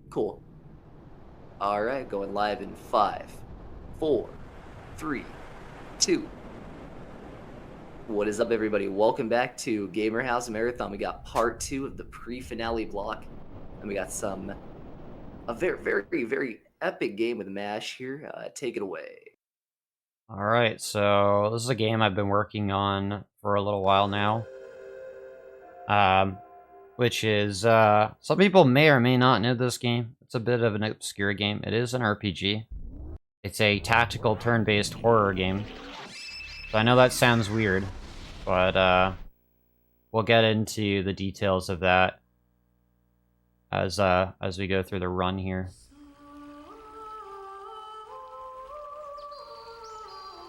Cool. All right, going live in 5, 4, 3, 2. What is up, everybody? Welcome back to Gamerhouse Marathon. We got part 2 of the pre-finale block, and we got a very epic game with MASH here. Take it away. Alright, so this is a game I've been working on for a little while now. Which is, some people may or may not know this game. It's a bit of an obscure game. It is an RPG. It's a tactical turn-based horror game. So I know that sounds weird, but, we'll get into the details of that as we go through the run here.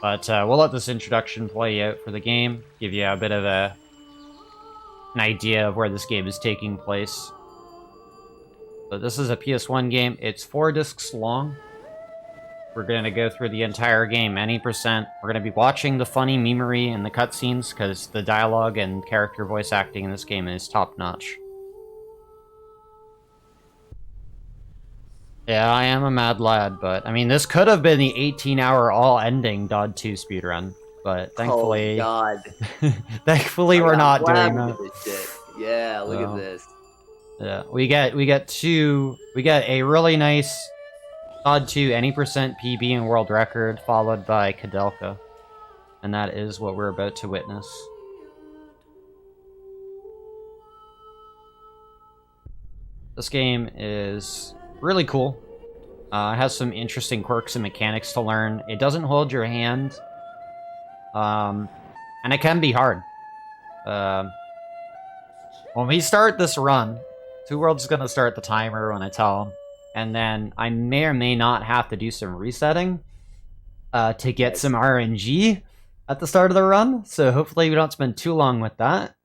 But we'll let this introduction play out for the game, give you a bit of an idea of where this game is taking place. So this is a PS1 game. It's 4 discs long. We're going to go through the entire game, any percent. We're going to be watching the funny memery and the cutscenes, because the dialogue and character voice acting in this game is top-notch. Yeah, I am a mad lad, but, I mean, this could have been the 18-hour all-ending Dod 2 speedrun, but thankfully... Oh, God. thankfully, we're not doing that. This shit. Yeah, look at this. Yeah, we get a really nice Dod 2 any percent PB and world record, followed by Koudelka. And that is what we're about to witness. This game is really cool. It has some interesting quirks and mechanics to learn. It doesn't hold your hand. And it can be hard. When we start this run, Two Worlds is going to start the timer when I tell him. And then I may or may not have to do some resetting to get some RNG at the start of the run. So hopefully we don't spend too long with that.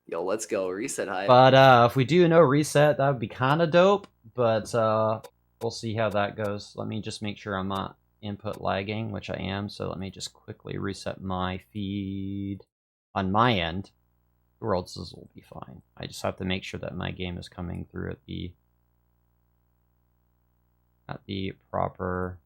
Yo, let's go. Reset high. But if we do no reset, that would be kind of dope. But we'll see how that goes. Let me just make sure I'm not input lagging, which I am. So let me just quickly reset my feed on my end. Two Worlds will be fine. I just have to make sure that my game is coming through at the proper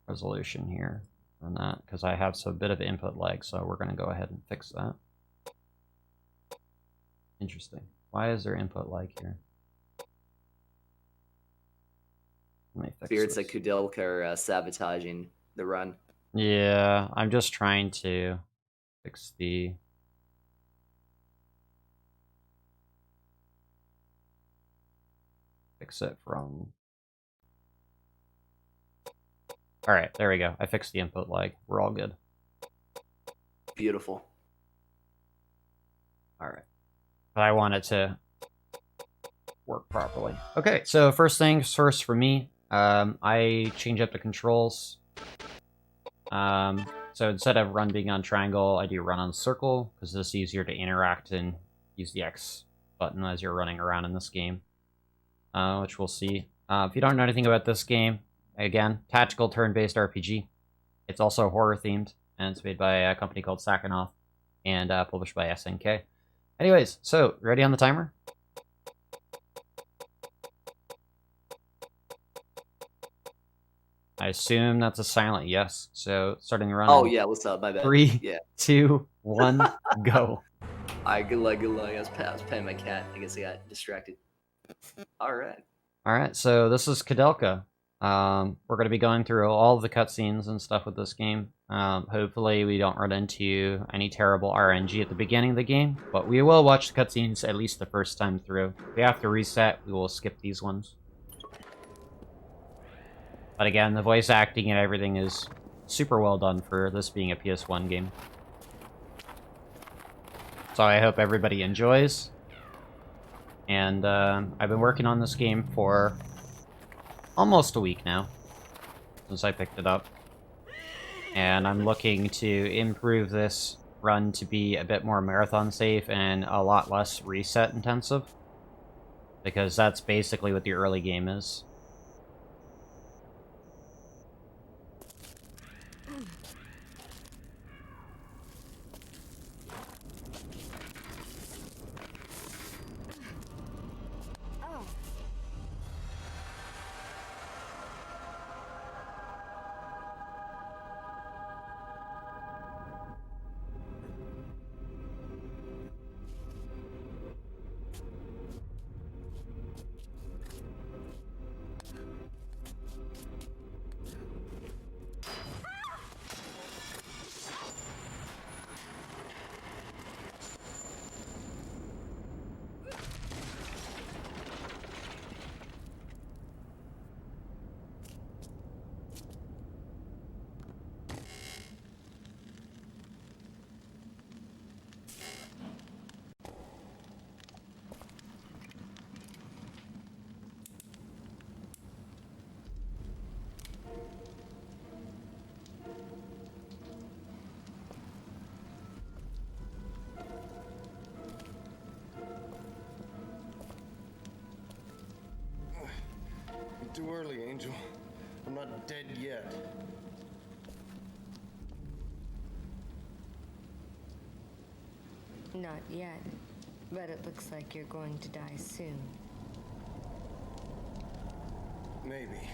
resolution here on that, because I have a bit of input lag, so we're going to go ahead and fix that. Interesting. Why is there input lag here? Let me fix Spirits this. like Koudelka are sabotaging the run. Yeah, I'm just trying to fix it from... Alright, there we go. I fixed the input lag. We're all good. Beautiful. Alright. But I want it to work properly. Okay, so first things first for me, I change up the controls. So instead of run being on triangle, I do run on circle, because it's easier to interact and use the X button as you're running around in this game, which we'll see. If you don't know anything about this game, again, tactical turn-based RPG. It's also horror-themed, and it's made by a company called Sakanoff, and published by SNK. Anyways, so, ready on the timer? I assume that's a silent yes. So, starting the run. Oh, yeah, what's up? My bad. 3, yeah. 2, 1, go. Alright, good luck. I was petting my cat. I guess I got distracted. Alright. Alright, so this is Koudelka. We're going to be going through all of the cutscenes and stuff with this game. Hopefully we don't run into any terrible RNG at the beginning of the game, but we will watch the cutscenes at least the first time through. If we have to reset, we will skip these ones. But again, the voice acting and everything is super well done for this being a PS1 game. So I hope everybody enjoys. And I've been working on this game for almost a week now, since I picked it up. And I'm looking to improve this run to be a bit more marathon safe and a lot less reset intensive. Because that's basically what the early game is. Too early, Angel. I'm not dead yet. Not yet, but it looks like you're going to die soon. Maybe.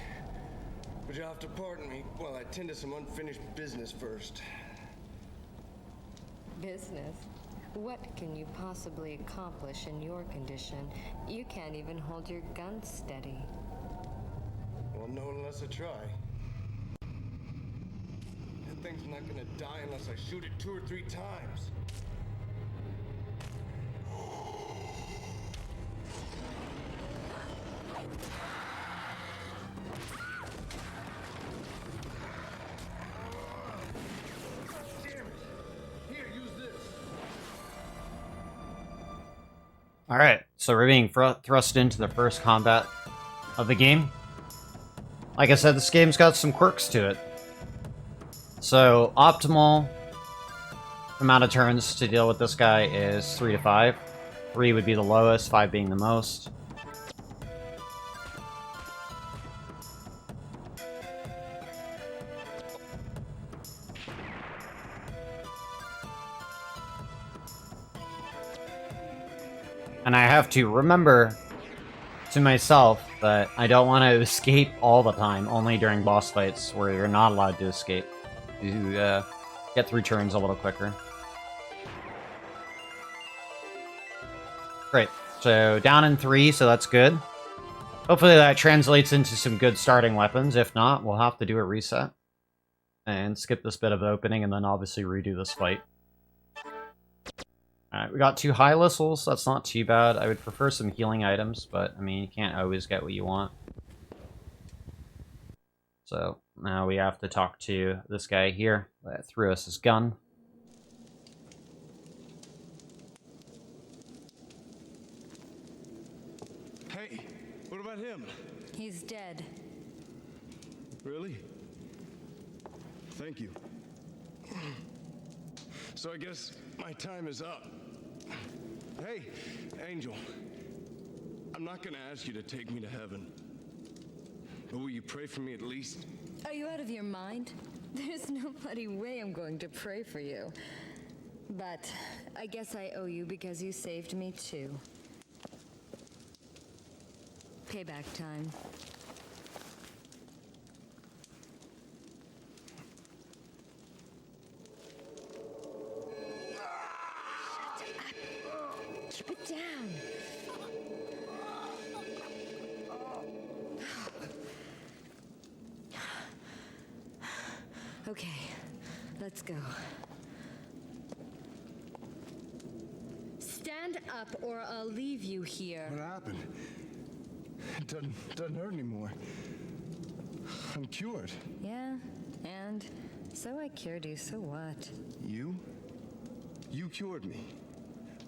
But you'll have to pardon me while I tend to some unfinished business first. Business? What can you possibly accomplish in your condition? You can't even hold your gun steady. Well, no unless I try. That thing's not gonna die unless I shoot it 2 or 3 times. Alright, so we're being thrust into the first combat of the game. Like I said, this game's got some quirks to it. So, optimal amount of turns to deal with this guy is 3 to 5. 3 would be the lowest, 5 being the most. And I have to remember to myself that I don't want to escape all the time, only during boss fights where you're not allowed to escape. To get through turns a little quicker. Great. So down in 3, so that's good. Hopefully that translates into some good starting weapons. If not, we'll have to do a reset. And skip this bit of opening and then obviously redo this fight. Alright, we got 2 high whistles, that's not too bad. I would prefer some healing items, but I mean, you can't always get what you want. So, now we have to talk to this guy here that threw us his gun. Hey, what about him? He's dead. Really? Thank you. So I guess my time is up. Hey, Angel. I'm not gonna ask you to take me to heaven. But will you pray for me at least? Are you out of your mind? There's no bloody way I'm going to pray for you. But I guess I owe you because you saved me too. Payback time. Keep it down. Okay, let's go. Stand up or I'll leave you here. What happened? It doesn't hurt anymore. I'm cured. Yeah, and so I cured you, so what? You? You cured me.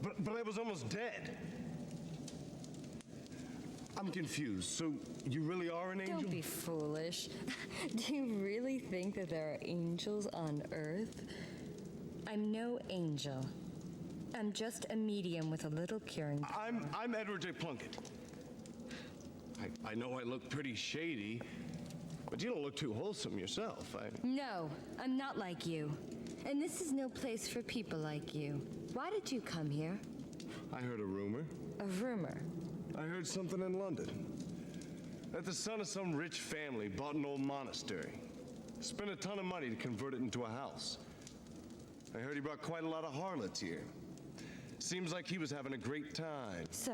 But I was almost dead. I'm confused. So you really are an angel? Don't be foolish. Do you really think that there are angels on Earth? I'm no angel. I'm just a medium with a little curing. I'm Edward J. Plunkett. I know I look pretty shady, but you don't look too wholesome yourself. No, I'm not like you. And this is no place for people like you. Why did you come here? I heard a rumor. A rumor? I heard something in London. That the son of some rich family bought an old monastery. Spent a ton of money to convert it into a house. I heard he brought quite a lot of harlots here. Seems like he was having a great time. So,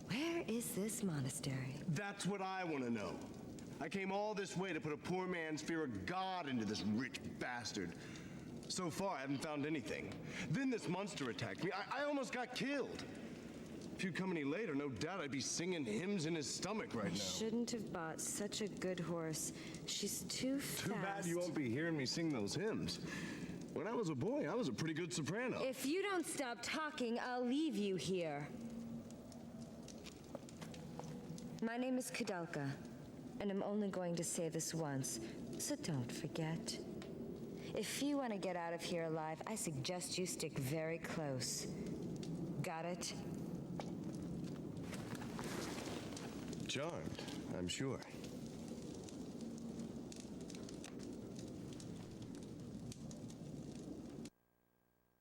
where is this monastery? That's what I want to know. I came all this way to put a poor man's fear of God into this rich bastard. So far, I haven't found anything. Then this monster attacked me. I almost got killed. If you'd come any later, no doubt I'd be singing hymns in his stomach right now. Shouldn't have bought such a good horse. She's too fast. Too bad you won't be hearing me sing those hymns. When I was a boy, I was a pretty good soprano. If you don't stop talking, I'll leave you here. My name is Koudelka, and I'm only going to say this once, so don't forget. If you want to get out of here alive, I suggest you stick very close. Got it? Charmed, I'm sure.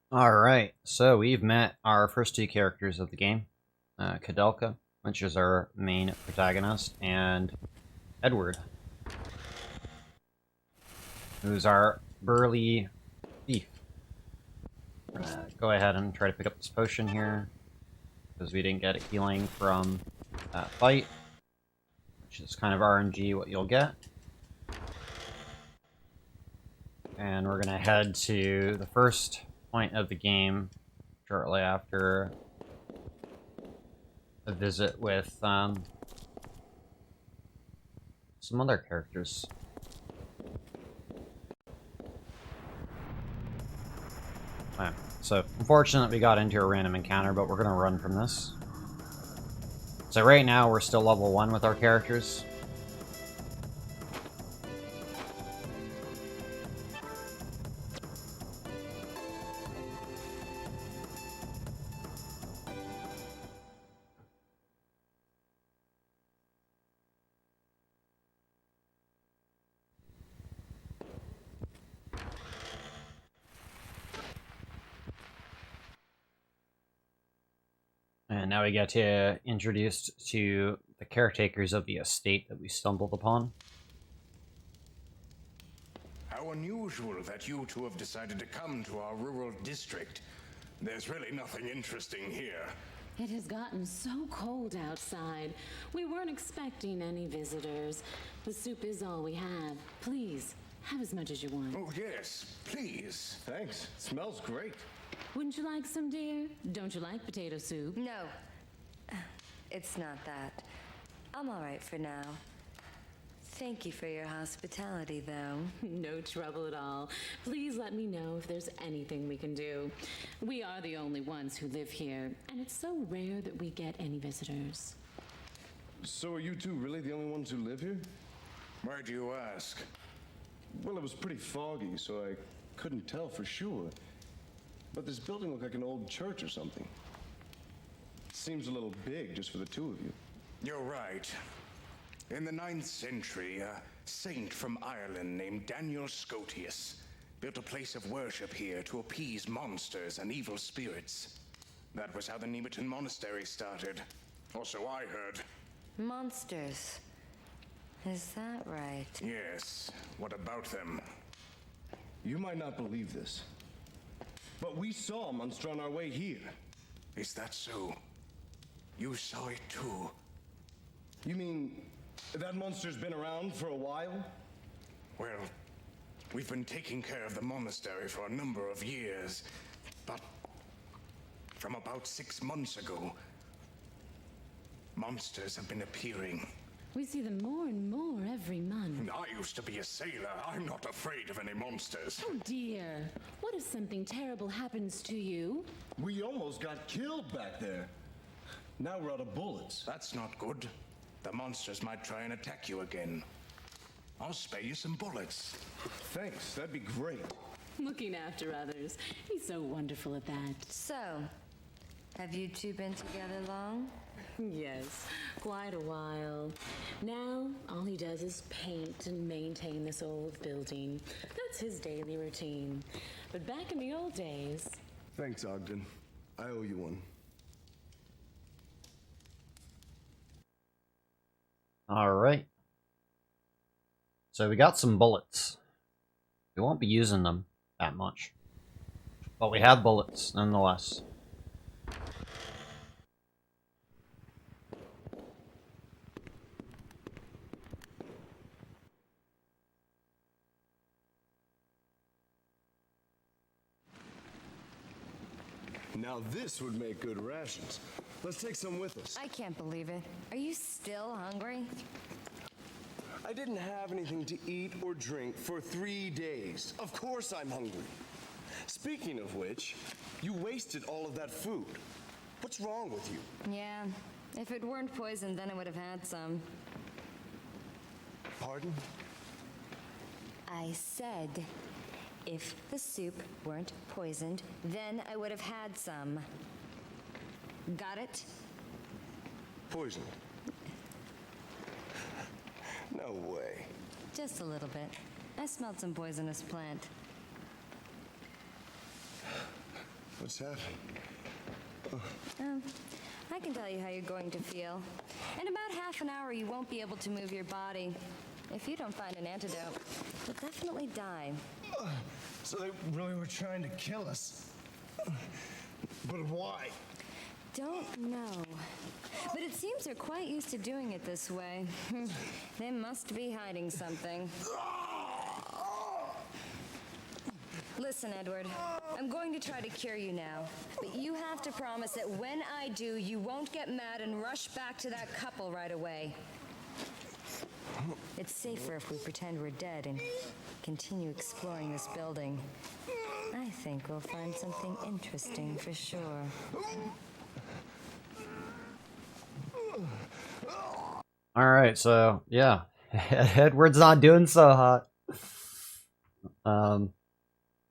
Alright, so we've met our first two characters of the game. Koudelka, which is our main protagonist, and Edward, who's our burly thief. We're gonna go ahead and try to pick up this potion here, because we didn't get a healing from that fight, which is kind of RNG what you'll get. And we're gonna head to the first point of the game shortly after a visit with some other characters. Okay, so unfortunately we got into a random encounter, but we're gonna run from this. So right now we're still level 1 with our characters. And now we get introduced to the caretakers of the estate that we stumbled upon. How unusual that you two have decided to come to our rural district. There's really nothing interesting here. It has gotten so cold outside. We weren't expecting any visitors. The soup is all we have. Please, have as much as you want. Oh, yes, please. Thanks. It smells great. Wouldn't you like some, dear? Don't you like potato soup? No. It's not that. I'm all right for now. Thank you for your hospitality, though. No trouble at all. Please let me know if there's anything we can do. We are the only ones who live here, and it's so rare that we get any visitors. So are you two really the only ones who live here? Why do you ask? Well, it was pretty foggy, so I couldn't tell for sure. But this building looked like an old church or something. Seems a little big just for the two of you. You're right. In the 9th century, a saint from Ireland named Daniel Scotius built a place of worship here to appease monsters and evil spirits. That was how the Nemeton Monastery started. Or so I heard. Monsters. Is that right? Yes. What about them? You might not believe this, but we saw a monster on our way here. Is that so? You saw it too? You mean that monster's been around for a while? Well, we've been taking care of the monastery for a number of years, but from about 6 months ago, monsters have been appearing. We see them more and more every month. I used to be a sailor. I'm not afraid of any monsters. Oh dear. What if something terrible happens to you? We almost got killed back there. Now we're out of bullets. That's not good. The monsters might try and attack you again. I'll spare you some bullets. Thanks, that'd be great. Looking after others. He's so wonderful at that. So, have you two been together long? Yes, quite a while. Now, all he does is paint and maintain this old building. That's his daily routine. But back in the old days... Thanks, Ogden. I owe you one. Alright. So we got some bullets. We won't be using them that much. But we have bullets, nonetheless. Now this would make good rations. Let's take some with us. I can't believe it. Are you still hungry? I didn't have anything to eat or drink for 3 days. Of course I'm hungry. Speaking of which, you wasted all of that food. What's wrong with you? Yeah. If it weren't poisoned, then I would have had some. Pardon? I said, if the soup weren't poisoned, then I would have had some. Got it? Poison. No way. Just a little bit. I smelled some poisonous plant. What's happening? Oh, I can tell you how you're going to feel. In about half an hour, you won't be able to move your body. If you don't find an antidote, you'll definitely die. So they really were trying to kill us. But why? Don't know. But it seems they're quite used to doing it this way. They must be hiding something. Listen, Edward, I'm going to try to cure you now. But you have to promise that when I do, you won't get mad and rush back to that couple right away. It's safer if we pretend we're dead and continue exploring this building. I think we'll find something interesting for sure. Alright, so, yeah. Edward's not doing so hot.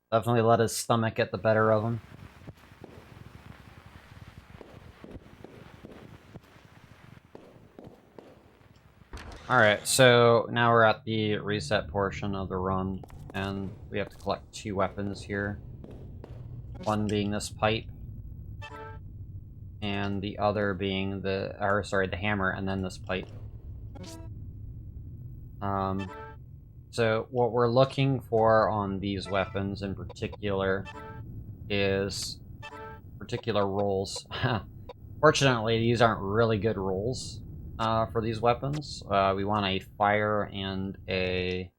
Definitely let his stomach get the better of him. Alright, so now we're at the reset portion of the run, and we have to collect 2 weapons here. One being this pipe, and the other being the hammer, and then this pipe. So what we're looking for on these weapons in particular is particular rolls. Fortunately, these aren't really good rolls for these weapons. We want a fire and a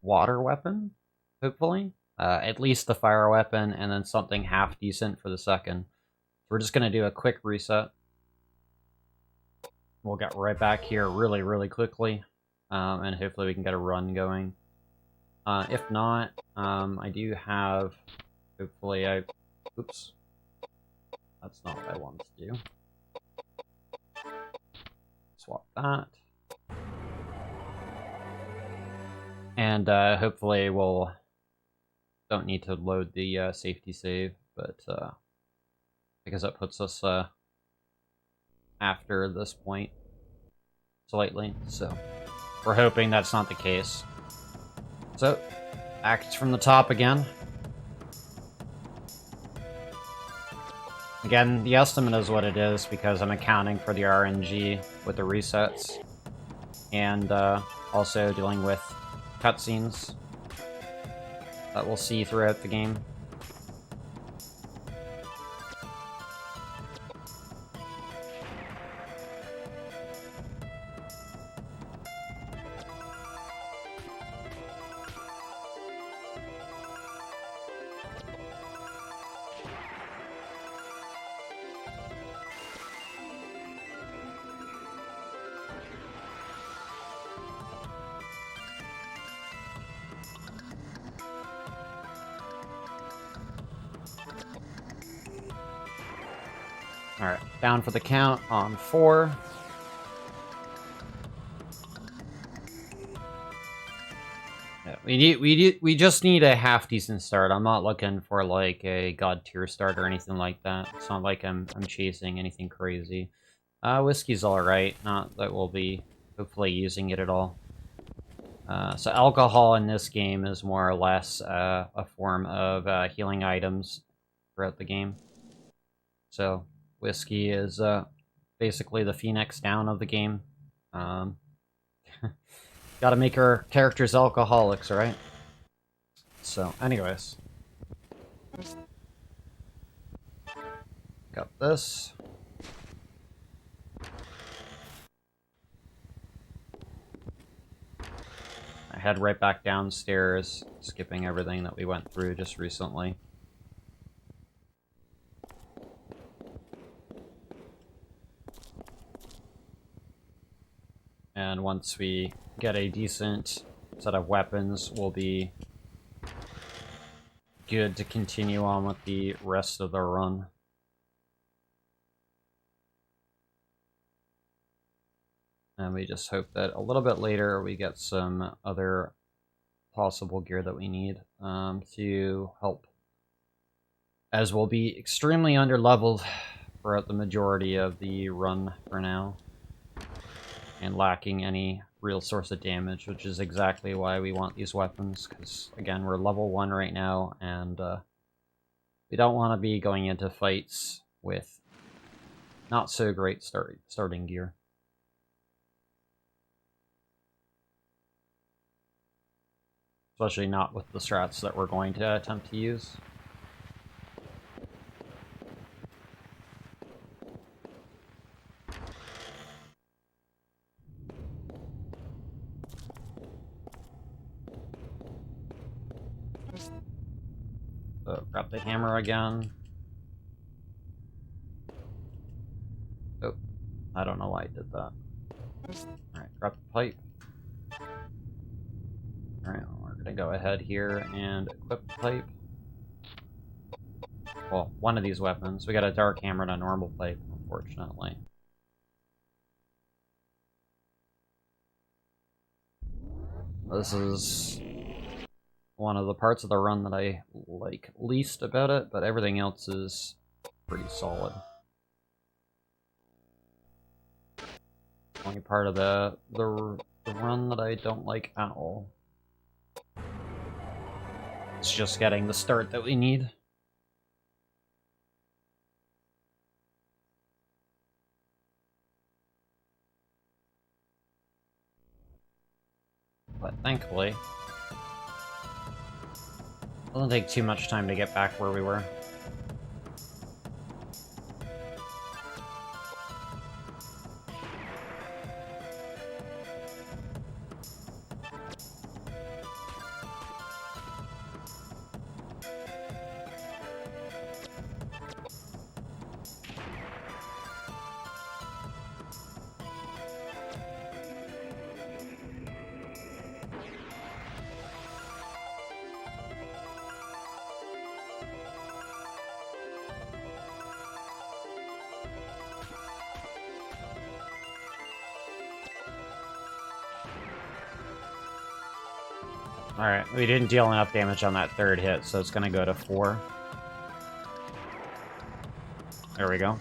water weapon, hopefully. At least the fire weapon, and then something half decent for the second. We're just going to do a quick reset. We'll get right back here really, really quickly. And hopefully we can get a run going. If not, I do have... Hopefully I... Oops. That's not what I wanted to do. Swap that. And hopefully we'll... Don't need to load the safety save, but... because that puts us after this point. Slightly, so... We're hoping that's not the case. So, back from the top again. Again, the estimate is what it is because I'm accounting for the RNG with the resets. And also dealing with cutscenes that we'll see throughout the game. Alright, down for the count on 4. Yeah, we just need a half decent start. I'm not looking for like a god tier start or anything like that. It's not like I'm chasing anything crazy. Whiskey's alright, not that we'll be hopefully using it at all. So alcohol in this game is more or less a form of healing items throughout the game. So whiskey is basically the Phoenix down of the game. Gotta make our characters alcoholics, right? So, anyways. Got this. I head right back downstairs, skipping everything that we went through just recently. And once we get a decent set of weapons, we'll be good to continue on with the rest of the run. And we just hope that a little bit later we get some other possible gear that we need to help. As we'll be extremely under-leveled throughout the majority of the run for now. And lacking any real source of damage, which is exactly why we want these weapons, because, again, we're level 1 right now, and We don't want to be going into fights with not so great starting gear. Especially not with the strats that we're going to attempt to use. So, grab the hammer again. Oh, I don't know why I did that. Alright, grab the pipe. Alright, we're gonna go ahead here and equip the pipe. Well, one of these weapons. We got a dark hammer and a normal pipe, unfortunately. This is one of the parts of the run that I like least about it, but everything else is pretty solid. Only part of the run that I don't like at all. It's just getting the start that we need. But thankfully, it doesn't take too much time to get back where we were. Alright, we didn't deal enough damage on that third hit, so it's gonna go to 4. There we go.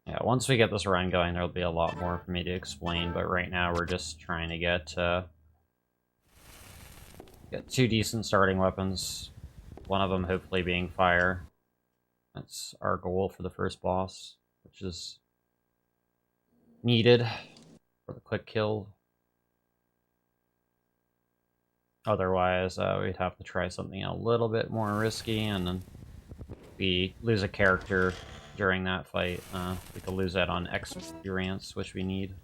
Yeah, once we get this run going, there'll be a lot more for me to explain, but right now we're just trying to get 2 decent starting weapons. One of them hopefully being fire. That's our goal for the first boss, which is needed for the quick kill. Otherwise, we'd have to try something a little bit more risky, and then we lose a character during that fight. We could lose that on experience, which we need.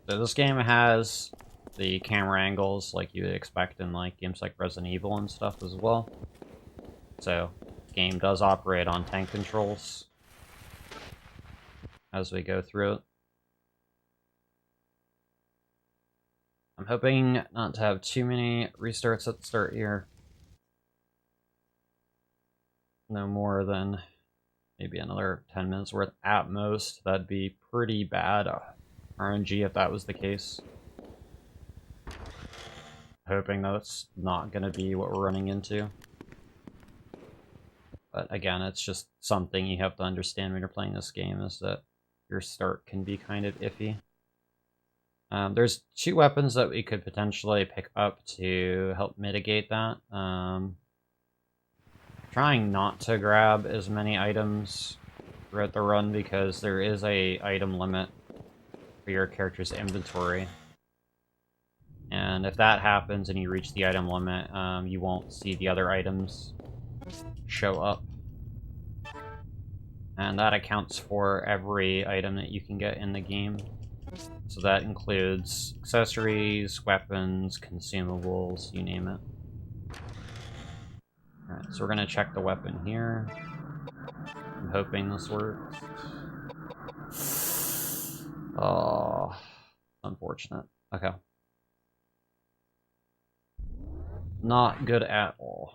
So this game has the camera angles like you would expect in like games like Resident Evil and stuff as well. So the game does operate on tank controls as we go through it. I'm hoping not to have too many restarts at the start here. No more than maybe another 10 minutes worth at most. That'd be pretty bad RNG if that was the case. Hoping that's not going to be what we're running into. But again, it's just something you have to understand when you're playing this game, is that your start can be kind of iffy. There's 2 weapons that we could potentially pick up to help mitigate that. Trying not to grab as many items throughout the run because there is a item limit for your character's inventory. And if that happens and you reach the item limit, you won't see the other items show up. And that accounts for every item that you can get in the game. So that includes accessories, weapons, consumables, you name it. Alright, so we're gonna check the weapon here. I'm hoping this works. Oh, unfortunate. Okay. Not good at all.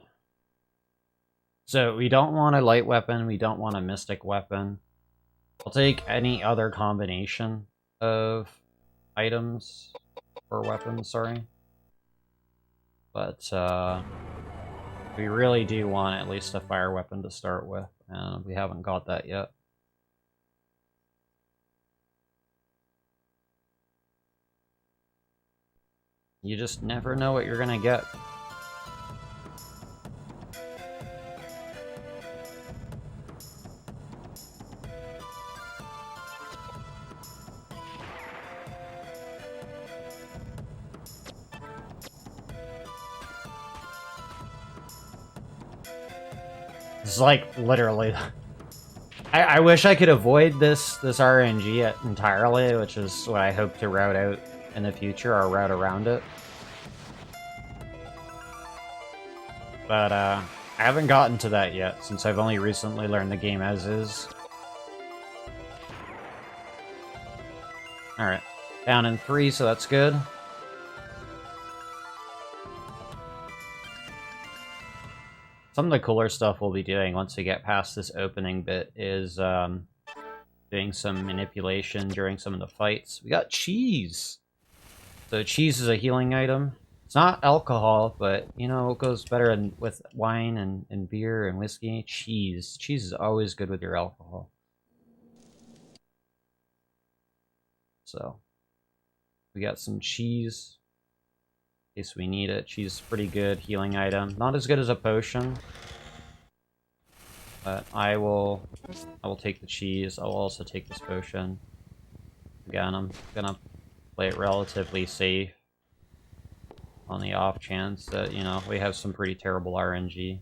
So we don't want a light weapon, we don't want a mystic weapon. I'll take any other combination of items or weapons, sorry. But we really do want at least a fire weapon to start with, and we haven't got that yet. You just never know what you're gonna get. It's like literally. I wish I could avoid this RNG entirely, which is what I hope to route out in the future, or route around it. But I haven't gotten to that yet, since I've only recently learned the game as is. Alright, down in 3, so that's good. Some of the cooler stuff we'll be doing once we get past this opening bit is doing some manipulation during some of the fights. We got cheese! So cheese is a healing item. It's not alcohol, but, you know, it goes better with wine and beer and whiskey. Cheese. Cheese is always good with your alcohol. So, we got some cheese. In case we need it. Cheese is pretty good healing item. Not as good as a potion. But I will take the cheese. I'll also take this potion. Again, I'm gonna play it relatively safe. On the off chance that, you know, we have some pretty terrible RNG.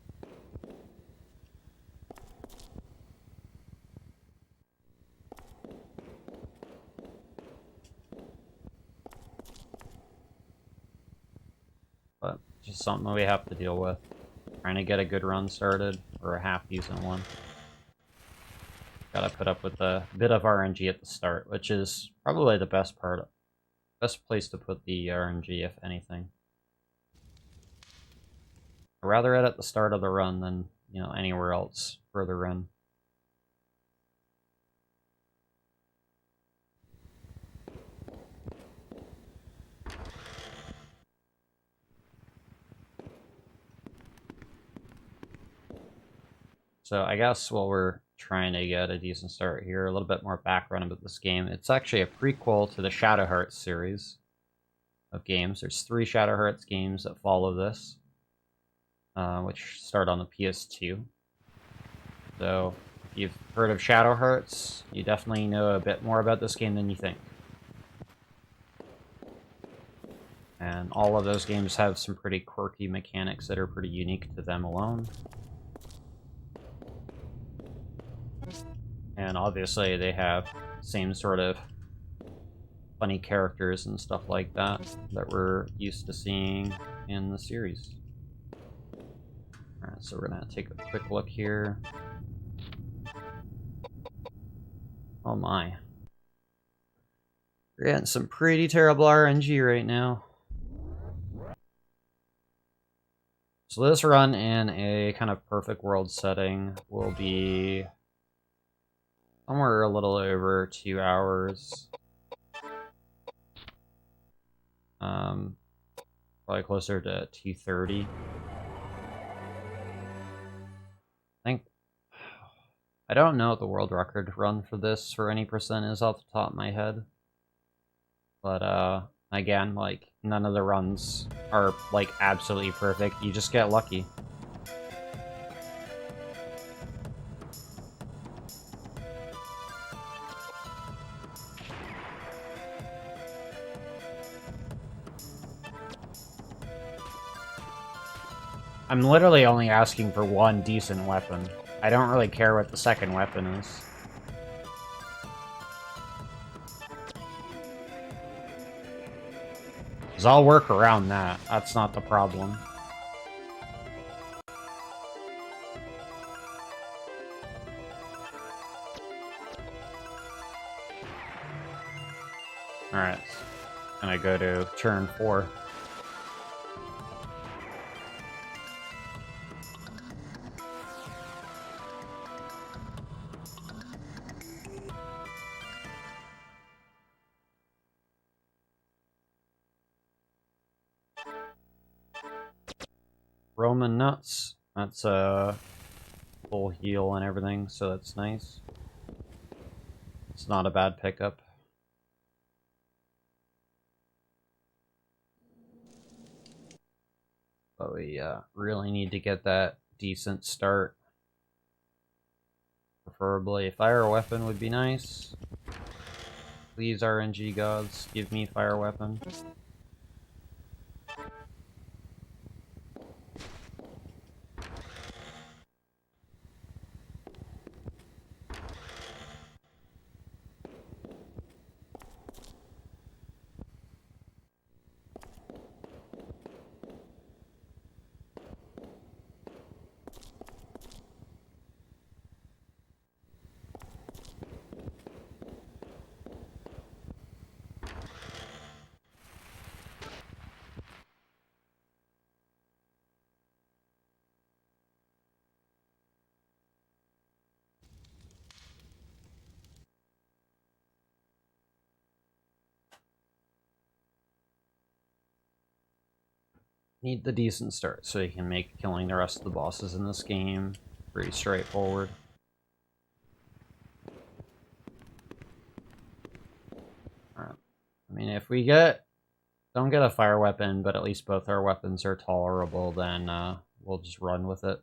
But just something we have to deal with. Trying to get a good run started, or a half decent one. Gotta put up with a bit of RNG at the start, which is probably the best part. Best place to put the RNG, if anything. I'd rather it at the start of the run than, you know, anywhere else further in. So I guess while we're trying to get a decent start here, a little bit more background about this game. It's actually a prequel to the Shadow Hearts series of games. There's 3 Shadow Hearts games that follow this. Which start on the PS2. So, if you've heard of Shadow Hearts, you definitely know a bit more about this game than you think. And all of those games have some pretty quirky mechanics that are pretty unique to them alone. And obviously they have the same sort of funny characters and stuff like that that we're used to seeing in the series. Alright, so we're gonna take a quick look here. Oh my. We're getting some pretty terrible RNG right now. So this run in a kind of perfect world setting will be somewhere a little over 2 hours. Probably closer to 2:30. I don't know what the world record run for this for any percent is off the top of my head. But, again, like, none of the runs are, like, absolutely perfect. You just get lucky. I'm literally only asking for one decent weapon. I don't really care what the second weapon is. Because I'll work around that. That's not the problem. Alright. Gonna go to turn 4. Roman nuts. That's a full heal and everything, so that's nice. It's not a bad pickup. But we really need to get that decent start. Preferably a fire weapon would be nice. Please, RNG gods, give me fire weapon. Need the decent start so you can make killing the rest of the bosses in this game pretty straightforward. Alright. I mean, if we don't get a fire weapon, but at least both our weapons are tolerable, then we'll just run with it.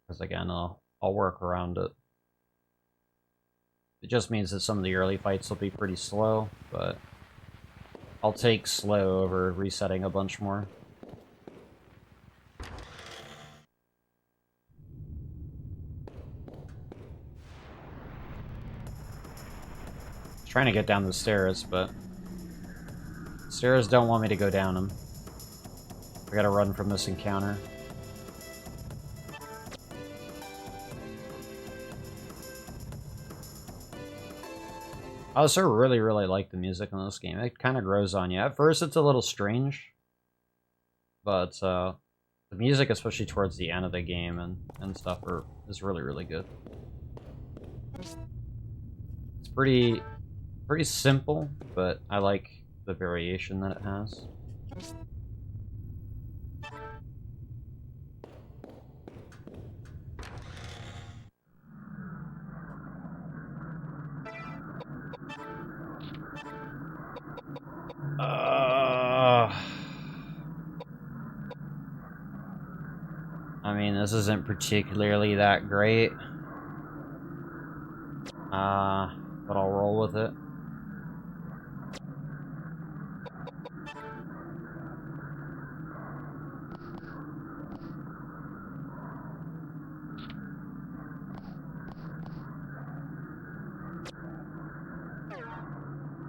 Because again, I'll work around it. It just means that some of the early fights will be pretty slow, but I'll take slow over resetting a bunch more. Trying to get down the stairs, but stairs don't want me to go down them. I gotta run from this encounter. I also really like the music in this game. It kind of grows on you. At first, it's a little strange, but the music, especially towards the end of the game and stuff, is really good. It's pretty simple, but I like the variation that it has. I mean, this isn't particularly that great. But I'll roll with it.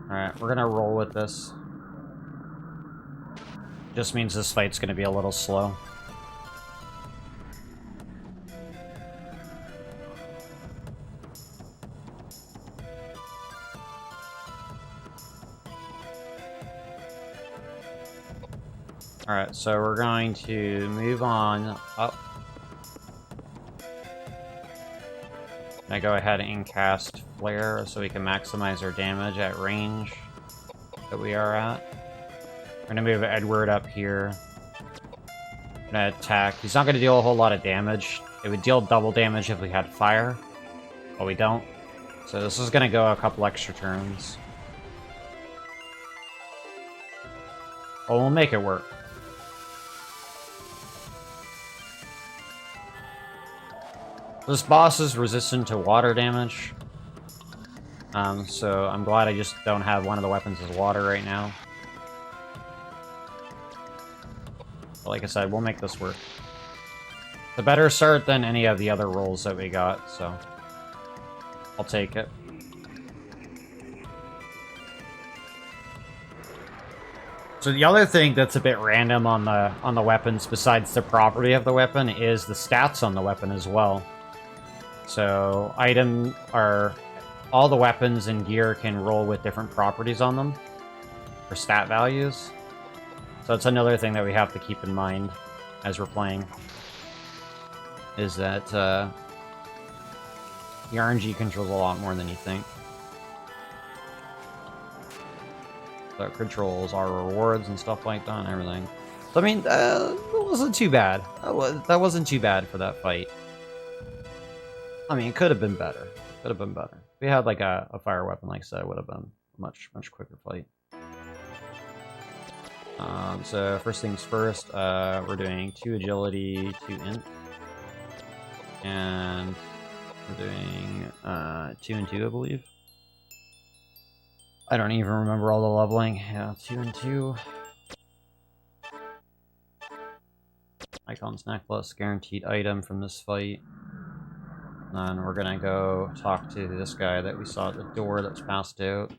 Alright, we're gonna roll with this. Just means this fight's gonna be a little slow. Alright, so we're going to move on up. I go ahead and cast Flare so we can maximize our damage at range that we are at. We're gonna move Edward up here. I'm gonna attack. He's not gonna deal a whole lot of damage. It would deal double damage if we had fire, but we don't. So this is gonna go a couple extra turns. But we'll make it work. This boss is resistant to water damage. So I'm glad I just don't have one of the weapons as water right now. But like I said, we'll make this work. It's a better start than any of the other rolls that we got, so I'll take it. So the other thing that's a bit random on the weapons, besides the property of the weapon, is the stats on the weapon as well. So all the weapons and gear can roll with different properties on them, or stat values. So that's another thing that we have to keep in mind as we're playing, is that the RNG controls a lot more than you think. So it controls our rewards and stuff like that and everything. So, I mean, that wasn't too bad. That wasn't too bad for that fight. I mean, it could have been better. Could have been better. If we had like a fire weapon, like I said, it would have been a much quicker fight. So first things first, we're doing 2 agility, 2 int, and we're doing 2 and 2, I believe. I don't even remember all the leveling. Yeah, 2 and 2. Icon's necklace, guaranteed item from this fight. And then we're gonna go talk to this guy that we saw at the door that's passed out.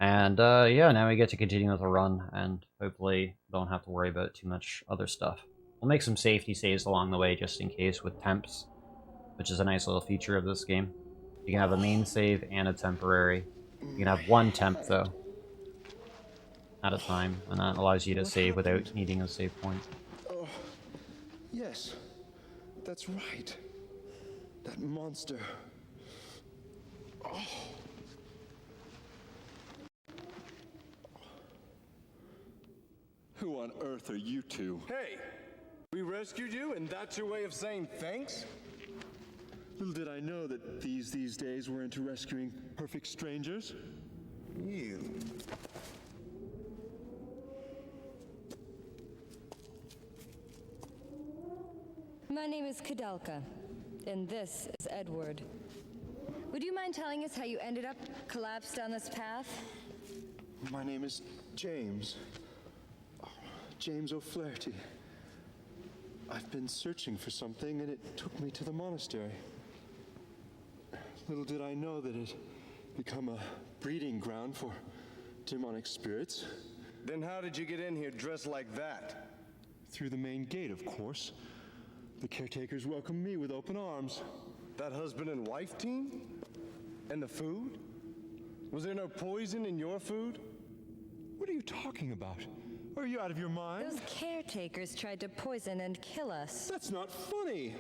And yeah, now we get to continue with the run, and hopefully don't have to worry about too much other stuff. We'll make some safety saves along the way just in case with temps, which is a nice little feature of this game. You can have a main save and a temporary. You can have 1 temp though, at a time, and that allows you to save without needing a save point. Oh, yes, that's right. That monster. Oh. Who on earth are you two? Hey, we rescued you, and that's your way of saying thanks? Little did I know that these days we're into rescuing perfect strangers. You. My name is Koudelka, and this is Edward. Would you mind telling us how you ended up collapsed on this path? My name is James. James O'Flaherty. I've been searching for something, and it took me to the monastery. Little did I know that it'd become a breeding ground for demonic spirits. Then how did you get in here dressed like that? Through the main gate, of course. The caretakers welcomed me with open arms. That husband and wife team? And the food? Was there no poison in your food? What are you talking about? Are you out of your mind? Those caretakers tried to poison and kill us. That's not funny.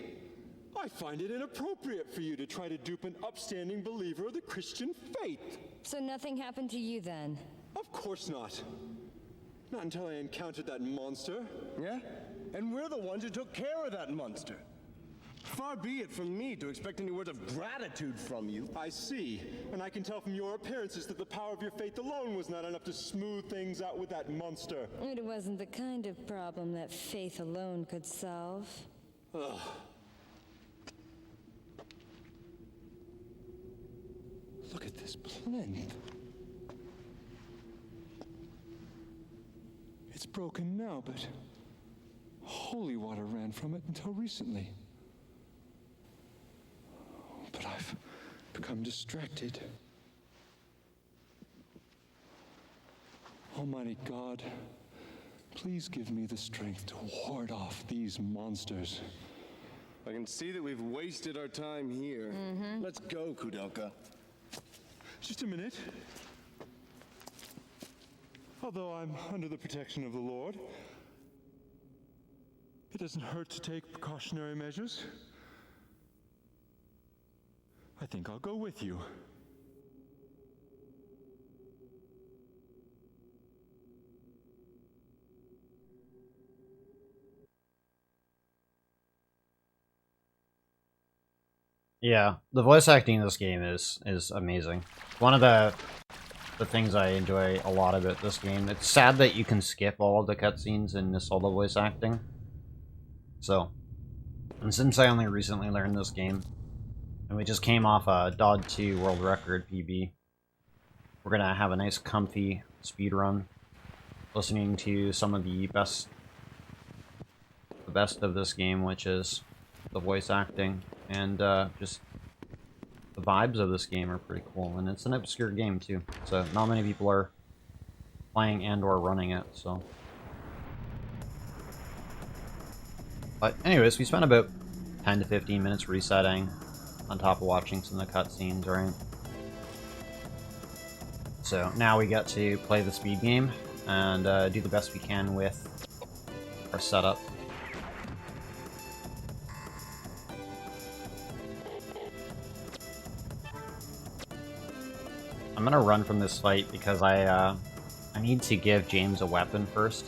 I find it inappropriate for you to try to dupe an upstanding believer of the Christian faith. So nothing happened to you then? Of course not. Not until I encountered that monster. Yeah? And we're the ones who took care of that monster. Far be it from me to expect any words of gratitude from you. I see. And I can tell from your appearances that the power of your faith alone was not enough to smooth things out with that monster. It wasn't the kind of problem that faith alone could solve. Ugh. Look at this plinth. It's broken now, but holy water ran from it until recently. But I've become distracted. Almighty God, please give me the strength to ward off these monsters. I can see that we've wasted our time here. Let's go, Koudelka. Just a minute. Although I'm under the protection of the Lord, it doesn't hurt to take precautionary measures. I think I'll go with you. Yeah, the voice acting in this game is amazing. One of the things I enjoy a lot about this game. It's sad that you can skip all of the cutscenes and miss all the voice acting. So, and since I only recently learned this game, and we just came off a DOD 2 world record PB, we're gonna have a nice comfy speed run, listening to some of the best of this game, which is the voice acting, and just the vibes of this game are pretty cool, and it's an obscure game too, so not many people are playing and or running it, so. But anyways, we spent about 10 to 15 minutes resetting, on top of watching some of the cutscenes, right? So now we get to play the speed game, and do the best we can with our setup. I'm gonna run from this fight because I need to give James a weapon first.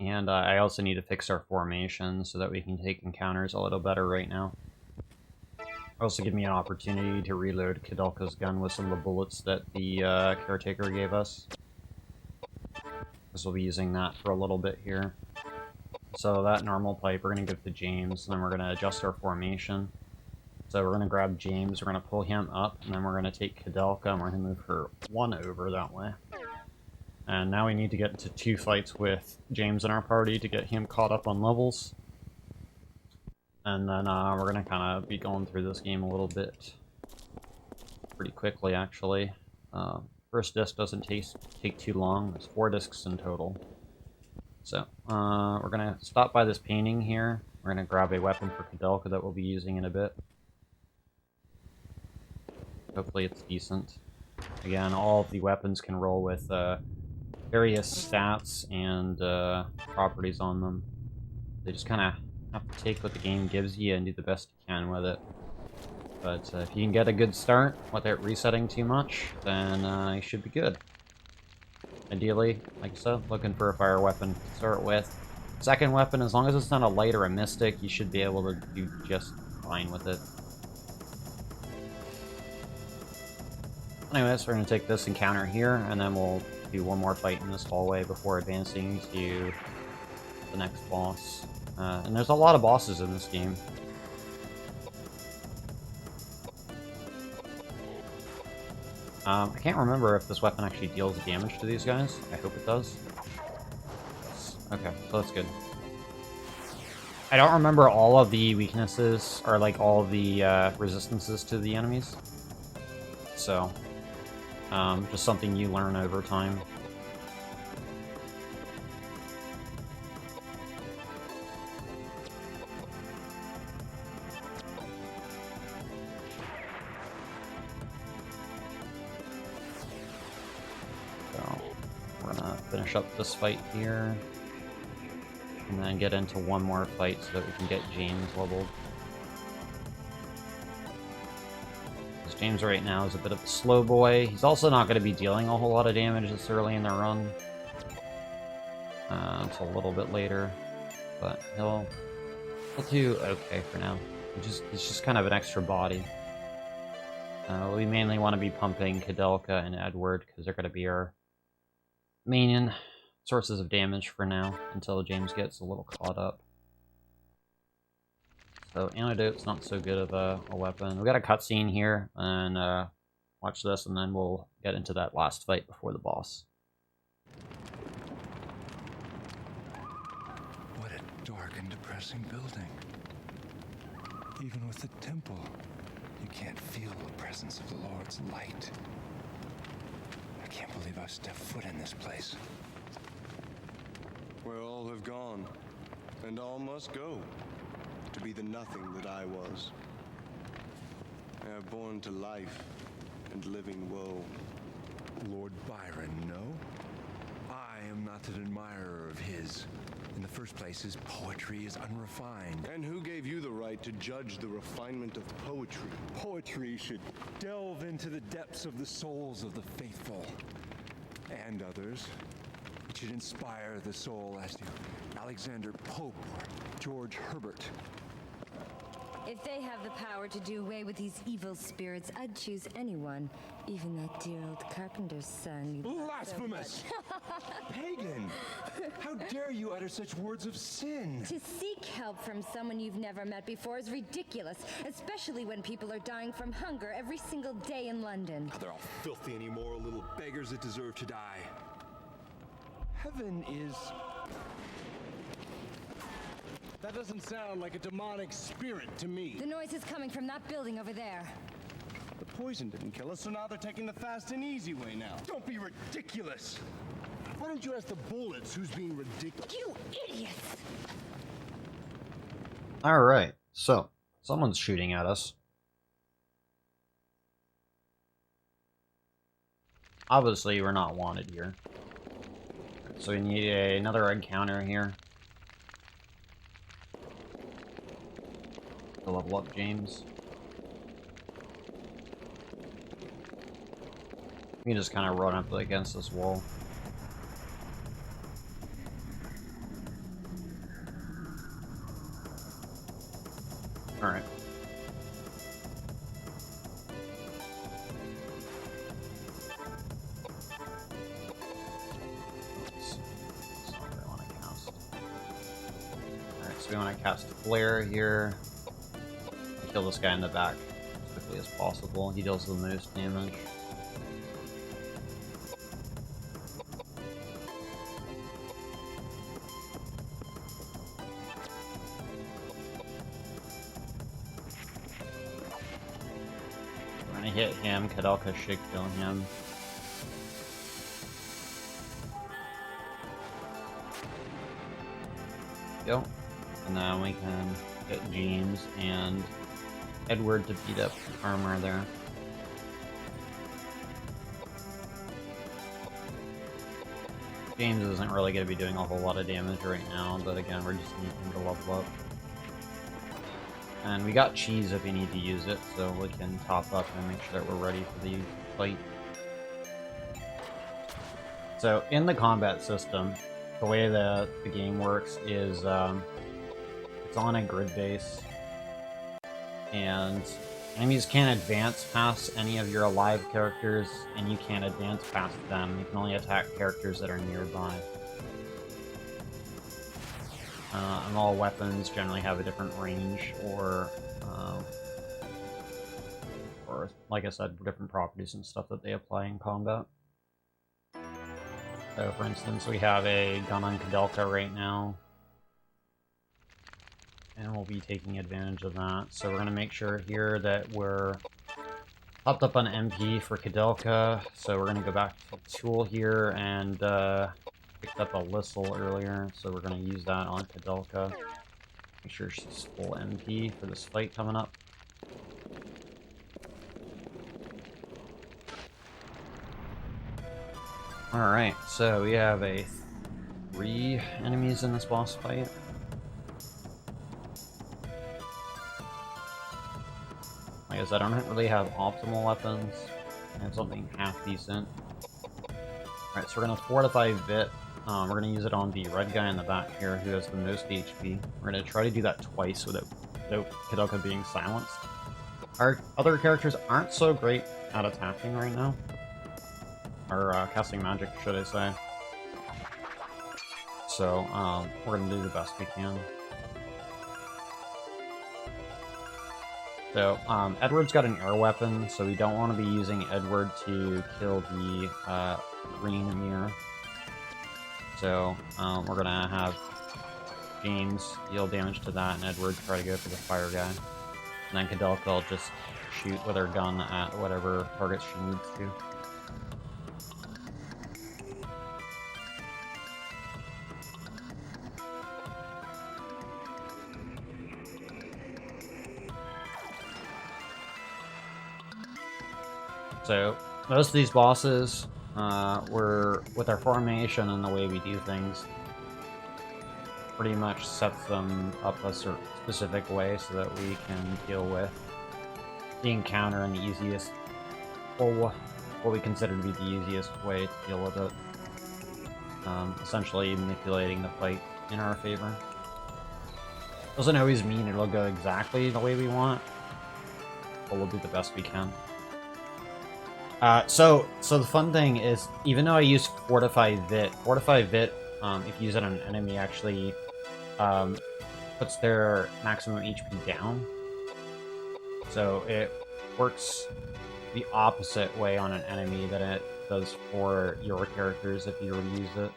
And I also need to fix our formation so that we can take encounters a little better right now. Also give me an opportunity to reload Koudelka's gun with some of the bullets that the caretaker gave us. Because we'll be using that for a little bit here. So that normal pipe we're going to give to James, and then we're going to adjust our formation. So we're going to grab James, we're going to pull him up, and then we're going to take Koudelka, and we're going to move her 1 over that way. And now we need to get into 2 fights with James in our party to get him caught up on levels. And then we're going to kind of be going through this game a little bit pretty quickly, actually. First disc doesn't take too long. There's 4 discs in total. So, we're going to stop by this painting here. We're going to grab a weapon for Koudelka that we'll be using in a bit. Hopefully it's decent. Again, all of the weapons can roll with various stats and properties on them. They just kind of have to take what the game gives you and do the best you can with it. But if you can get a good start without resetting too much, then you should be good. Ideally, like I said, looking for a fire weapon to start with. Second weapon, as long as it's not a light or a mystic, you should be able to do just fine with it. Anyways, we're going to take this encounter here, and then we'll do one more fight in this hallway before advancing to the next boss. And there's a lot of bosses in this game. I can't remember if this weapon actually deals damage to these guys. I hope it does. Okay, so that's good. I don't remember all of the weaknesses, or like all of the resistances to the enemies. So, just something you learn over time. Finish up this fight here, and then get into one more fight so that we can get James leveled. Because James right now is a bit of a slow boy. He's also not going to be dealing a whole lot of damage this early in the run. Until a little bit later, but he'll do okay for now. He's just kind of an extra body. We mainly want to be pumping Koudelka and Edward because they're going to be our main sources of damage for now, until James gets a little caught up. So Antidote's not so good of a weapon. We've got a cutscene here, and watch this, and then we'll get into that last fight before the boss. What a dark and depressing building. Even with the temple, you can't feel the presence of the Lord's light. I can't believe I've stepped foot in this place. Where all have gone, and all must go, to be the nothing that I was. I have born to life and living woe. Lord Byron, no? I am not an admirer of his. In the first place, his poetry is unrefined. And who gave you the right to judge the refinement of poetry? Poetry should delve into the depths of the souls of the faithful. And others. It should inspire the soul as to Alexander Pope or George Herbert. If they have the power to do away with these evil spirits, I'd choose anyone. Even that dear old carpenter's son. Blasphemous! Pagan! How dare you utter such words of sin? To seek help from someone you've never met before is ridiculous, especially when people are dying from hunger every single day in London. They're all filthy and immoral little beggars that deserve to die. Heaven is... That doesn't sound like a demonic spirit to me. The noise is coming from that building over there. The poison didn't kill us, so now they're taking the fast and easy way now. Don't be ridiculous! Why don't you ask the bullets who's being ridiculous? You idiots! Alright, so, someone's shooting at us. Obviously, we're not wanted here. So we need another encounter here. To level up James. We can just kind of run up against this wall. So we want to cast a Flare here. Kill this guy in the back as quickly as possible. He deals the most damage. We're gonna hit him. Koudelka should kill him. Go. And then we can get James and Edward to beat up armor there. James isn't really going to be doing a whole lot of damage right now, but again, we're just needing him to level up. And we got cheese if we need to use it, so we can top up and make sure that we're ready for the fight. So, in the combat system, the way the game works is it's on a grid base, and enemies can't advance past any of your alive characters, and you can't advance past them. You can only attack characters that are nearby. And all weapons generally have a different range, or like I said, different properties and stuff that they apply in combat. So, for instance, we have a gun on Koudelka right now, and we'll be taking advantage of that. So we're going to make sure here that we're topped up on MP for Koudelka. So we're going to go back to the tool here and picked up a Lissel earlier, so we're going to use that on Koudelka. Make sure she's full MP for this fight coming up. Alright, so we have 3 enemies in this boss fight. Like I said, I don't really have optimal weapons. I have something half decent. Alright, so we're gonna fortify Vit. We're gonna use it on the red guy in the back here who has the most HP. We're gonna try to do that twice without Koudelka being silenced. Our other characters aren't so great at attacking right now. Or casting magic, should I say. So, we're gonna do the best we can. So, Edward's got an air weapon, so we don't want to be using Edward to kill the green mirror. So, we're gonna have James deal damage to that, and Edward try to go for the fire guy. And then Koudelka will just shoot with her gun at whatever targets she needs to. So, most of these bosses, with our formation and the way we do things, pretty much sets them up a specific way so that we can deal with the encounter in the easiest, or what we consider to be the easiest way to deal with it. Essentially manipulating the fight in our favor. Doesn't always mean it'll go exactly the way we want, but we'll do the best we can. So the fun thing is, even though I use Fortify Vit, if you use it on an enemy, actually puts their maximum HP down. So it works the opposite way on an enemy than it does for your characters if you were to use it.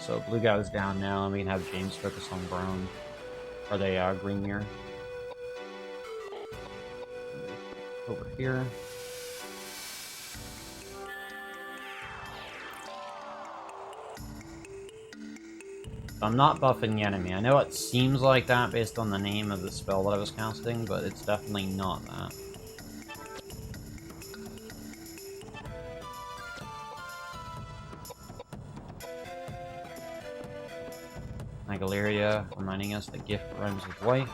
So blue guy is down now, and we can have James focus on brown, or the green mirror. Over here. I'm not buffing the enemy. I know it seems like that based on the name of the spell that I was casting, but it's definitely not that. Galeria reminding us that gift rhymes with wife.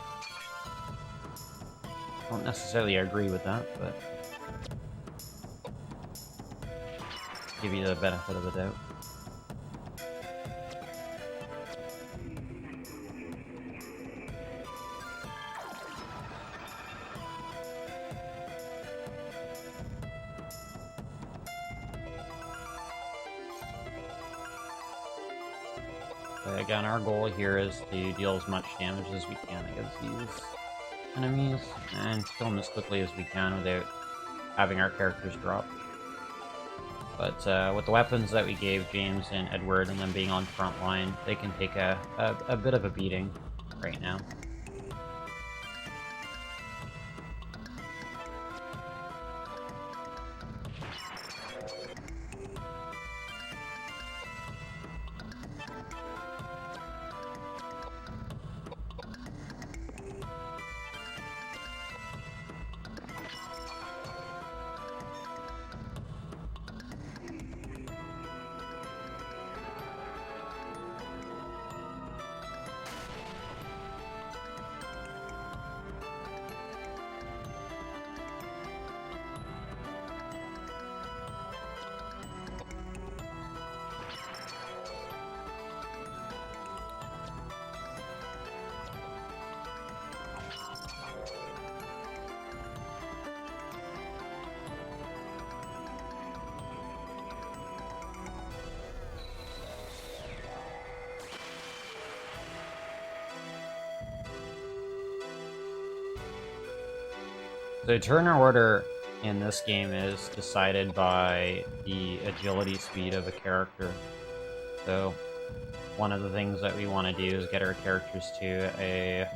I don't necessarily agree with that, but give you the benefit of the doubt. again, our goal here is to deal as much damage as we can against these enemies, and kill them as quickly as we can without having our characters drop. But with the weapons that we gave James and Edward, and them being on front line, they can take a bit of a beating right now. The turn order in this game is decided by the agility speed of a character. So one of the things that we want to do is get our characters to a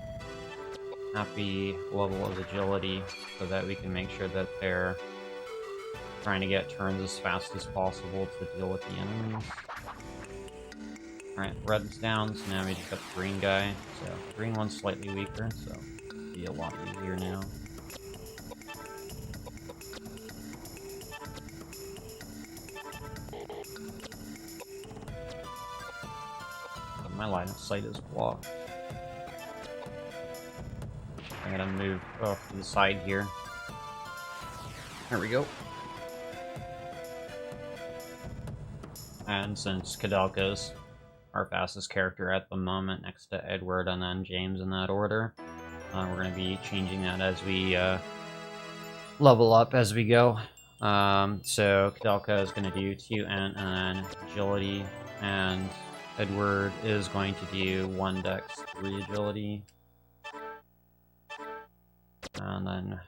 happy level of agility so that we can make sure that they're trying to get turns as fast as possible to deal with the enemies. Alright, red's down, so now we just got the green guy. So the green one's slightly weaker, so it'll be a lot easier now. My line of sight is blocked. I'm gonna move off to the side here. There we go. And since Koudelka's our fastest character at the moment, next to Edward and then James in that order, we're gonna be changing that as we level up as we go. So Koudelka is gonna do 2 and then agility, and Edward is going to do 1 dex, 3 agility. And then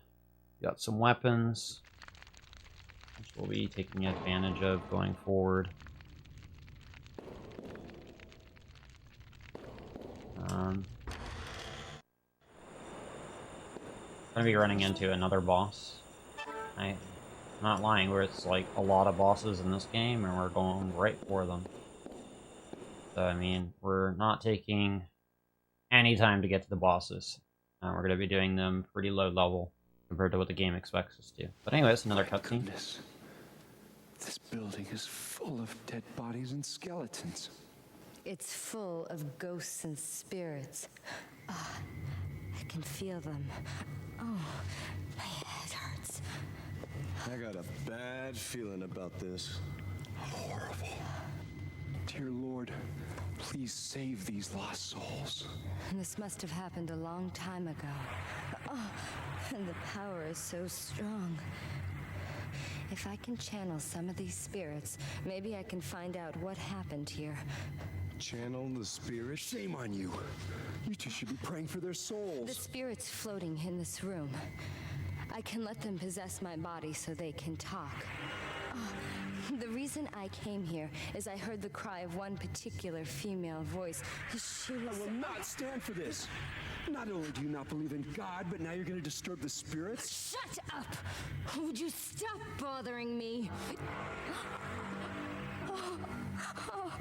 we got some weapons, which we'll be taking advantage of going forward. I'm gonna be running into another boss. I'm not lying, where it's like a lot of bosses in this game, and we're going right for them. So, I mean, we're not taking any time to get to the bosses. We're going to be doing them pretty low level compared to what the game expects us to. But anyways, another cutscene. This building is full of dead bodies and skeletons. It's full of ghosts and spirits. Ah, I can feel them. Oh, my head hurts. I got a bad feeling about this. Horrible. Dear Lord, please save these lost souls. This must have happened a long time ago. Oh, and the power is so strong. If I can channel some of these spirits, maybe I can find out what happened here. Channel the spirit? Shame on you. You two should be praying for their The souls. spirits floating in this room. I can let them possess my body so they can talk. Oh, the reason I came here is I heard the cry of one particular female voice. She was... I will not stand for this. Not only do you not believe in God, but now you're going to disturb the spirits? Shut up! Would you stop bothering me? Oh.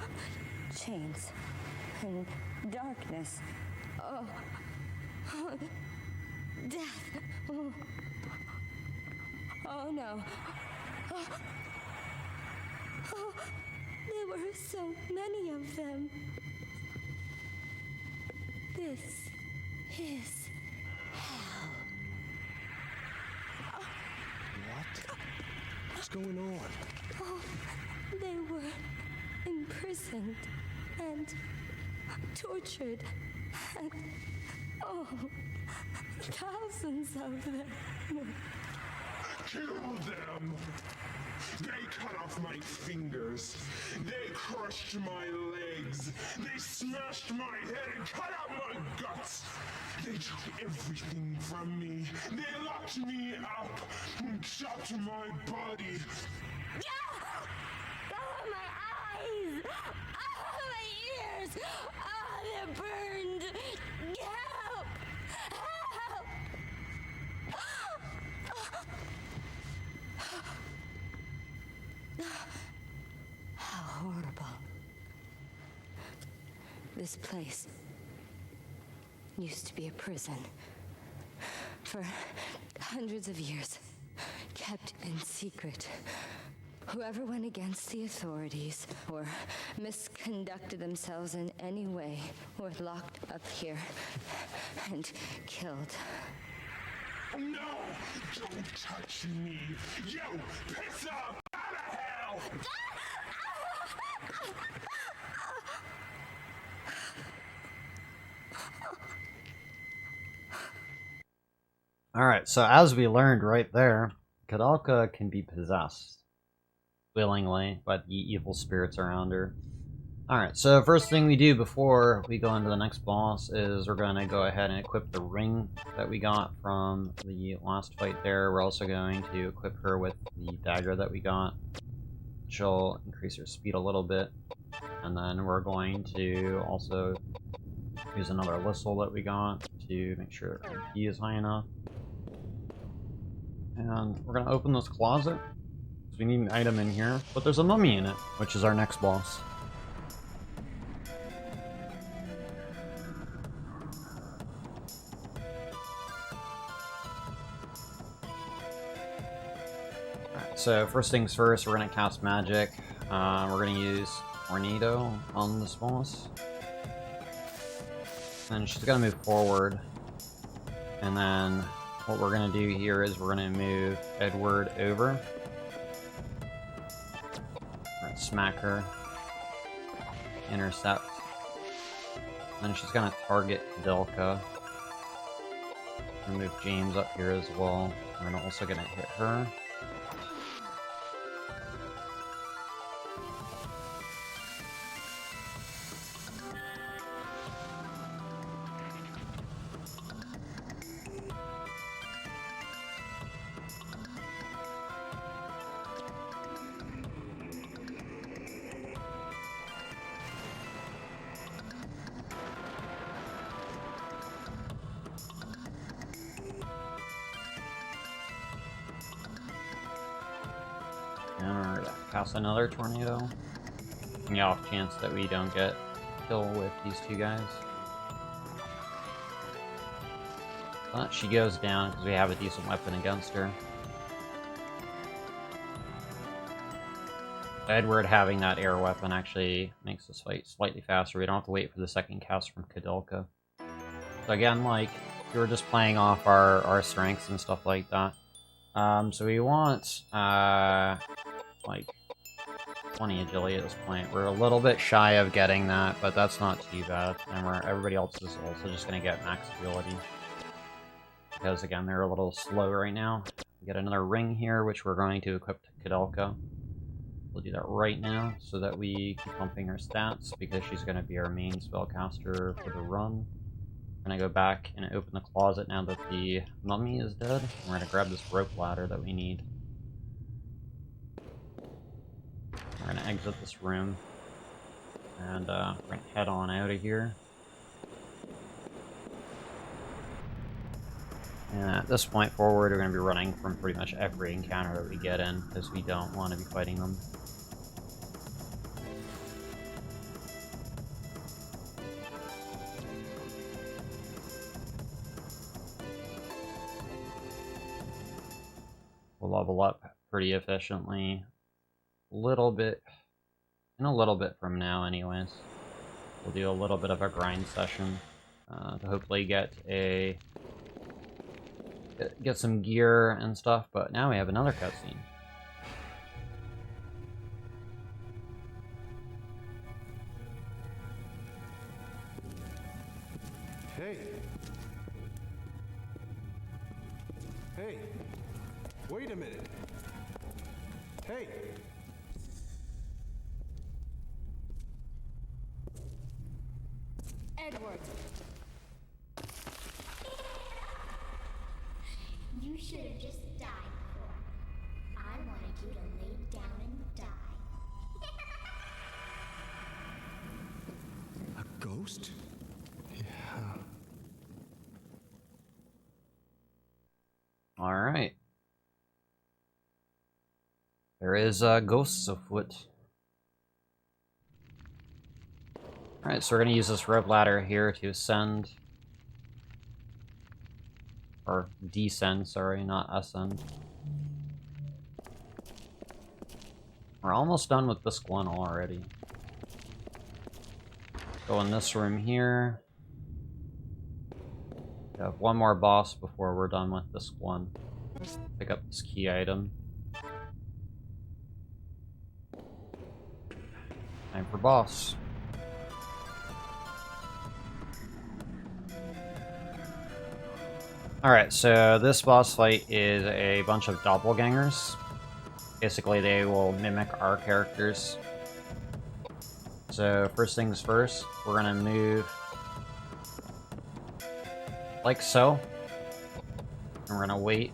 Chains and darkness. Oh. Death. Oh no. Oh, there were so many of them. This is hell. What? What's going on? Oh, they were imprisoned and tortured and, oh, thousands of them. Kill them! They cut off my fingers. They crush crushed my legs. They smashed my head and cut out my guts. They took everything from me. They locked me up and chopped my body. Oh, my eyes! Oh, my ears! Oh, they're burned! Help! Help! How horrible. This place used to be a prison. For hundreds of years, kept in secret. Whoever went against the authorities or misconducted themselves in any way were locked up here and killed. No! Don't touch me! You piss off out of hell! Alright, so as we learned right there, Koudelka can be possessed willingly by the evil spirits around her. Alright, so first thing we do before we go into the next boss is we're going to go ahead and equip the ring that we got from the last fight there. We're also going to equip her with the dagger that we got, which will increase her speed a little bit. And then we're going to also use another whistle that we got to make sure our MP is high enough. And we're going to open this closet, because we need an item in here, but there's a mummy in it, which is our next boss. Alright, so first things first, we're going to cast magic. We're going to use Tornado on this boss. And she's going to move forward, and then what we're going to do here is we're going to move Edward over. We're going to smack her. Intercept. Then she's going to target Koudelka. Move James up here as well. We're also going to hit her. And we're gonna cast another tornado. And the off chance that we don't get kill with these two guys. But she goes down because we have a decent weapon against her. Edward having that air weapon actually makes this fight slightly faster. We don't have to wait for the second cast from Koudelka. So again, like, we were just playing off our strengths and stuff like that. So we want, like, 20 agility at this point. We're a little bit shy of getting that, but that's not too bad. And everybody else is also just going to get max agility. Because, again, they're a little slow right now. We get another ring here, which we're going to equip to Koudelka. We'll do that right now, so that we keep pumping her stats, because she's going to be our main spellcaster for the run. We're going to go back and open the closet now that the mummy is dead. We're going to grab this rope ladder that we need. We're going to exit this room. And we're going to head on out of here. And at this point forward, we're going to be running from pretty much every encounter that we get in, because we don't want to be fighting them. We'll level up pretty efficiently. In a little bit from now anyways. We'll do a little bit of a grind session to hopefully get some gear and stuff, but now we have another cutscene. Hey. Hey. Wait a minute. Hey. Edwards. You should have just died before. I wanted you to lay down and die. A ghost? Yeah. Alright. There is ghosts afoot. Alright, so we're going to use this rope ladder here to ascend. Or descend, sorry, not ascend. We're almost done with this one already. Go in this room here. We have one more boss before we're done with this one. Pick up this key item. Time for boss. Alright, so this boss fight is a bunch of doppelgangers. Basically, they will mimic our characters. So, first things first, we're gonna move like so. And we're gonna wait.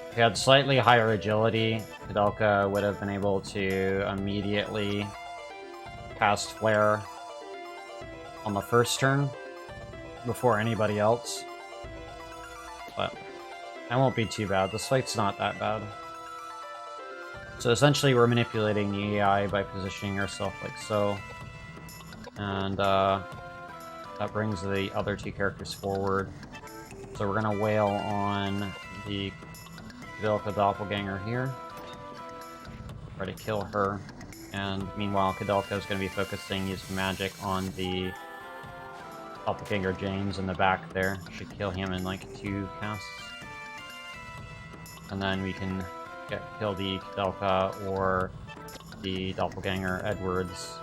If we had slightly higher agility, Koudelka would have been able to immediately cast Flare on the first turn before anybody else. But that won't be too bad. This fight's not that bad. So essentially we're manipulating the AI by positioning ourselves like so. And that brings the other two characters forward. So we're gonna wail on the Koudelka doppelganger here. Try to kill her. And meanwhile, Koudelka is going to be focusing his magic on the doppelganger James in the back there. Should kill him in like 2 casts. And then we can kill the Koudelka or the doppelganger Edwards,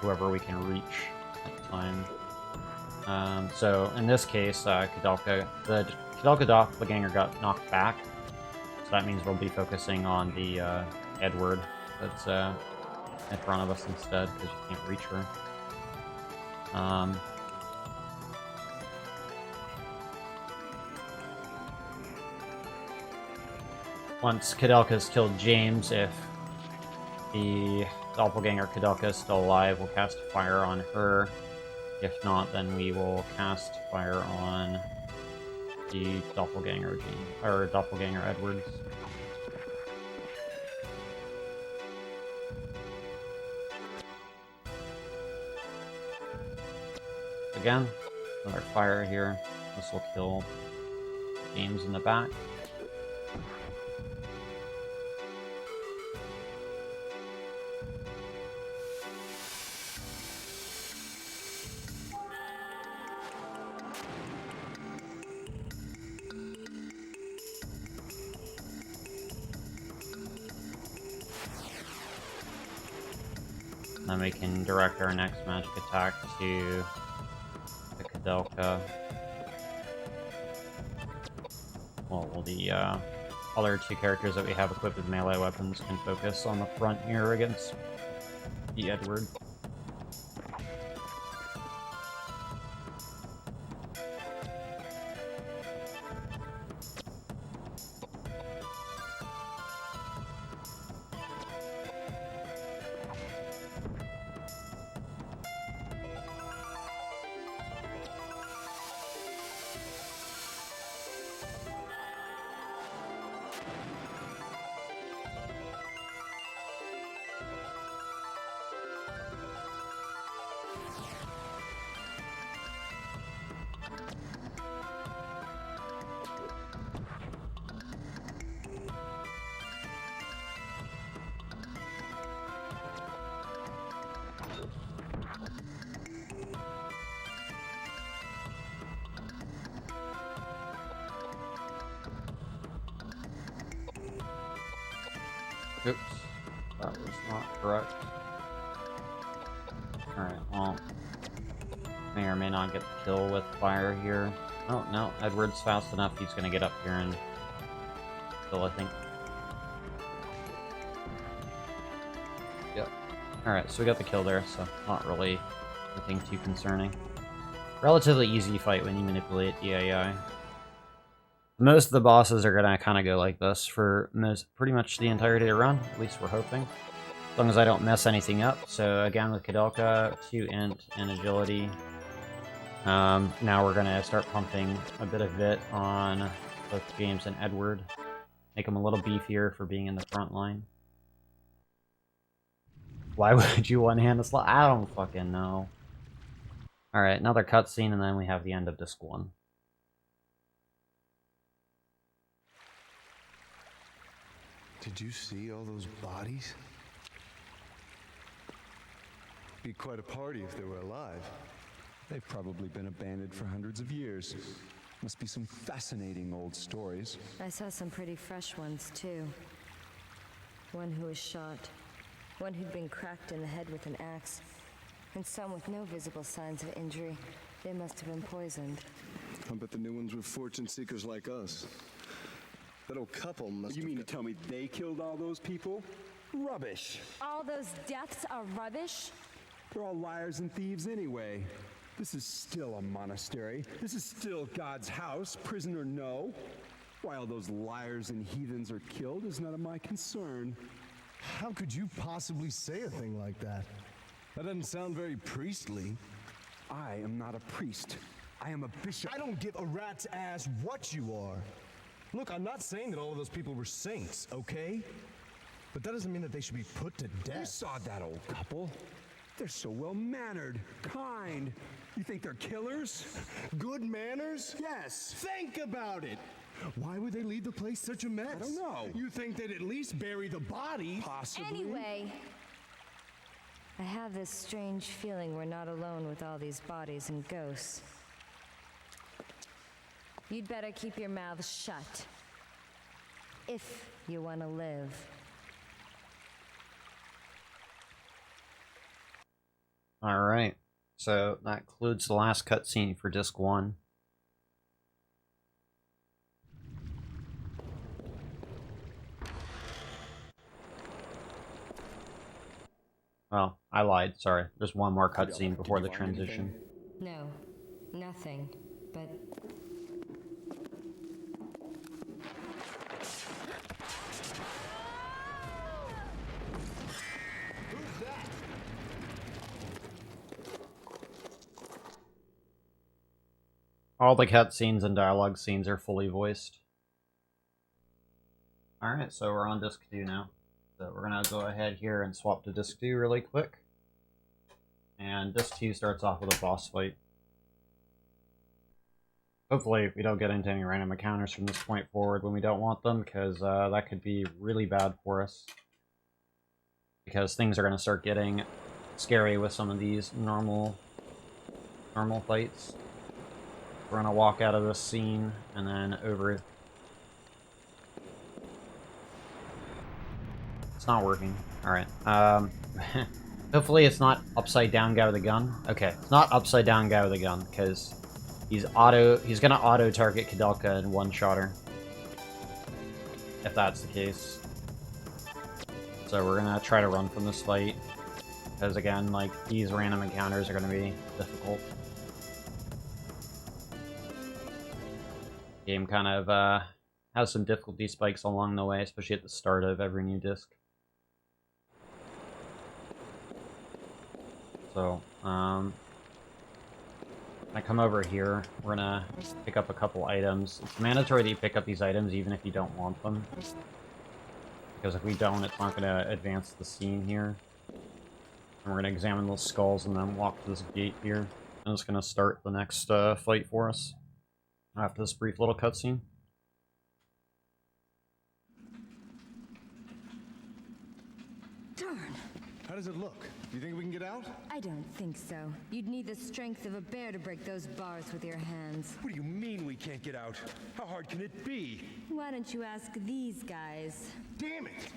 whoever we can reach at the time. So in this case, the Koudelka doppelganger got knocked back. So that means we'll be focusing on the Edward that's in front of us instead, because you can't reach her. Once Koudelka's killed James, if the doppelganger Koudelka is still alive, we'll cast fire on her. If not, then we will cast fire on the doppelganger James, or doppelganger Edwards. Again, another fire here. This will kill James in the back. Then we can direct our next magic attack to the Koudelka. Well, the other two characters that we have equipped with melee weapons can focus on the front here against the Edward. Oops, that was not correct. Alright, well, may or may not get the kill with fire here. Oh, no, Edward's fast enough, he's gonna get up here and kill, I think. Yep. Alright, so we got the kill there, so not really anything too concerning. Relatively easy fight when you manipulate the AI. Most of the bosses are gonna kind of go like this for pretty much the entirety of the run, at least we're hoping. As long as I don't mess anything up. So again with Koudelka, 2 int and agility. Now we're gonna start pumping a bit of it on both James and Edward. Make them a little beefier for being in the front line. Why would you one-hand a slot? I don't fucking know. Alright, another cutscene, and then we have the end of Disc 1. Did you see all those bodies? Be quite a party if they were alive. They've probably been abandoned for hundreds of years. Must be some fascinating old stories. I saw some pretty fresh ones, too. One who was shot. One who'd been cracked in the head with an axe. And some with no visible signs of injury. They must have been poisoned. I bet the new ones were fortune seekers like us. That old couple must You mean to tell me they killed all those people? Rubbish. All those deaths are rubbish? They're all liars and thieves anyway. This is still a monastery. This is still God's house, prison or no. Why all those liars and heathens are killed is none of my concern. How could you possibly say a thing like that? That doesn't sound very priestly. I am not a priest. I am a bishop. I don't give a rat's ass what you are. Look, I'm not saying that all of those people were saints, okay? But that doesn't mean that they should be put to You death. saw that old couple. They're so well-mannered, kind. You think they're killers? Good manners? Yes. Think about it. Why would they leave the place such a mess? I don't know. You think they'd at least bury the body? Possibly. Anyway, I have this strange feeling we're not alone with all these bodies and ghosts. You'd better keep your mouth shut. If you want to live. Alright, so that concludes the last cutscene for Disc 1. Well, I lied, sorry. There's one more cutscene before the transition. No, nothing. But All the cutscenes and dialogue scenes are fully voiced. Alright, so we're on Disc 2 now. So we're gonna go ahead here and swap to Disc 2 really quick. And Disc 2 starts off with a boss fight. Hopefully we don't get into any random encounters from this point forward when we don't want them, because that could be really bad for us. Because things are going to start getting scary with some of these normal fights. We're going to walk out of this scene and then over... It's not working. Alright. Hopefully it's not upside down guy with a gun. Okay, it's not upside down guy with a gun, because he's gonna auto target Koudelka and one-shot her. If that's the case. So we're gonna try to run from this fight. Because again, like, these random encounters are gonna be difficult. Game kind of has some difficulty spikes along the way, especially at the start of every new disc. So, I come over here, we're gonna pick up a couple items. It's mandatory that you pick up these items even if you don't want them. Because if we don't, it's not gonna advance the scene here. And we're gonna examine those skulls and then walk to this gate here. And it's gonna start the next fight for us. After this brief little cutscene. darn. How does it look? Do you think we can get out? I don't think so. You'd need the strength of a bear to break those bars with your hands. What do you mean we can't get out? How hard can it be? Why don't you ask these guys? Damn it!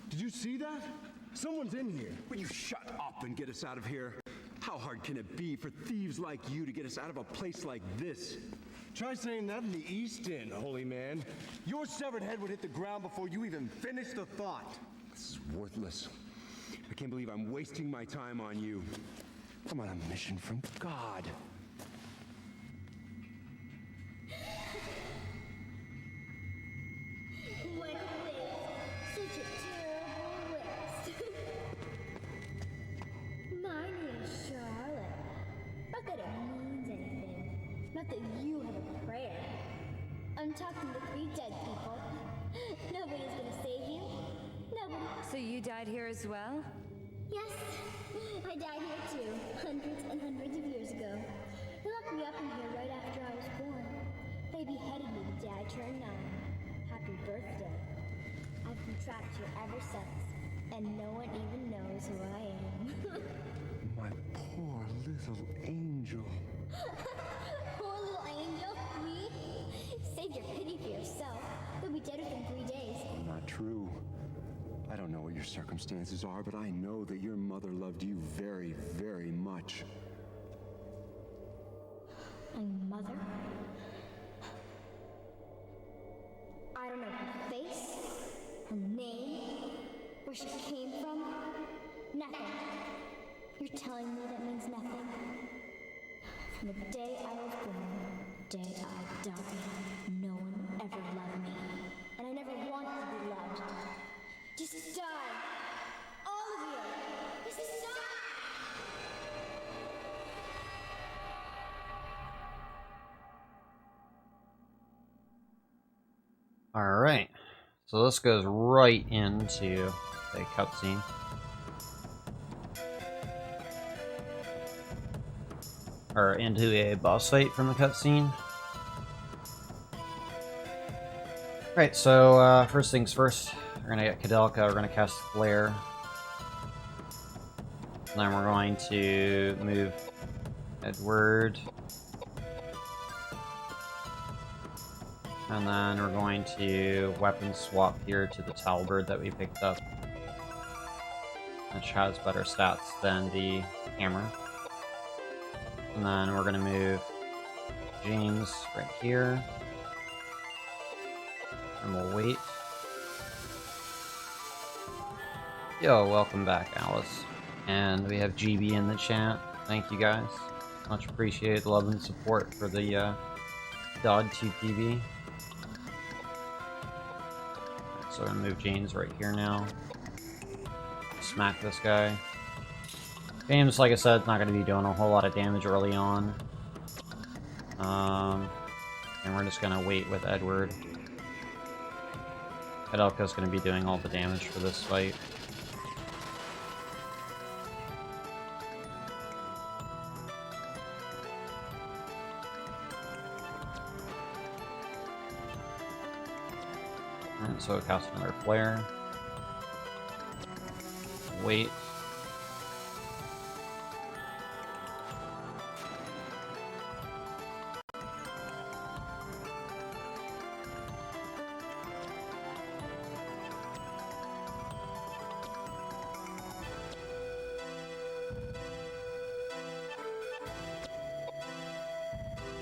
Did you see that? Someone's in here. Will you shut up and get us out of here? How hard can it be for thieves like you to get us out of a place like this? Try saying that in the East End, holy man. Your severed head would hit the ground before you even finished the thought. It's worthless. I can't believe I'm wasting my time on you. I'm on a mission from God. What a waste. Such a terrible waste. My name's Charlotte. Not that it means anything. Not that you have a prayer. I'm talking to 3 dead people. Nobody's gonna save you. Nobody. So you died here as well? Yes, I died here too, hundreds and hundreds of years ago. They locked me up in here right after I was born. They beheaded me the day I turned 9. Happy birthday. I've been trapped here ever since, and no one even knows who I am. My poor little angel. Poor little angel, me? Save your pity for yourself. You'll be dead within 3 days. Not true. I don't know what your circumstances are, but I know that your mother loved you very, very much. My mother? I don't know her face, her name, where she came from. Nothing. You're telling me that means nothing? From the day I was born, the day I died, no one ever loved me. And I never wanted to be loved. Just die! All of you! Just die! Alright. So this goes right into a cutscene. Or into a boss fight from the cutscene. Right, so first things first, we're gonna get Koudelka, we're gonna cast Flare. And then we're going to move Edward. And then we're going to weapon swap here to the Talberd that we picked up, which has better stats than the hammer. And then we're gonna move James right here. And we'll wait. Yo, welcome back, Alice. And we have GB in the chat. Thank you guys. Much appreciated. Love and support for the Dodd 2PV. So I'm gonna move James right here now. Smack this guy. James, like I said, not gonna be doing a whole lot of damage early on. And we're just gonna wait with Edward. Koudelka's gonna be doing all the damage for this fight. Alright, so cast another flare. Wait.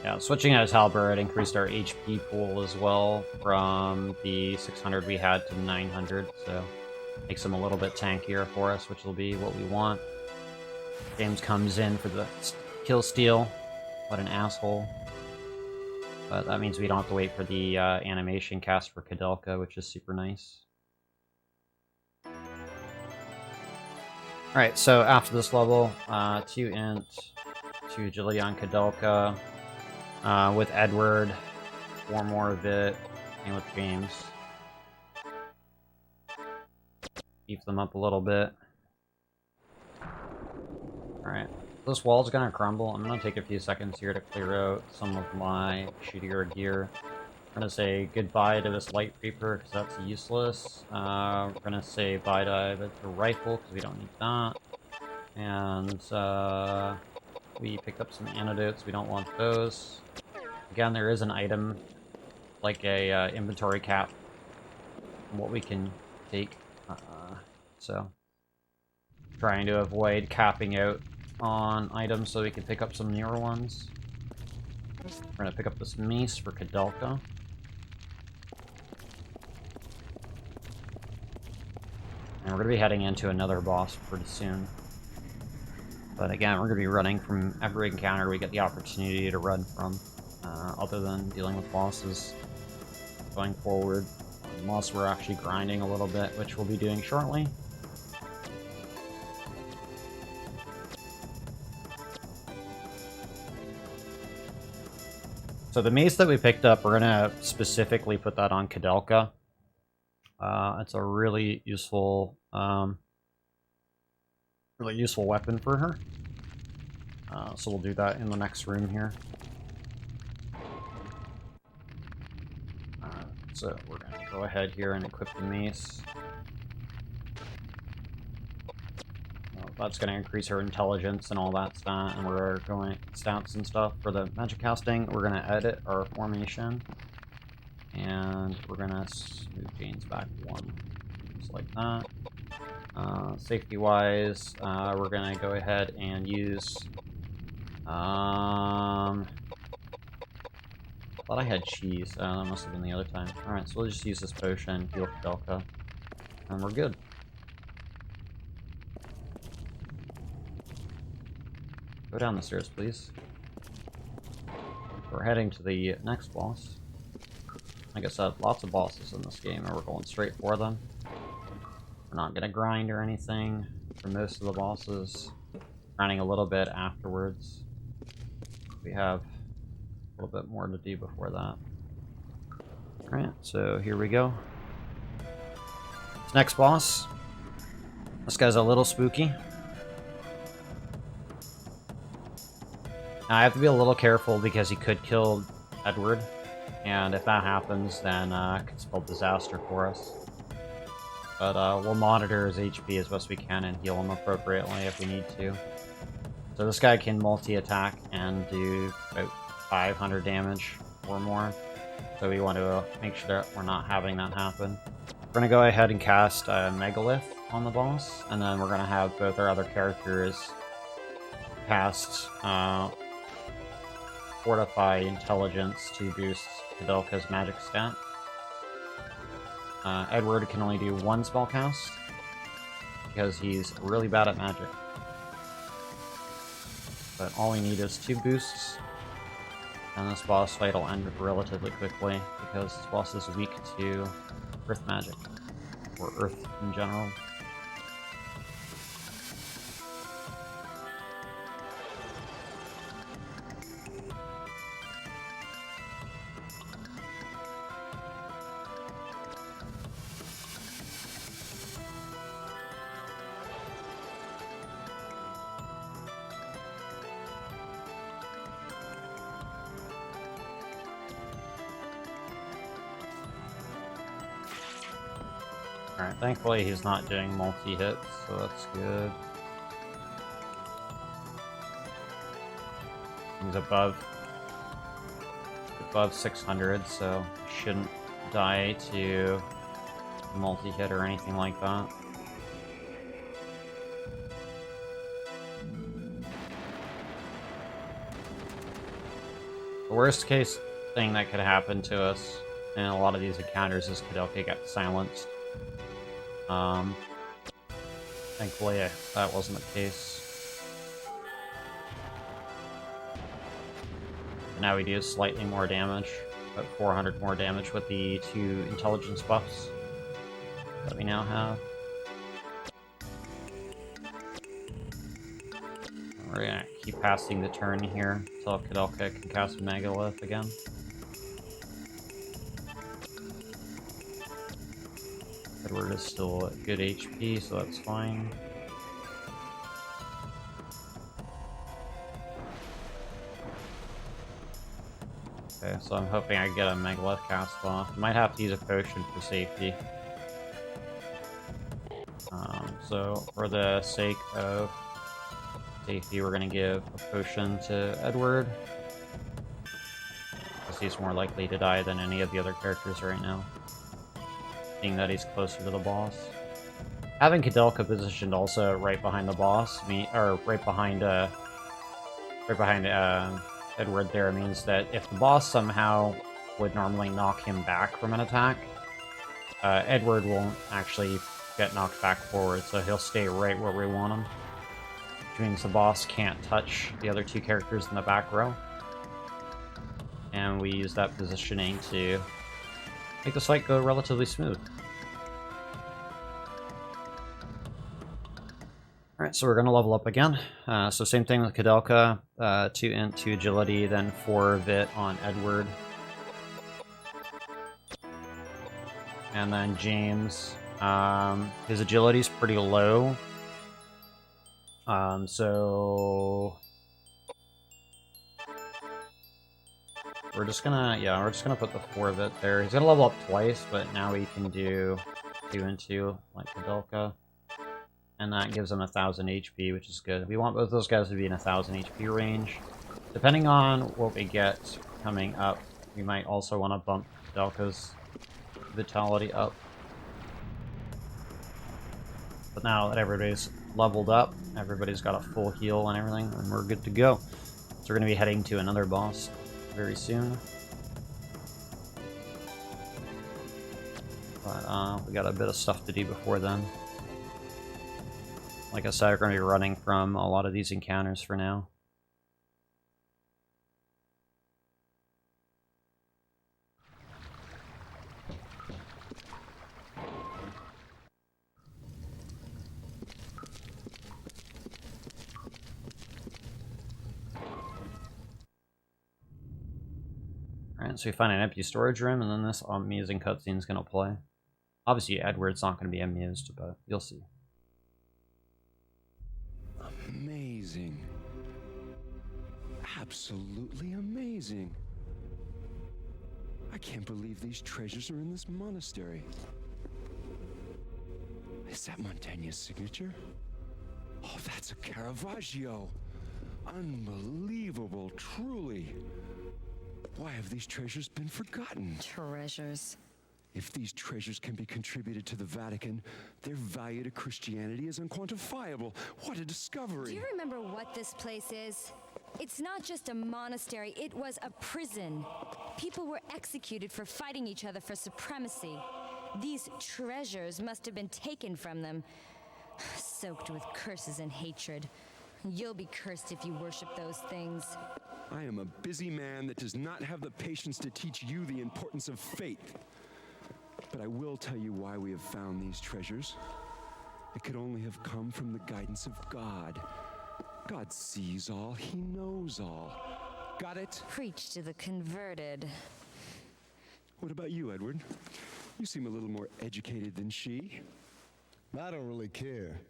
Yeah, switching out of Talberd increased our HP pool as well from the 600 we had to 900, so makes him a little bit tankier for us, which will be what we want. James comes in for the kill steal. What an asshole. But that means we don't have to wait for the animation cast for Koudelka, which is super nice. Alright, so after this level, 2 int, 2 agility on Koudelka. With Edward, 4 more of it, and with James. Beef them up a little bit. Alright, this wall's gonna crumble. I'm gonna take a few seconds here to clear out some of my shittier gear. I'm gonna say goodbye to this Light Reaper, because that's useless. We're gonna say bye to the rifle, because we don't need that. And, we picked up some antidotes, we don't want those. Again, there is an item, like a inventory cap, on what we can take. So, trying to avoid capping out on items so we can pick up some newer ones. We're gonna pick up this mace for Koudelka. And we're going to be heading into another boss pretty soon. But again, we're going to be running from every encounter we get the opportunity to run from, other than dealing with bosses going forward. Unless we're actually grinding a little bit, which we'll be doing shortly. So the mace that we picked up, we're going to specifically put that on Koudelka. It's a really useful weapon for her. So we'll do that in the next room here. So we're going to go ahead here and equip the mace. That's going to increase her intelligence and all that stuff, and we're going stats and stuff for the magic casting. We're going to edit our formation, and we're going to move Jane's back one, just like that. Safety-wise, we're going to go ahead and use. I thought I had cheese. That must have been the other time. All right, so we'll just use this potion, heal Koudelka, and we're good. Go down the stairs, please. We're heading to the next boss. Like I said, lots of bosses in this game, and we're going straight for them. We're not gonna grind or anything for most of the bosses. Grinding a little bit afterwards. We have a little bit more to do before that. Alright, so here we go. This next boss. This guy's a little spooky. Now, I have to be a little careful because he could kill Edward, and if that happens, then it could spell disaster for us. But we'll monitor his HP as best we can and heal him appropriately if we need to. So this guy can multi-attack and do about 500 damage or more. So we want to make sure that we're not having that happen. We're going to go ahead and cast a Megalith on the boss, and then we're going to have both our other characters cast Fortify Intelligence to boost Koudelka's magic stat. Edward can only do one spell cast because he's really bad at magic. But all we need is 2 boosts, and this boss fight will end relatively quickly because this boss is weak to earth magic, or earth in general. Alright, thankfully he's not doing multi-hits, so that's good. He's above 600, so shouldn't die to multi-hit or anything like that. The worst case thing that could happen to us in a lot of these encounters is Koudelka got silenced. Thankfully, that wasn't the case. And now we do slightly more damage, about 400 more damage with the 2 intelligence buffs that we now have. We're gonna keep passing the turn here until Koudelka can cast Megalith again. Edward is still at good HP, so that's fine. Okay, so I'm hoping I get a Megalith cast off. Might have to use a potion for safety. So for the sake of safety, we're gonna give a potion to Edward, because he's more likely to die than any of the other characters right now, being that he's closer to the boss. Having Koudelka positioned also right behind the boss, right behind Edward there, means that if the boss somehow would normally knock him back from an attack, Edward won't actually get knocked back forward, so he'll stay right where we want him. Which means the boss can't touch the other two characters in the back row. And we use that positioning to make this fight go relatively smooth. Alright, so we're going to level up again. So same thing with Koudelka, 2 int, 2 agility, then 4 vit on Edward. And then James, his agility's pretty low. So we're just gonna put the 4 vit there. He's gonna level up twice, but now we can do 2 and 2 like Koudelka. And that gives him 1000 HP, which is good. We want both those guys to be in 1000 HP range. Depending on what we get coming up, we might also want to bump Koudelka's vitality up. But now that everybody's leveled up, everybody's got a full heal and everything, and we're good to go. So we're going to be heading to another boss very soon. But we got a bit of stuff to do before then. Like I said, we're going to be running from a lot of these encounters for now. Alright, so we find an empty storage room, and then this amusing cutscene is going to play. Obviously, Edward's not going to be amused, but you'll see. Amazing. Absolutely amazing. I can't believe these treasures are in this monastery. Is that Montaigne's signature? Oh, that's a Caravaggio. Unbelievable, truly. Why have these treasures been forgotten? Treasures. If these treasures can be contributed to the Vatican, their value to Christianity is unquantifiable. What a discovery! Do you remember what this place is? It's not just a monastery, it was a prison. People were executed for fighting each other for supremacy. These treasures must have been taken from them, soaked with curses and hatred. You'll be cursed if you worship those things. I am a busy man that does not have the patience to teach you the importance of faith. But I will tell you why we have found these treasures. It could only have come from the guidance of God. God sees all, He knows all. Got it? Preach to the converted. What about you, Edward? You seem a little more educated than she. I don't really care.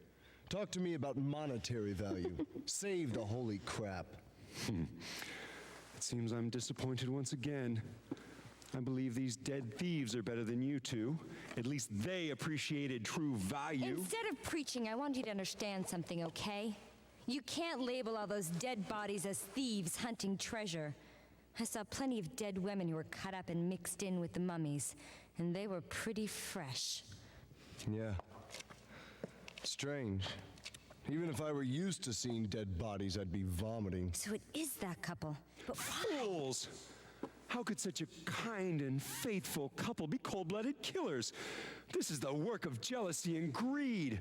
Talk to me about monetary value. Save the holy crap. It seems I'm disappointed once again. I believe these dead thieves are better than you two. At least they appreciated true value. Instead of preaching, I want you to understand something, okay? You can't label all those dead bodies as thieves hunting treasure. I saw plenty of dead women who were cut up and mixed in with the mummies, and they were pretty fresh. Yeah. Strange. Even if I were used to seeing dead bodies, I'd be vomiting. So it is that couple. But why? Fools! How could such a kind and faithful couple be cold-blooded killers? This is the work of jealousy and greed.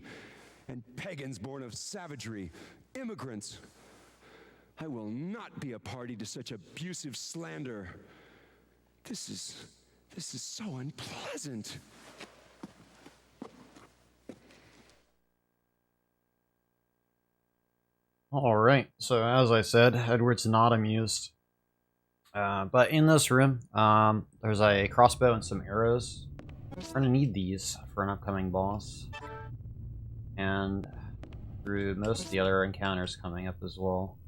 And pagans born of savagery, immigrants. I will not be a party to such abusive slander. This is so unpleasant. Alright, so as I said, Edward's not amused. But in this room, there's a crossbow and some arrows. We're going to need these for an upcoming boss. And through most of the other encounters coming up as well.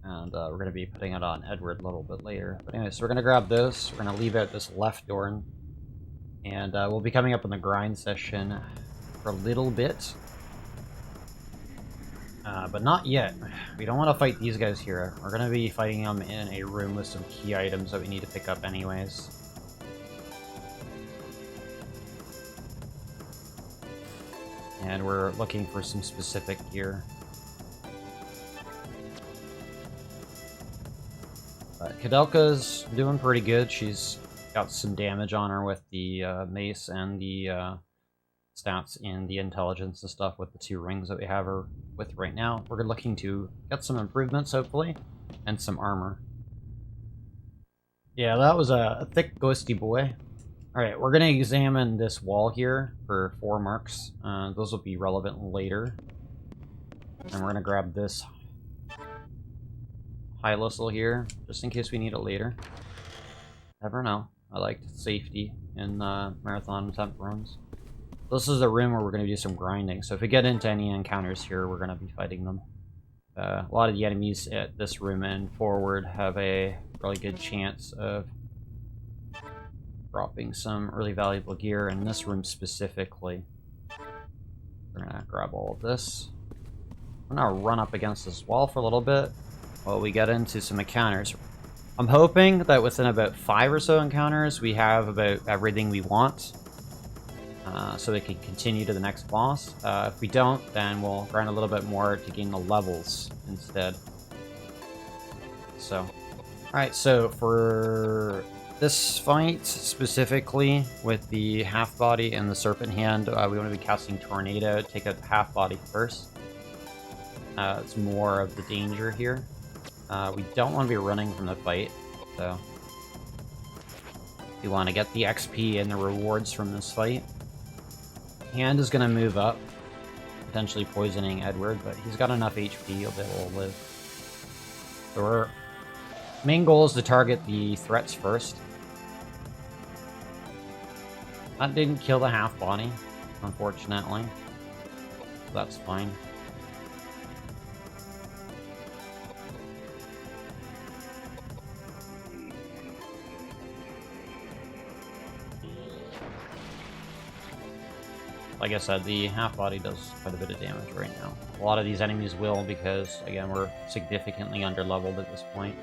And we're going to be putting it on Edward a little bit later. But anyway, so we're going to grab this. We're going to leave out this left door. And we'll be coming up in the grind session for a little bit. But not yet. We don't want to fight these guys here. We're going to be fighting them in a room with some key items that we need to pick up anyways. And we're looking for some specific gear. But Koudelka's doing pretty good. She's got some damage on her with the mace and the stats in the intelligence and stuff with the 2 rings that we have her with right now. We're looking to get some improvements, hopefully, and some armor. Yeah, that was a thick, ghosty boy. Alright, we're going to examine this wall here for 4 marks. Those will be relevant later. And we're going to grab this high listle here, just in case we need it later. Never know. I like safety in marathon attempt runs. This is the room where we're going to do some grinding, so if we get into any encounters here, we're going to be fighting them. A lot of the enemies at this room and forward have a really good chance of dropping some really valuable gear, in this room specifically. We're going to grab all of this. I'm going to run up against this wall for a little bit while we get into some encounters. I'm hoping that within about 5 or so encounters, we have about everything we want, so we can continue to the next boss. If we don't, then we'll grind a little bit more to gain the levels instead. So, alright, so for this fight specifically, with the half body and the serpent hand, we want to be casting Tornado, take out the half body first. It's more of the danger here. We don't want to be running from the fight, so we want to get the XP and the rewards from this fight. Hand is going to move up, potentially poisoning Edward, but he's got enough HP, he'll be able to live. So our main goal is to target the threats first. That didn't kill the half body, unfortunately. So that's fine. Like I said, the half body does quite a bit of damage right now. A lot of these enemies will, because, again, we're significantly under-leveled at this point.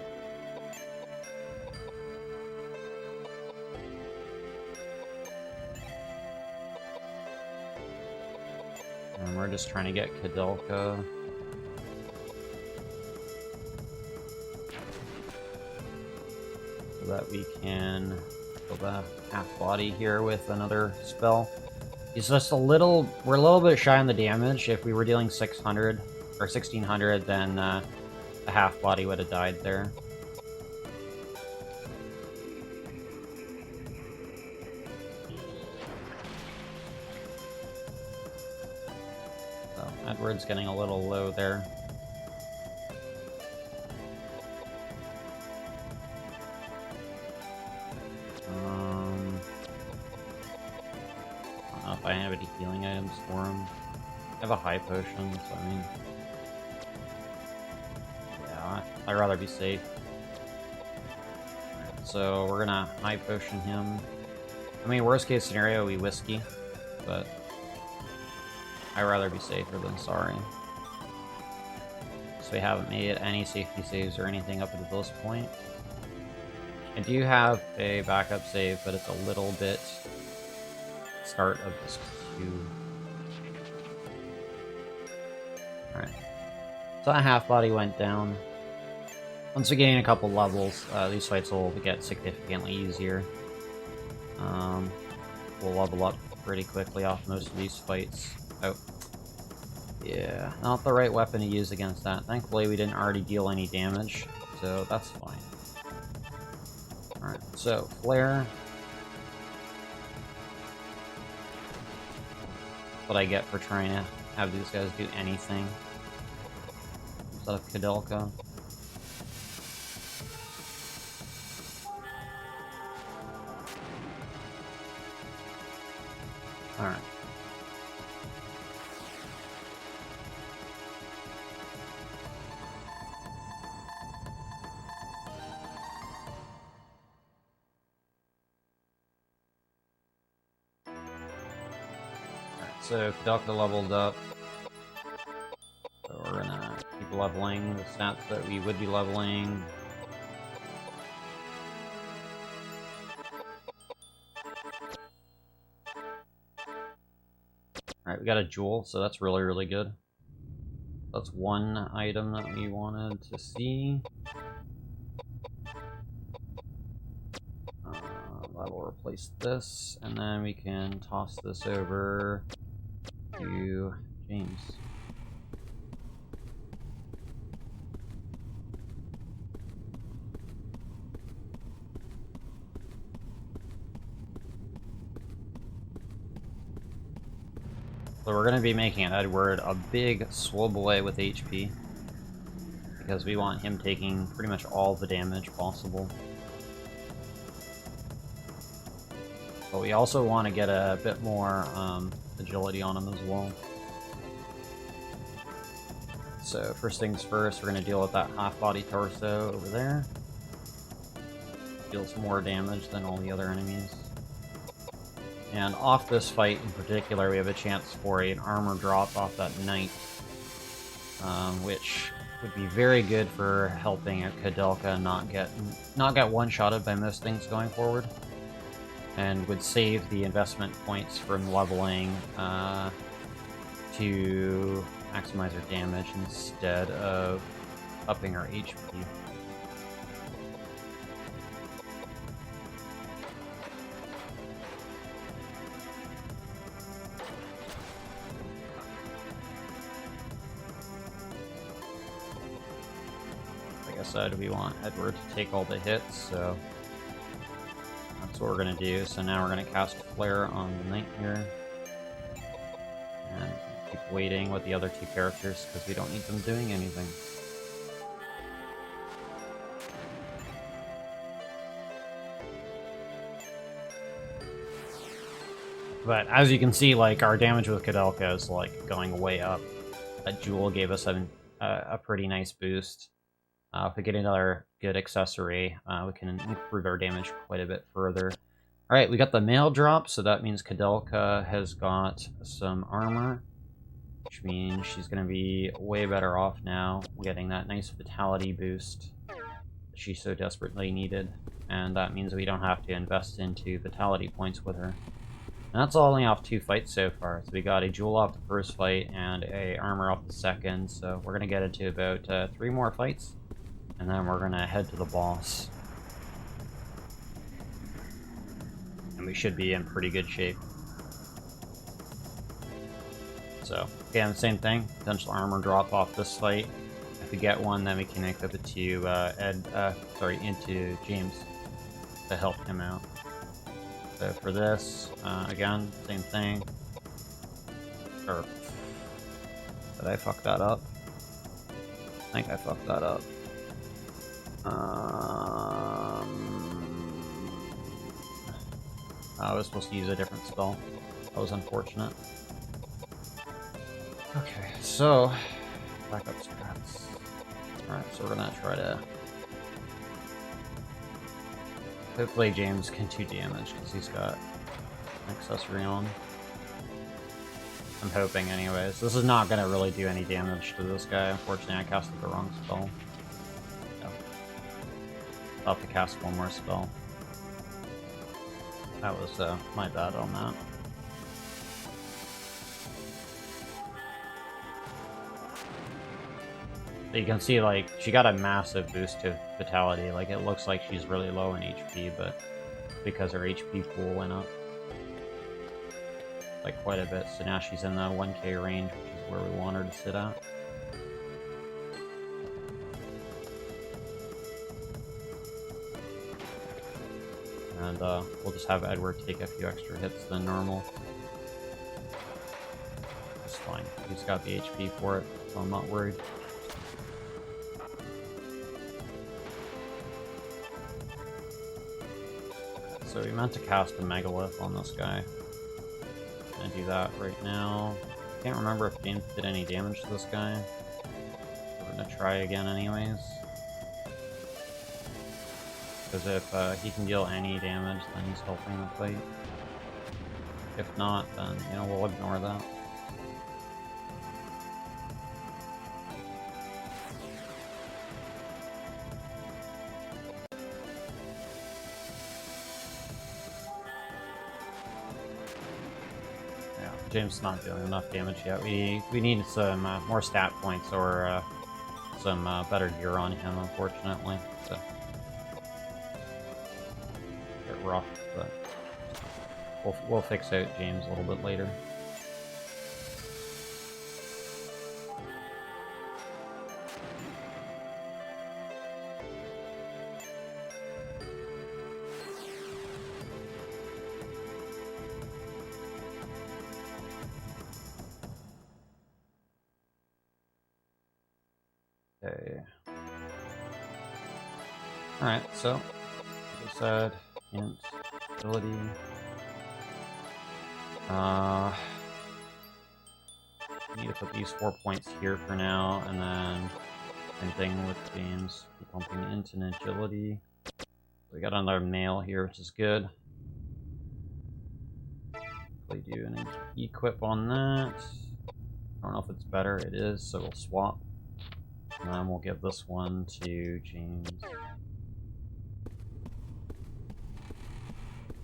And we're just trying to get Koudelka. So that we can kill the half body here with another spell. It's just we're a little bit shy on the damage. If we were dealing 600 or 1600, then the half body would have died there. So Edward's getting a little low there. If I have any healing items for him. I have a high potion, so I mean... yeah, I'd rather be safe. Right, so we're gonna high potion him. I mean, worst case scenario, we whiskey, but I'd rather be safer than sorry. So we haven't made any safety saves or anything up until this point. I do have a backup save, but it's a little bit... start of this queue. Alright. So that half body went down. Once we gain a couple levels, these fights will get significantly easier. We'll level up pretty quickly off most of these fights. Oh. Yeah, not the right weapon to use against that. Thankfully, we didn't already deal any damage, so that's fine. Alright, so Flare. What I get for trying to have these guys do anything instead of Koudelka. Alright. So Koudelka leveled up. So we're gonna keep leveling the stats that we would be leveling. Alright, we got a jewel, so that's really, really good. That's one item that we wanted to see. That will replace this, and then we can toss this over to James. So we're going to be making Edward a big swole boy with HP, because we want him taking pretty much all the damage possible. But we also want to get a bit more agility on him as well. So first things first, we're going to deal with that half-body torso over there. Deals more damage than all the other enemies. And off this fight in particular, we have a chance for an armor drop off that knight, which would be very good for helping a Koudelka not get one-shotted by most things going forward, and would save the investment points from leveling to maximize our damage instead of upping our HP. Like I said, we want Edward to take all the hits, so that's what we're going to do. So now we're going to cast Flare on the knight here. And keep waiting with the other two characters because we don't need them doing anything. But as you can see, like, our damage with Koudelka is like going way up. That jewel gave us a pretty nice boost. If we get another good accessory, we can improve our damage quite a bit further. Alright, we got the mail drop, so that means Koudelka has got some armor, which means she's going to be way better off now, getting that nice vitality boost that she so desperately needed. And that means we don't have to invest into vitality points with her. And that's only off 2 fights so far. So we got a jewel off the first fight and a armor off the second, so we're going to get into about 3 more fights. And then we're gonna head to the boss. And we should be in pretty good shape. So, again, same thing. Potential armor drop off this fight. If we get one, then we can equip it to into James to help him out. So for this, again, same thing. Or did I fuck that up? I think I fucked that up. I was supposed to use a different spell. That was unfortunate. Okay, so backup strats. Alright, so we're gonna try to hopefully James can 2 damage because he's got an accessory on. I'm hoping anyways. This is not gonna really do any damage to this guy. Unfortunately, I casted the wrong spell. I'll have to cast one more spell. That was my bad on that. But you can see, like, she got a massive boost to vitality. Like, it looks like she's really low in HP, but because her HP pool went up like quite a bit, so now she's in the 1k range, which is where we want her to sit at. And we'll just have Edward take a few extra hits than normal. It's fine. He's got the HP for it, so I'm not worried. So we meant to cast a Megalith on this guy. I'm gonna do that right now. Can't remember if James did any damage to this guy. We're gonna try again anyways. Because if he can deal any damage, then he's helping the fight. If not, then, you know, we'll ignore that. Yeah, James is not doing enough damage yet. We need some more stat points or some better gear on him, unfortunately. So. Rough, but we'll fix out James a little bit later. Okay. Alright, so, like I said, int, ability. Need to put these 4 points here for now, and then same thing with games. Keep pumping int and agility. We got another male here, which is good. We do an equip on that. I don't know if it's better. It is, so we'll swap. And then we'll give this one to James.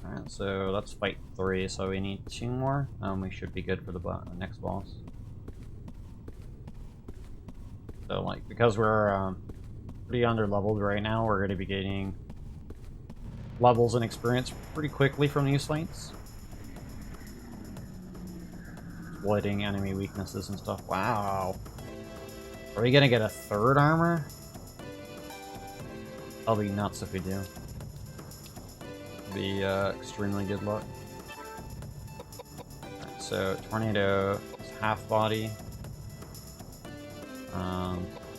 Alright, so that's fight 3, so we need 2 more. We should be good for the next boss. So, like, because we're pretty under-leveled right now, we're going to be gaining levels and experience pretty quickly from these fights. Exploiting enemy weaknesses and stuff. Wow. Are we going to get a 3rd armor? That'll be nuts if we do. Be extremely good luck. Right, so Tornado is half body.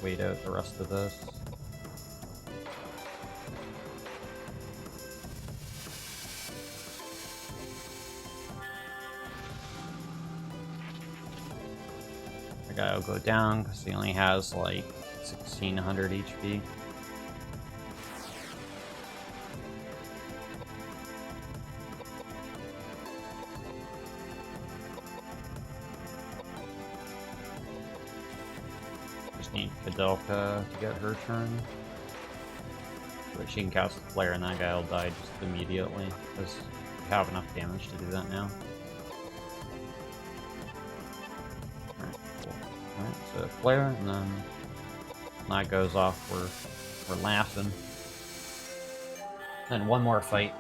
Wait out the rest of this. The guy will go down because he only has like 1600 HP. Need Koudelka to get her turn. But she can cast the flare and that guy will die just immediately, because we have enough damage to do that now. Alright, cool. Alright, so flare, and then when that goes off, we're laughing. Then one more fight.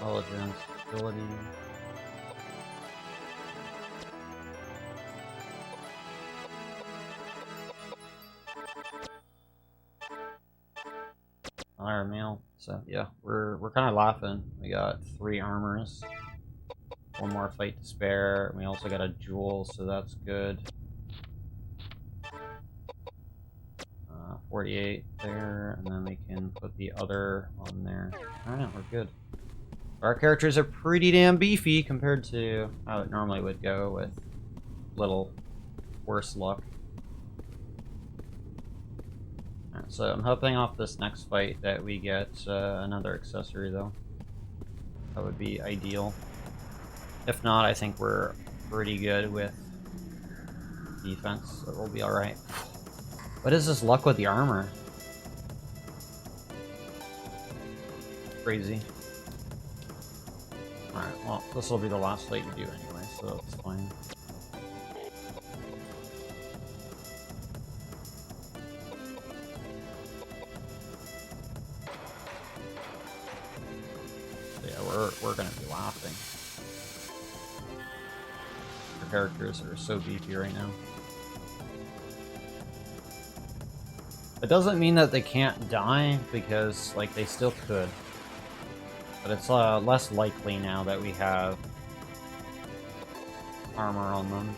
Intelligence, ability. Iron Mail. So yeah, we're kind of laughing. We got 3 armors, 1 more fight to spare. We also got a jewel, so that's good. 48 there, and then we can put the other on there. Alright, we're good. Our characters are pretty damn beefy compared to how it normally would go with little worse luck. Alright, so I'm hoping off this next fight that we get another accessory though. That would be ideal. If not, I think we're pretty good with defense, so we'll be alright. What is this luck with the armor? Crazy. Alright, well, this will be the last fight we do anyway, so that's fine. So yeah, we're gonna be laughing. Our characters are so beefy right now. It doesn't mean that they can't die, because, like, they still could. But it's less likely now that we have armor on them.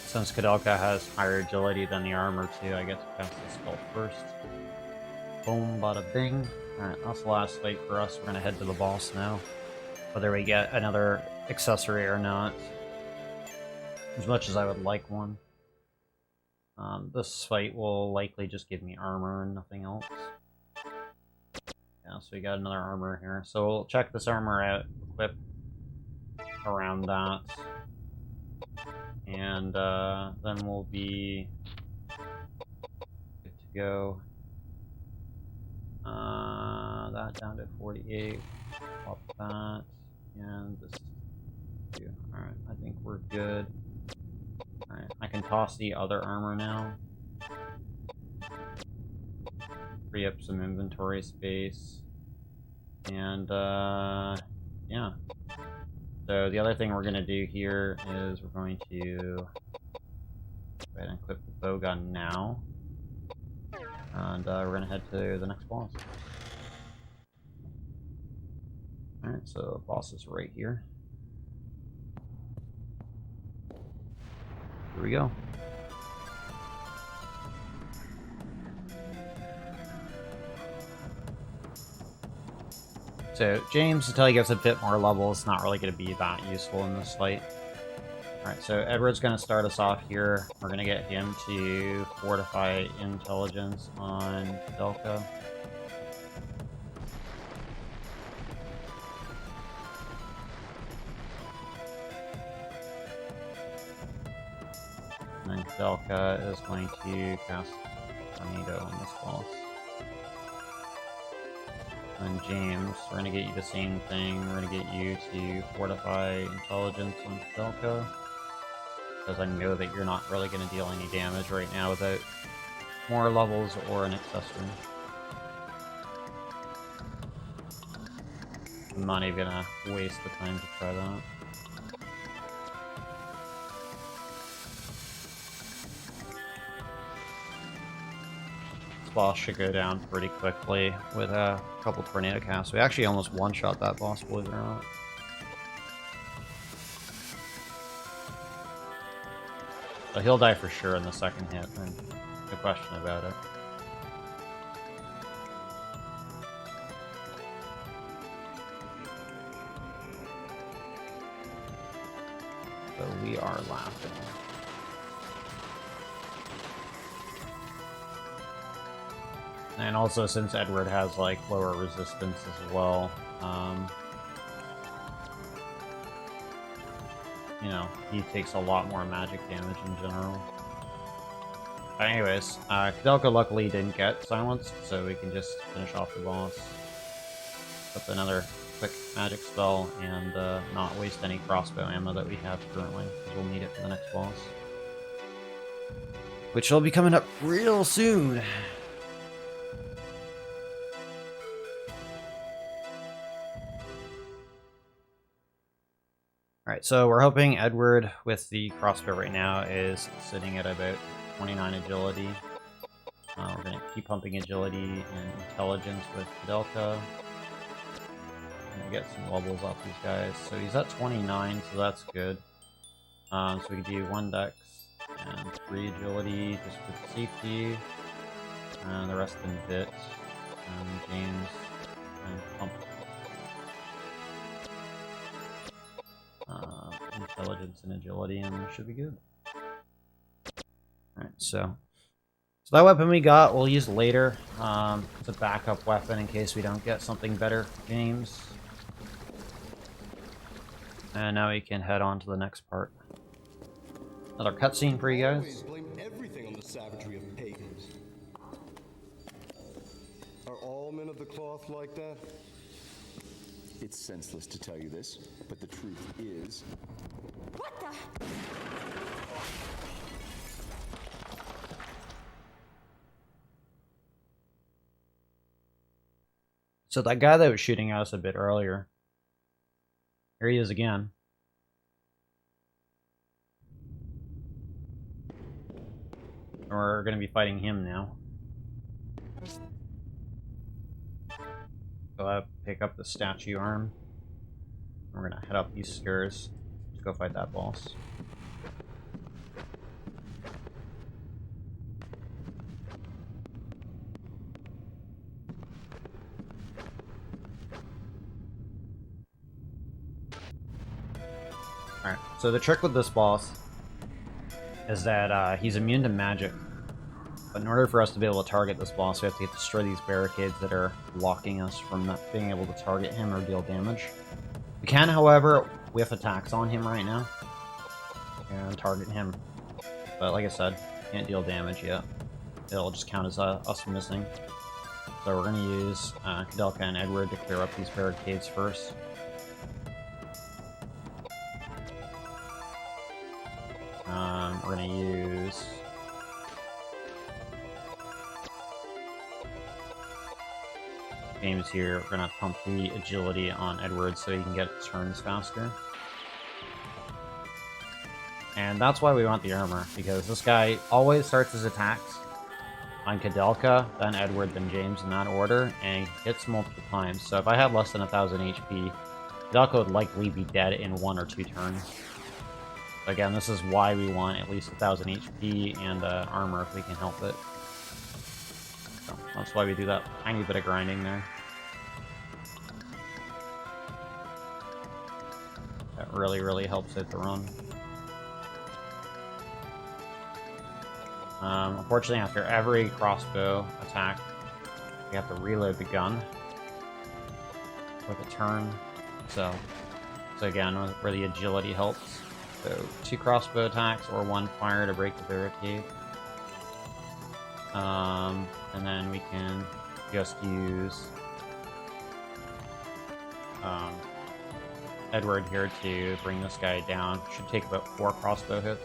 Since Koudelka has higher agility than the armor too, I get to cast the spell first. Boom, bada bing. Alright, that's the last fight for us. We're gonna head to the boss now. Whether we get another accessory or not. As much as I would like one. This fight will likely just give me armor and nothing else. Yeah, so we got another armor here. So we'll check this armor out, equip around that. And then we'll be good to go. That down to 48. Pop that. And this. Alright, I think we're good. Alright, I can toss the other armor now. Free up some inventory space. And, yeah. So the other thing we're going to do here is we're going to go ahead and equip the bowgun now. And we're going to head to the next boss. Alright, so the boss is right here. Here we go. So, James, until he gets a bit more level, it's not really going to be that useful in this fight. Alright, so Edward's going to start us off here. We're going to get him to fortify intelligence on Koudelka. And then Koudelka is going to cast Tornado on this boss. And James, we're going to get you the same thing. We're going to get you to fortify intelligence on Koudelka. Because I know that you're not really going to deal any damage right now without more levels or an accessory. I'm not even going to waste the time to try that. Boss should go down pretty quickly with a couple tornado casts. We actually almost one-shot that boss, believe it or not. So he'll die for sure in the second hit, and no question about it. So we are laughing. And also, since Edward has, like, lower resistance as well, you know, he takes a lot more magic damage in general. But anyways, Koudelka luckily didn't get silenced, so we can just finish off the boss with another quick magic spell and not waste any crossbow ammo that we have currently, because we'll need it for the next boss. Which will be coming up real soon! Alright, so we're hoping Edward with the crossbow right now is sitting at about 29 agility. We're going to keep pumping agility and intelligence with Koudelka. And get some levels off these guys. So he's at 29, so that's good. So we can do 1 dex and 3 agility just for safety. And the rest in bit. And James and pump. Intelligence and agility, and we should be good. Alright, so that weapon we got, we'll use later. It's a backup weapon in case we don't get something better for James. And now we can head on to the next part. Another cutscene for you guys. Always blame everything on the savagery of pagans. Are all men of the cloth like that? It's senseless to tell you this, but the truth is... What the? So that guy that was shooting at us a bit earlier, here he is again. We're going to be fighting him now. Go pick up the statue arm. We're gonna head up these stairs to go fight that boss. Alright, so the trick with this boss is that he's immune to magic. But in order for us to be able to target this boss, we have to destroy these barricades that are blocking us from not being able to target him or deal damage. We can, however, whiff attacks on him right now and target him. But like I said, can't deal damage yet. It'll just count as us missing. So we're going to use Koudelka and Edward to clear up these barricades first. We're going to use... James here. We're going to pump the agility on Edward so he can get his turns faster. And that's why we want the armor, because this guy always starts his attacks on Koudelka, then Edward, then James in that order, and he hits multiple times. So if I had less than 1000 HP, Koudelka would likely be dead in 1 or 2 turns. Again, this is why we want at least 1000 HP and armor if we can help it. So that's why we do that tiny bit of grinding there. That really, really helps out the run. Unfortunately, after every crossbow attack, we have to reload the gun with a turn. So again, where the agility helps. So 2 crossbow attacks or 1 fire to break the barricade. And then we can just use Edward here to bring this guy down. Should take about 4 crossbow hits.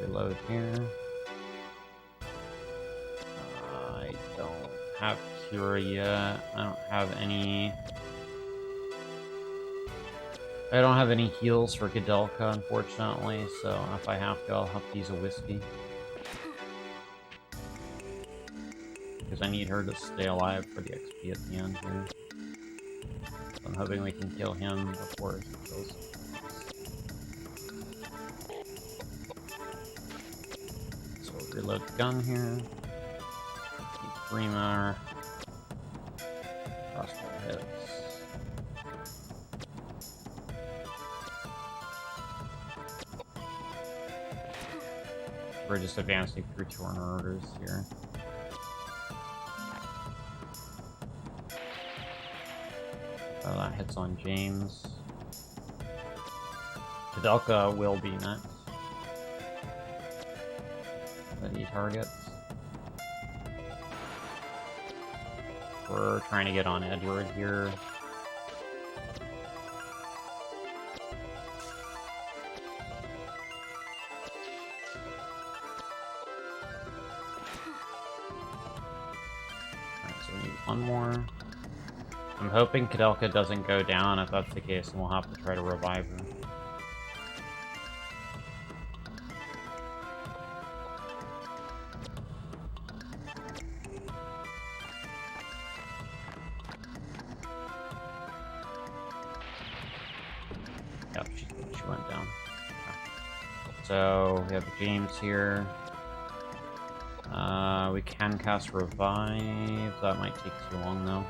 Reload here. I don't have cure yet. I don't have any. I don't have any heals for Koudelka, unfortunately. So if I have to, I'll have to use a whiskey. Because I need her to stay alive for the XP at the end here. So I'm hoping we can kill him before he kills us. So we'll reload the gun here. Keep 3 more. Crossbow hits. We're just advancing through turn orders here. So that hits on James. Koudelka will be next. That he targets. We're trying to get on Edward here. Alright, so we need 1 more. I'm hoping Koudelka doesn't go down. If that's the case, then we'll have to try to revive her. Yep, she went down. Okay. So we have James here. We can cast Revive. That might take too long though.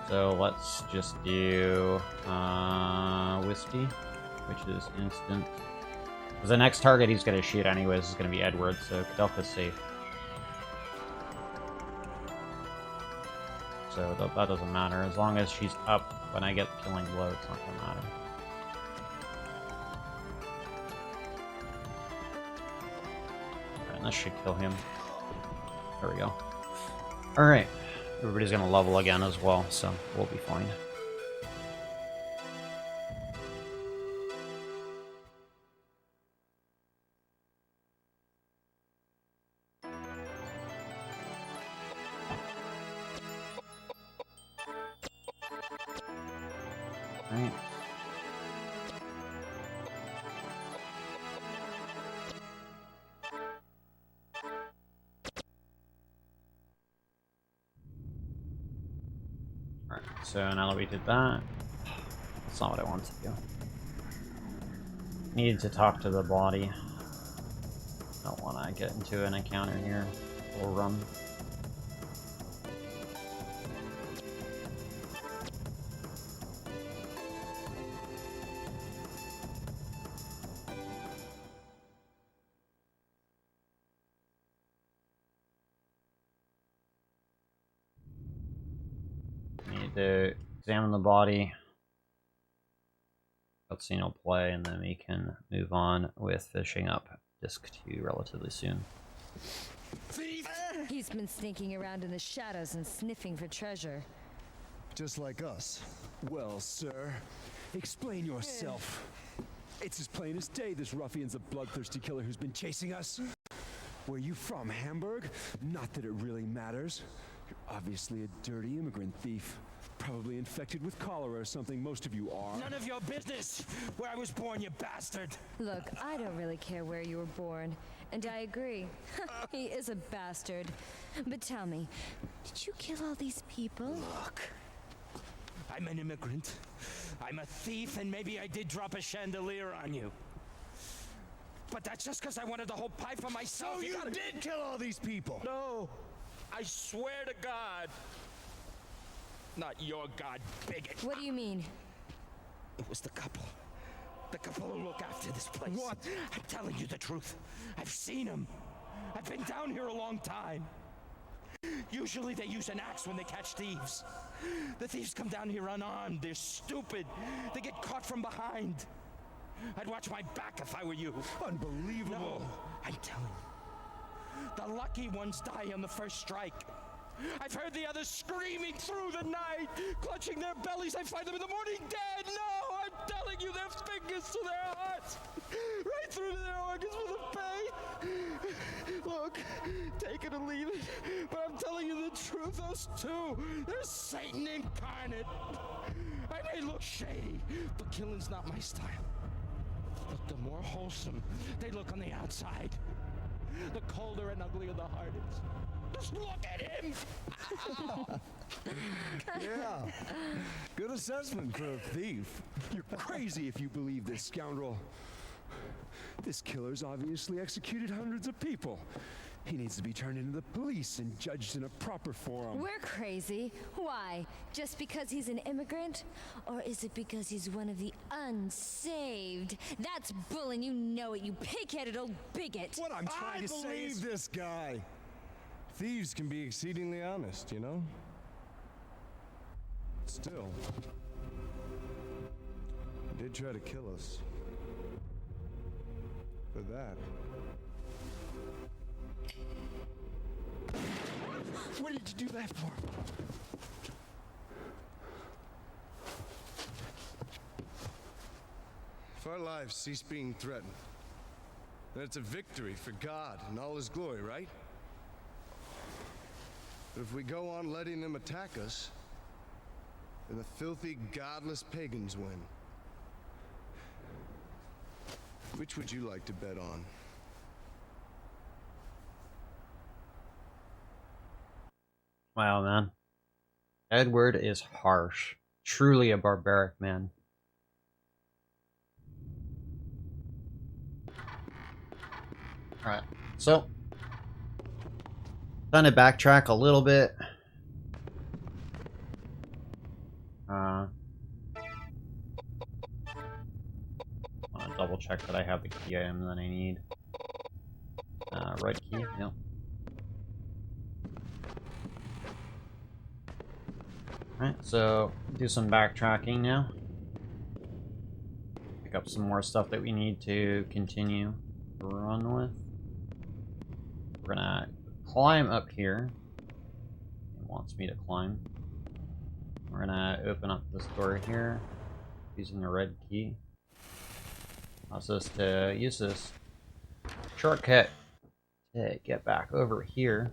So let's just do Whiskey, which is instant. Because the next target he's going to shoot anyways is going to be Edward, so Koudelka's safe. So that doesn't matter. As long as she's up when I get the killing blow, it's not going to matter. Alright, this should kill him. There we go. Alright. Everybody's going to level again as well, so we'll be fine. Alright. So now that we did that, that's not what I wanted to do. Needed to talk to the body. Don't want to get into an encounter here. We'll run. examine the body. Cutscene will play, and then we can move on with finishing up disc 2 relatively soon. He's been sneaking around in the shadows and sniffing for treasure. Just like us. Well, sir, explain yourself. It's as plain as day this ruffian's a bloodthirsty killer who's been chasing us. Where you from, Hamburg? Not that it really matters. You're obviously a dirty immigrant thief. Probably infected with cholera or something, most of you are. None of your business where I was born, you bastard! Look, I don't really care where you were born. And I agree. He is a bastard. But tell me, did you kill all these people? Look, I'm an immigrant. I'm a thief, and maybe I did drop a chandelier on you. But that's just because I wanted the whole pie for myself. So you did kill all these people? No, I swear to God. Not your God, bigot. What do you mean? It was the couple. The couple who look after this place. What? I'm telling you the truth. I've seen them. I've been down here a long time. Usually they use an axe when they catch thieves. The thieves come down here unarmed. They're stupid. They get caught from behind. I'd watch my back if I were you. Unbelievable. No, I'm telling you. The lucky ones die on the first strike. I've heard the others screaming through the night, clutching their bellies. I find them in the morning dead. No, I'm telling you, their fingers to their hearts, right through to their organs with the pain. Look, take it or leave it, but I'm telling you the truth. Those two, they're Satan incarnate. I may look shady, but killing's not my style. Look, the more wholesome they look on the outside, the colder and uglier the heart is. Just look at him! Yeah. Good assessment for a thief. You're crazy if you believe this scoundrel. This killer's obviously executed hundreds of people. He needs to be turned into the police and judged in a proper forum. We're crazy. Why? Just because he's an immigrant? Or is it because he's one of the unsaved? That's bull and you know it, you pig-headed old bigot. What I'm trying to say is... this guy. Thieves can be exceedingly honest, you know? Still, he did try to kill us. For that. What did you do that for? If our lives cease being threatened, then it's a victory for God and all His glory, right? But if we go on letting them attack us, then the filthy, godless pagans win. Which would you like to bet on? Wow, man. Edward is harsh. Truly a barbaric man. Alright, so trying to backtrack a little bit. I want to double check that I have the key item that I need. Red key, yep. Alright, so do some backtracking now. Pick up some more stuff that we need to continue to run with. We're gonna climb up here. It wants me to climb. We're gonna open up this door here using the red key. Allows us to use this shortcut to get back over here.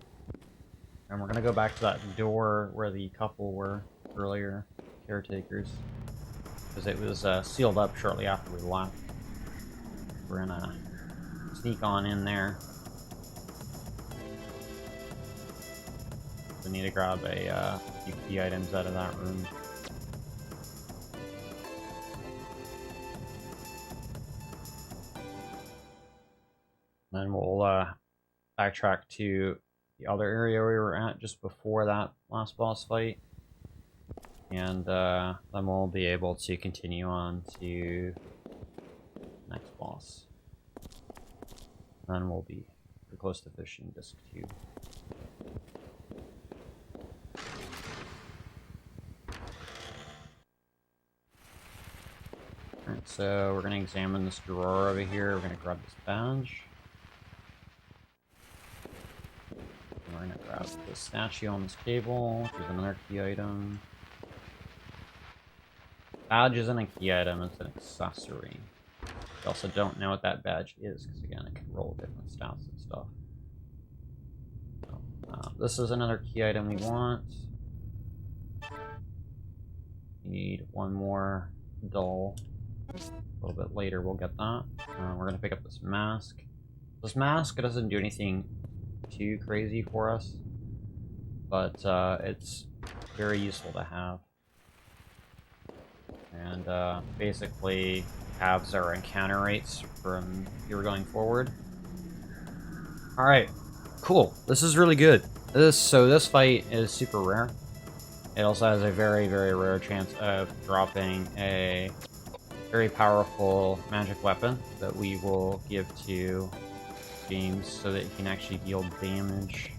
And we're gonna go back to that door where the couple were earlier, caretakers, because it was sealed up shortly after we left. We're gonna sneak on in there. We need to grab a few key items out of that room. Then we'll backtrack to the other area we were at just before that last boss fight. And then we'll be able to continue on to the next boss. Then we'll be pretty close to finishing disc 2. Alright, so we're gonna examine this drawer over here. We're gonna grab this badge. And we're gonna grab this statue on this cable. There's another key item. Badge isn't a key item, it's an accessory. I also don't know what that badge is, because again, it can roll different stats and stuff. So, this is another key item we want. We need one more doll. A little bit later we'll get that. We're gonna pick up this mask. This mask doesn't do anything too crazy for us, but it's very useful to have. And basically halves our encounter rates from here going forward. Alright, cool. This is really good. This fight is super rare. It also has a very, very rare chance of dropping a very powerful magic weapon that we will give to James so that he can actually deal damage.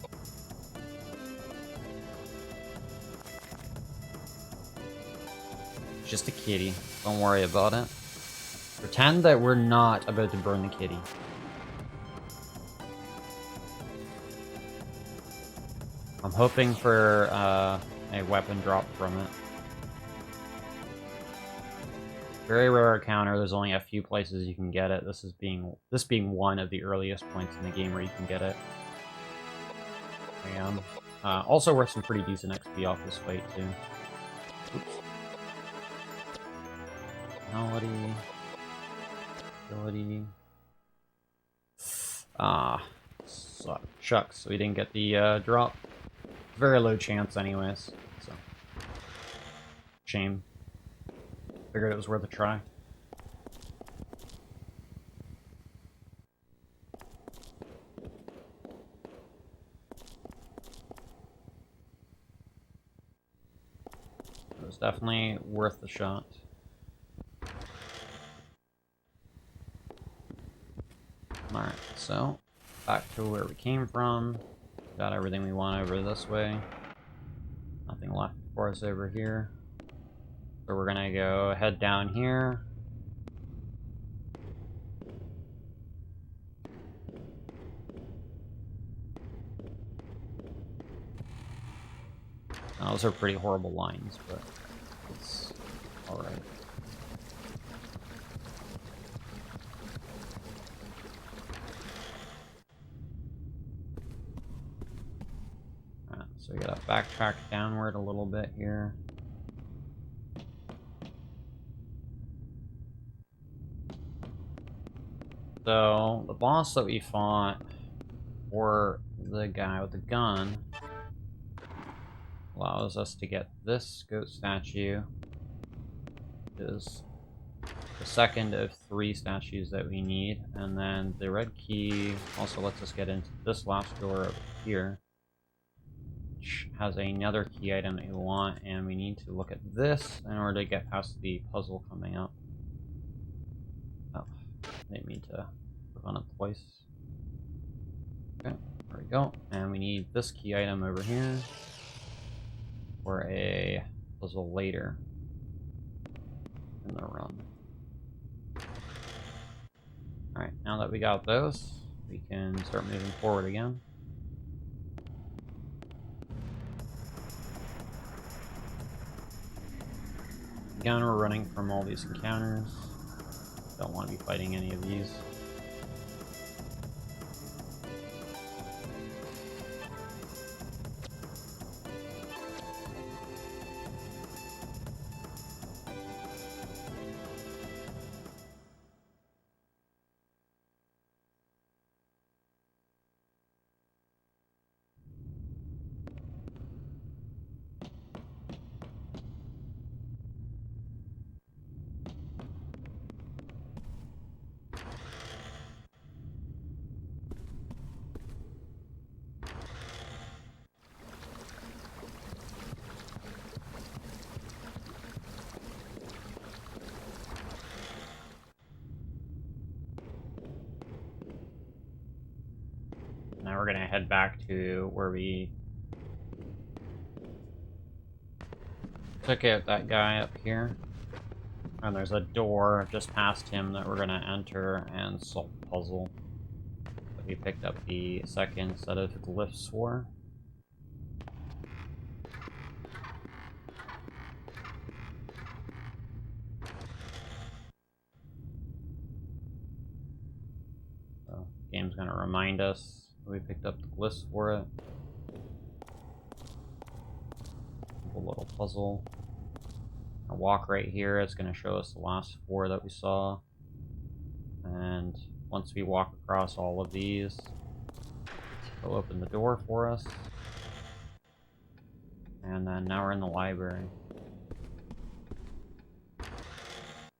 Just a kitty. Don't worry about it. Pretend that we're not about to burn the kitty. I'm hoping for a weapon drop from it. Very rare encounter. There's only a few places you can get it. This being one of the earliest points in the game where you can get it. And also worth some pretty decent XP off this fight too. Oops. Ability. Shucks, we didn't get the drop. Very low chance anyways, so. Shame. Figured it was worth a try. It was definitely worth the shot. Alright, so back to where we came from. Got everything we want over this way. Nothing left for us over here. So we're gonna go head down here. Now, those are pretty horrible lines, but it's alright. So we gotta backtrack downward a little bit here. So the boss that we fought, or the guy with the gun, allows us to get this goat statue. It is the second of 3 statues that we need, and then the red key also lets us get into this last door over here, which has another key item that we want, and we need to look at this in order to get past the puzzle coming up. Oh, didn't mean to click on it twice. Okay, there we go. And we need this key item over here for a puzzle later in the run. Alright, now that we got those, we can start moving forward again. Again, we're running from all these encounters. Don't want to be fighting any of these. Now we're gonna head back to where we took out that guy up here. And there's a door just past him that we're gonna enter and solve the puzzle that we picked up the second set of glyphs for. So, game's gonna remind us that we picked up the glyphs for it. A little puzzle. A walk right here, it's going to show us the last 4 that we saw. And once we walk across all of these, it'll open the door for us. And then now we're in the library.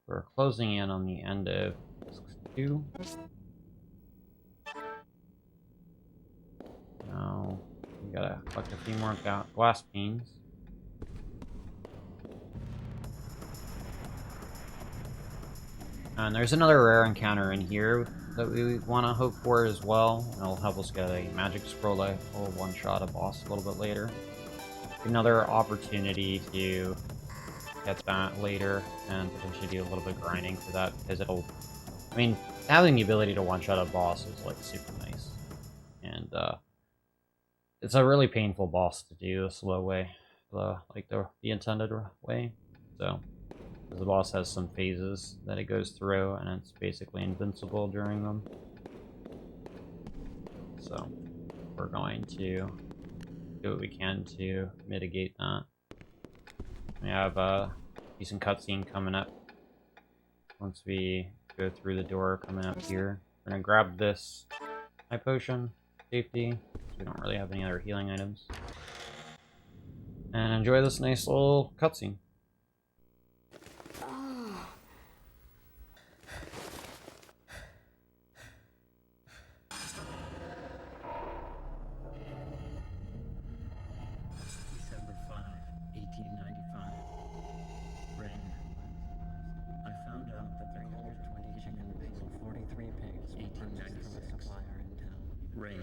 We're closing in on the end of disc 2. Now, we gotta collect a few more glass panes. And there's another rare encounter in here that we want to hope for as well. It'll help us get a magic scroll that will one-shot a boss a little bit later. Another opportunity to get that later and potentially do a little bit of grinding for that, because it'll... I mean, having the ability to one-shot a boss is, like, super nice. And, it's a really painful boss to do the slow way, the intended way, so... The boss has some phases that it goes through, and it's basically invincible during them. So, we're going to do what we can to mitigate that. We have a decent cutscene coming up. Once we go through the door coming up here, we're gonna grab this high potion, safety, because we don't really have any other healing items. And enjoy this nice little cutscene. Rain.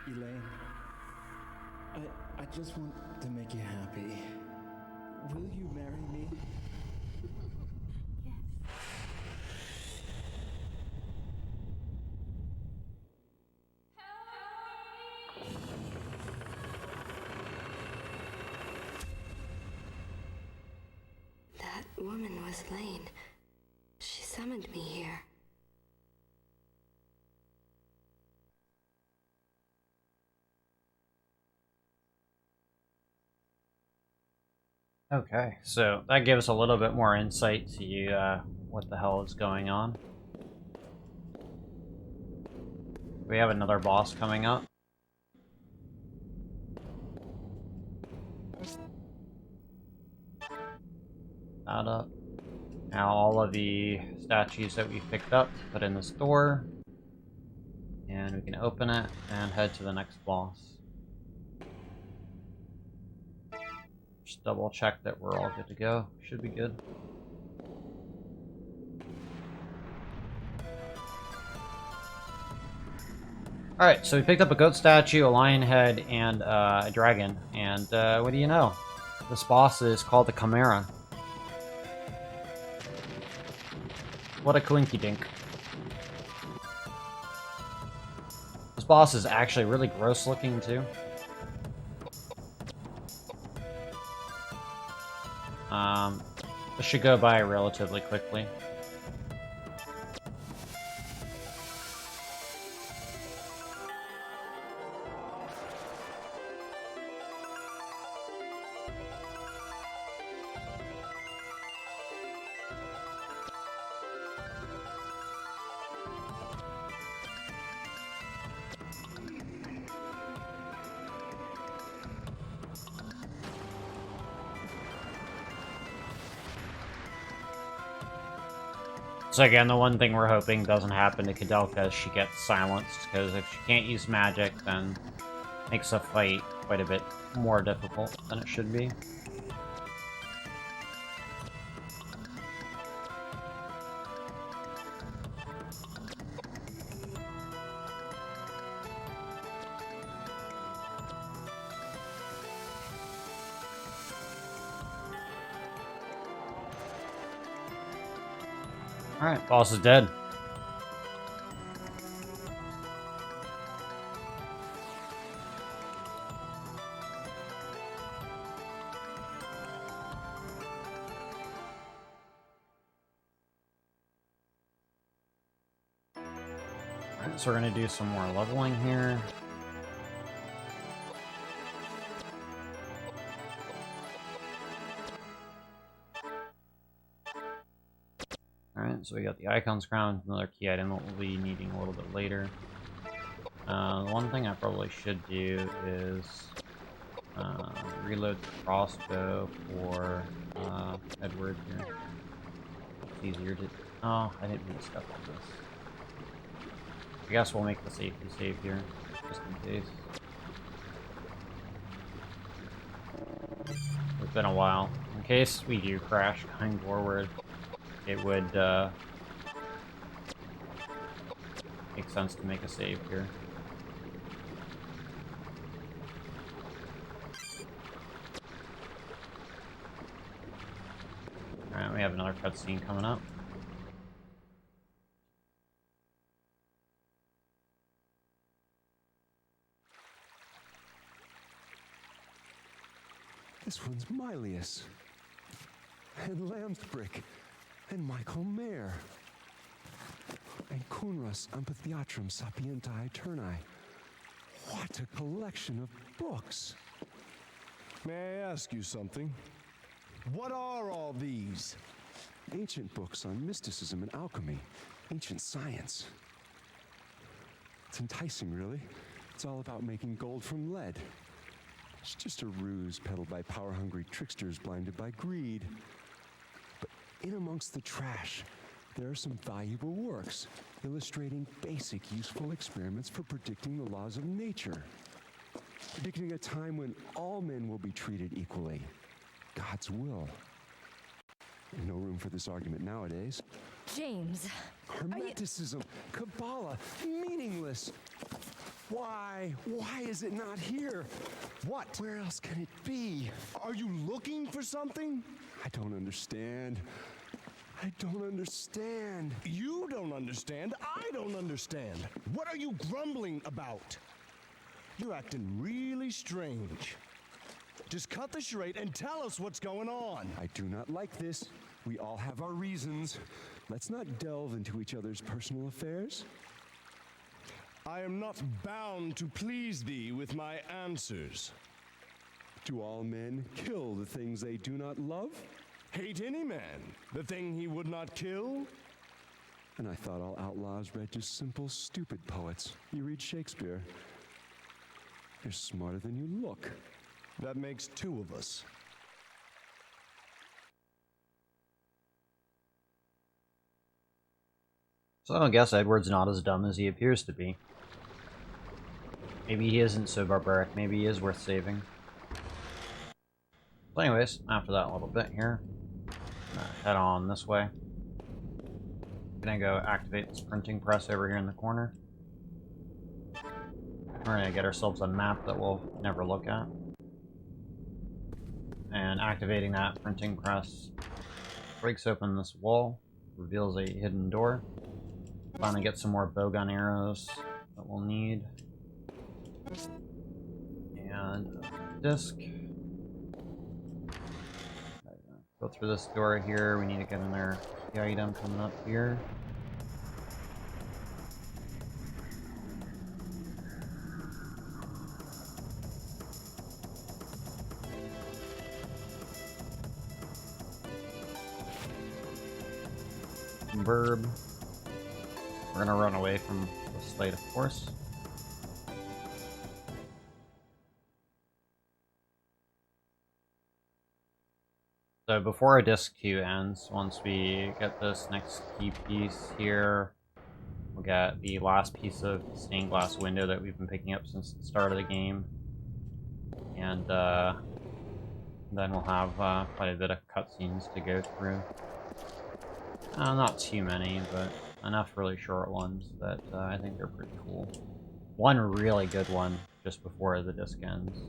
Elaine, I just want to make you happy. Will you marry me? That woman was Lane. She summoned me here. Okay, so that gives a little bit more insight to what the hell is going on. We have another boss coming up. That up. Now all of the statues that we picked up, put in this door. And we can open it and head to the next boss. Just double check that we're all good to go. Should be good. Alright, so we picked up a goat statue, a lion head, and a dragon. And what do you know? This boss is called the Chimera. What a coinky dink. This boss is actually really gross looking too. This should go by relatively quickly. So again, the one thing we're hoping doesn't happen to Koudelka is she gets silenced, because if she can't use magic, then it makes the fight quite a bit more difficult than it should be. Alright, boss is dead. Alright, so we're gonna do some more leveling here. Alright, so we got the Icon's Crown, another key item that we'll be needing a little bit later. The one thing I probably should do is reload the crossbow for Edward here. It's easier to... Oh, I didn't mean to step on this. I guess we'll make the safety save here, just in case. It's been a while. In case we do crash going forward, it would make sense to make a save here. Alright, we have another cutscene coming up. This one's Mylius. And Lambsbrick. And Michael Mayer. And Kunras Amphitheatrum Sapientae Eterni. What a collection of books. May I ask you something? What are all these? Ancient books on mysticism and alchemy. Ancient science. It's enticing, really. It's all about making gold from lead. It's just a ruse peddled by power-hungry tricksters blinded by greed. But in amongst the trash, there are some valuable works illustrating basic, useful experiments for predicting the laws of nature. Predicting a time when all men will be treated equally. God's will. No room for this argument nowadays. James, Hermeticism, Kabbalah, meaningless. Why? Why is it not here? What? Where else can it be? Are you looking for something? I don't understand. I don't understand. You don't understand. I don't understand. What are you grumbling about? You're acting really strange. Just cut the charade and tell us what's going on. I do not like this. We all have our reasons. Let's not delve into each other's personal affairs. I am not bound to please thee with my answers. Do all men kill the things they do not love? Hate any man the thing he would not kill? And I thought all outlaws read just simple, stupid poets. You read Shakespeare. You're smarter than you look. That makes two of us. So I guess Edward's not as dumb as he appears to be. Maybe he isn't so barbaric. Maybe he is worth saving. So anyways, after that little bit here, head on this way. Gonna go activate this printing press over here in the corner. We're gonna get ourselves a map that we'll never look at. And activating that printing press breaks open this wall, reveals a hidden door. Finally get some more bowgun arrows that we'll need. And a disc. Go through this door here. We need to get another item coming up here. Verb. We're gonna run away from the slate, of course. So before disc 2 ends, once we get this next key piece here, we'll get the last piece of stained glass window that we've been picking up since the start of the game. And then we'll have quite a bit of cutscenes to go through. Not too many, but enough really short ones that I think they're pretty cool. One really good one just before the disc ends.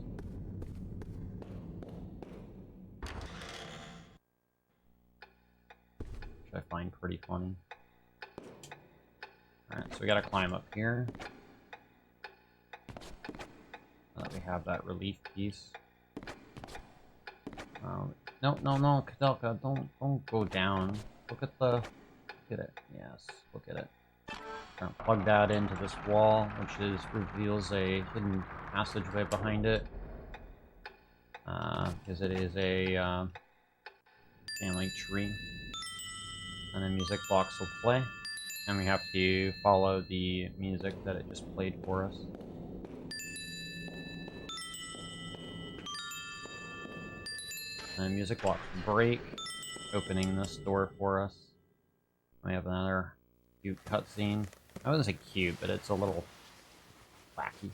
Which I find pretty funny. Alright, so we gotta climb up here. Now that we have that relief piece. No, Koudelka, don't go down. Look at it. Yes, look at it. Gonna plug that into this wall, which reveals a hidden passageway behind it. Because it is a family tree. And the music box will play. And we have to follow the music that it just played for us. And the music box will break, opening this door for us. We have another cute cutscene. I wouldn't say cute, but it's a little wacky,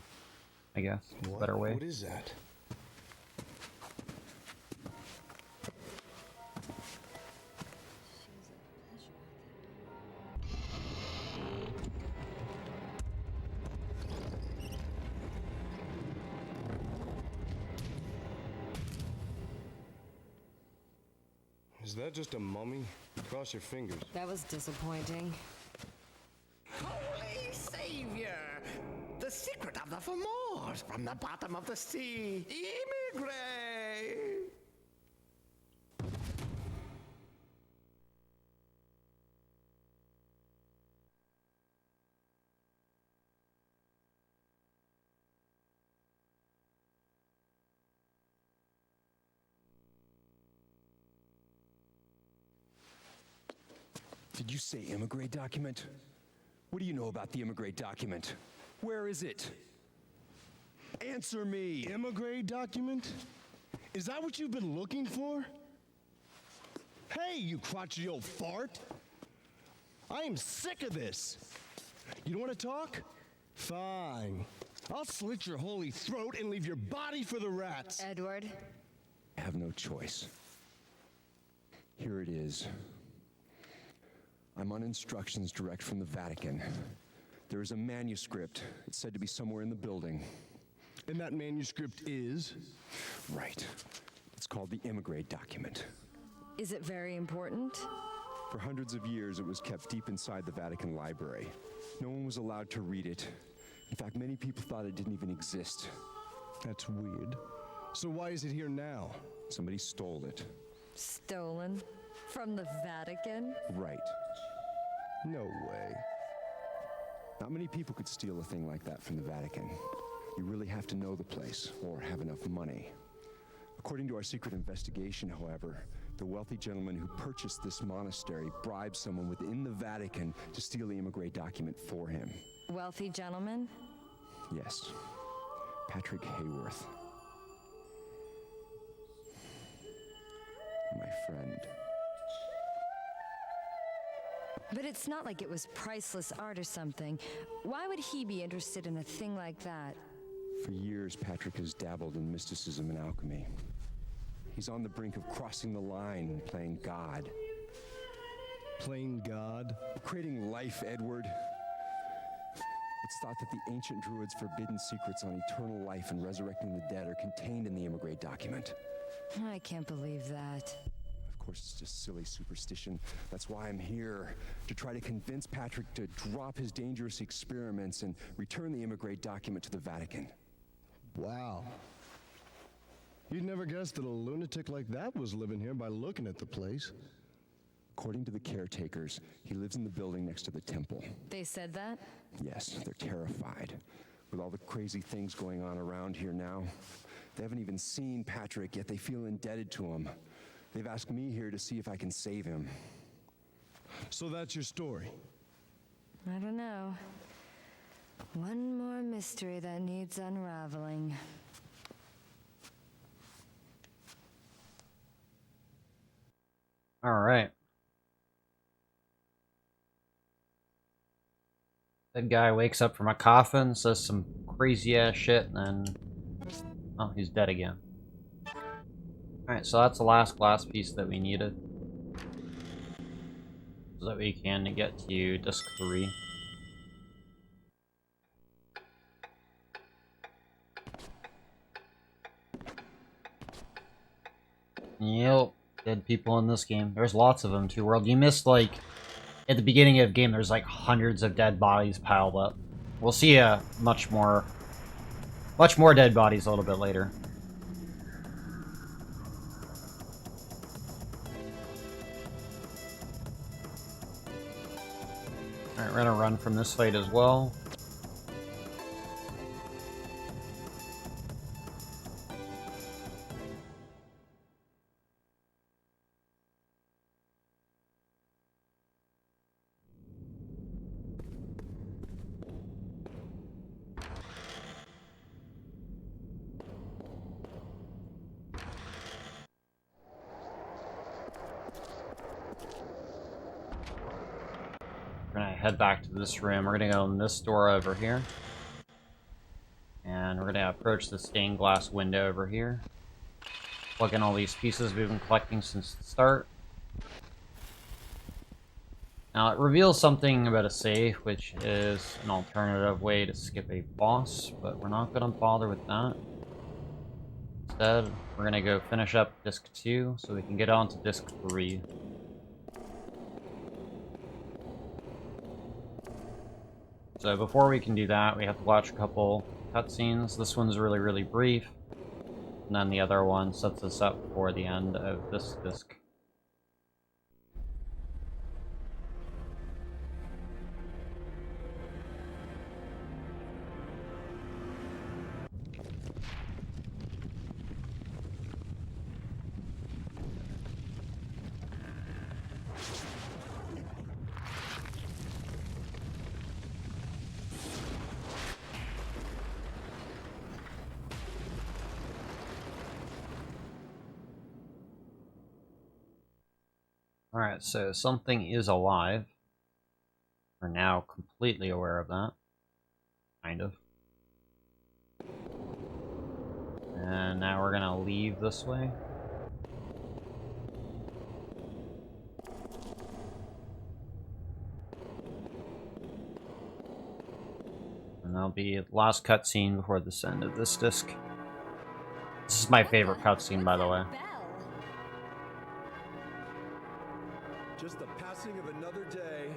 I guess. Better way. What is that? Is that just a mummy? Cross your fingers. That was disappointing. Holy Savior! The secret of the Fomors from the bottom of the sea. Immigrate! Did you say Immigrate Document? What do you know about the Immigrate Document? Where is it? Answer me! Immigrate Document? Is that what you've been looking for? Hey, you crotchety old fart! I am sick of this! You don't want to talk? Fine. I'll slit your holy throat and leave your body for the rats! Edward? I have no choice. Here it is. I'm on instructions direct from the Vatican. There is a manuscript. It's said to be somewhere in the building. And that manuscript is? Right. It's called the Immigrate Document. Is it very important? For hundreds of years, it was kept deep inside the Vatican library. No one was allowed to read it. In fact, many people thought it didn't even exist. That's weird. So why is it here now? Somebody stole it. Stolen? From the Vatican? Right. No way. Not many people could steal a thing like that from the Vatican. You really have to know the place, or have enough money. According to our secret investigation, however, the wealthy gentleman who purchased this monastery bribed someone within the Vatican to steal the Immigrate Document for him. Wealthy gentleman? Yes. Patrick Hayworth. My friend. But it's not like it was priceless art or something. Why would he be interested in a thing like that? For years, Patrick has dabbled in mysticism and alchemy. He's on the brink of crossing the line and playing God. Playing God? Creating life, Edward. It's thought that the ancient druids' forbidden secrets on eternal life and resurrecting the dead are contained in the Immigrate Document. I can't believe that. Of course, it's just silly superstition. That's why I'm here, to try to convince Patrick to drop his dangerous experiments and return the Immigrate Document to the Vatican. Wow. You'd never guess that a lunatic like that was living here by looking at the place. According to the caretakers, he lives in the building next to the temple. They said that? Yes, they're terrified. With all the crazy things going on around here now, they haven't even seen Patrick, yet they feel indebted to him. They've asked me here to see if I can save him. So that's your story? I don't know. One more mystery that needs unraveling. Alright. That guy wakes up from a coffin, says some crazy ass shit, and then... oh, he's dead again. Alright, so that's the last glass piece that we needed. So that we can get to disc 3. Yep, dead people in this game. There's lots of them too, World. You missed, like, at the beginning of the game, there's like hundreds of dead bodies piled up. We'll see much more dead bodies a little bit later. Alright, we're gonna run from this fight as well. We're gonna head back to this room. We're gonna go in this door over here. And we're gonna approach the stained glass window over here. Plug in all these pieces we've been collecting since the start. Now it reveals something about a safe, which is an alternative way to skip a boss, but we're not gonna bother with that. Instead, we're gonna go finish up disc 2 so we can get on to disc 3. So before we can do that, we have to watch a couple cutscenes. This one's really, really brief. And then the other one sets us up for the end of this disc. Alright, so something is alive. We're now completely aware of that. Kind of. And now we're gonna leave this way. And that'll be the last cutscene before this end of this disc. This is my favorite cutscene, by the way. Just the passing of another day.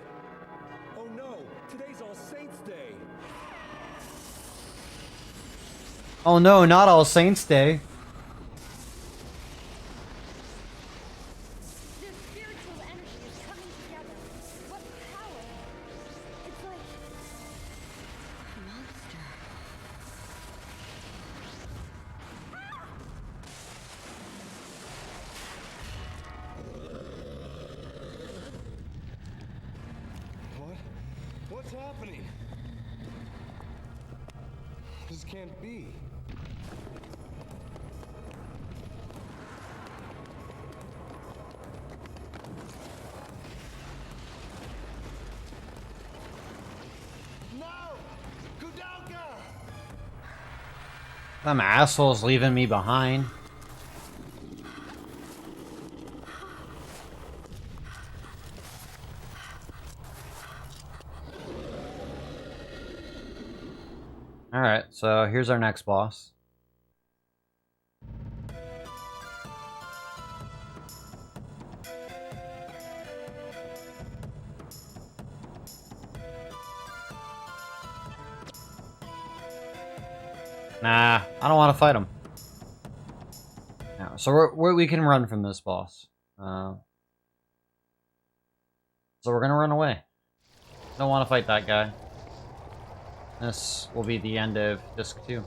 Oh no, today's All Saints' Day. Oh no, not All Saints' Day. Their spiritual energy is coming together. What power? It's like a monster. What's happening? This can't be. No! Koudelka! Some asshole's leaving me behind. Alright, so here's our next boss. Nah, I don't want to fight him. No, so we can run from this boss. So we're gonna run away. Don't want to fight that guy. This will be the end of disc 2.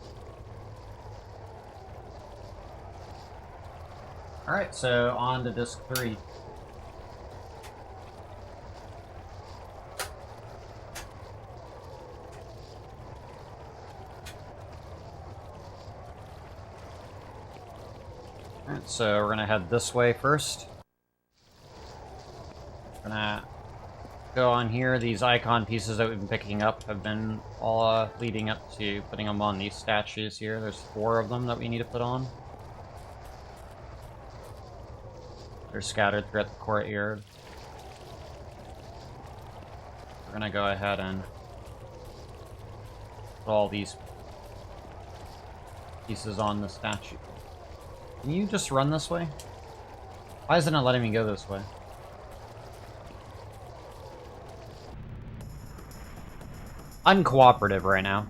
Alright, so on to disc 3. Alright, so we're gonna head this way first. So on here, these icon pieces that we've been picking up have been all leading up to putting them on these statues here. There's 4 of them that we need to put on. They're scattered throughout the courtyard. We're gonna go ahead and put all these pieces on the statue. Can you just run this way? Why isn't it letting me go this way? Uncooperative right now.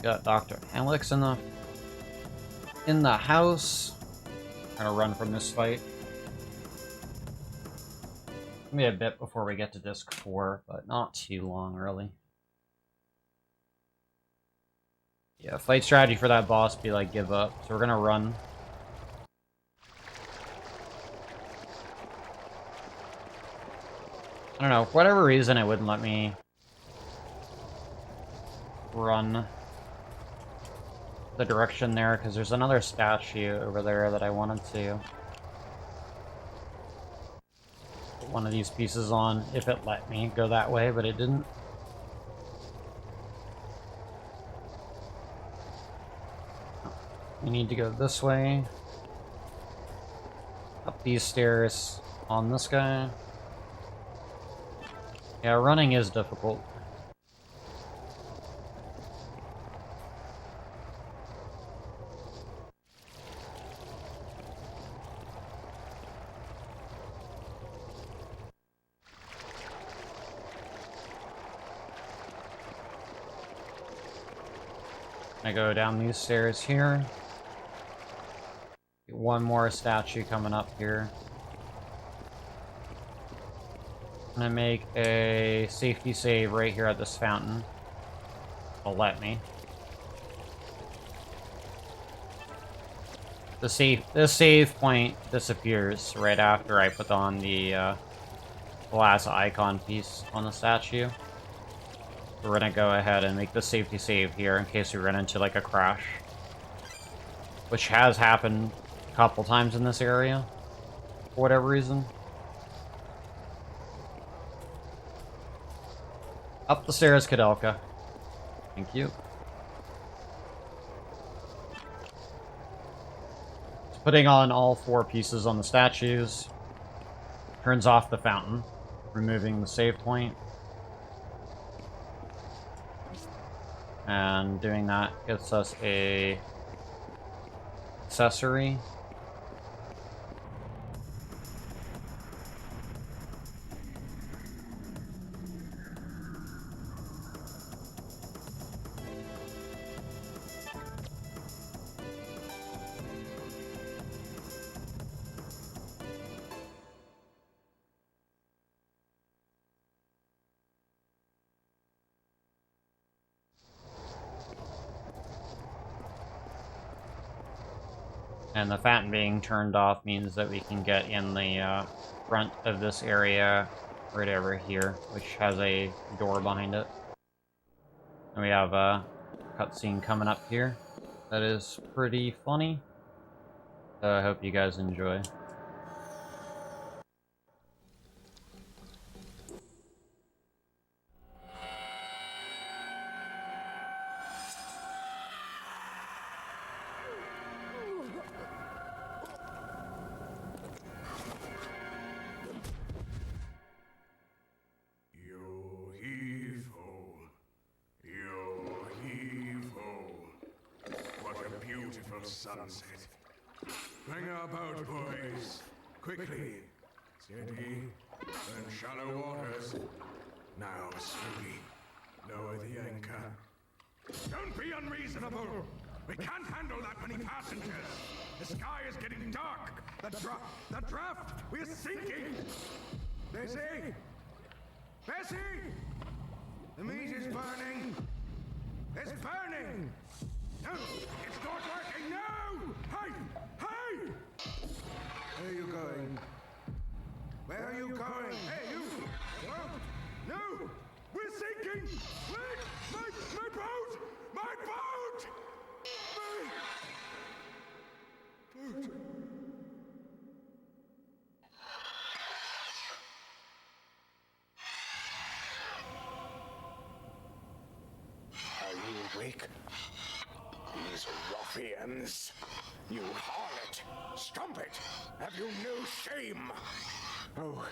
Got Dr. Alex in the house. I'm gonna run from this fight. Maybe a bit before we get to disc 4, but not too long, really. Yeah, fight strategy for that boss be like give up, so we're gonna run. I don't know, for whatever reason it wouldn't let me run the direction there, because there's another statue over there that I wanted to put one of these pieces on if it let me go that way, but it didn't. We need to go this way. Up these stairs on this guy. Yeah, running is difficult. I go down these stairs here. Get one more statue coming up here. I'm gonna make a safety save right here at this fountain. It'll let me. The save point disappears right after I put on the last icon piece on the statue. We're gonna go ahead and make the safety save here in case we run into like a crash. Which has happened a couple times in this area, for whatever reason. Up the stairs, Koudelka. Thank you. Putting on all 4 pieces on the statues turns off the fountain, removing the save point. And doing that gets us a accessory. And the fountain being turned off means that we can get in the front of this area right over here, which has a door behind it. And we have a cutscene coming up here that is pretty funny. So I hope you guys enjoy. Sunset. Bring our boat, boys. Quickly. Steady. And shallow waters. Now, slowly. Lower the anchor. Don't be unreasonable. We can't handle that many passengers. The sky is getting dark. The draft. We're sinking. Bessie? Bessie? The meat is burning. It's burning. No, it's not working. No! Hey! Hey! Where are you going? Where are you going? Hey, you! No! No! We're sinking! Wait! My boat! My boat! My boat! mistake. These ruffians. You harlot! Strumpet! Have you no shame? Oh,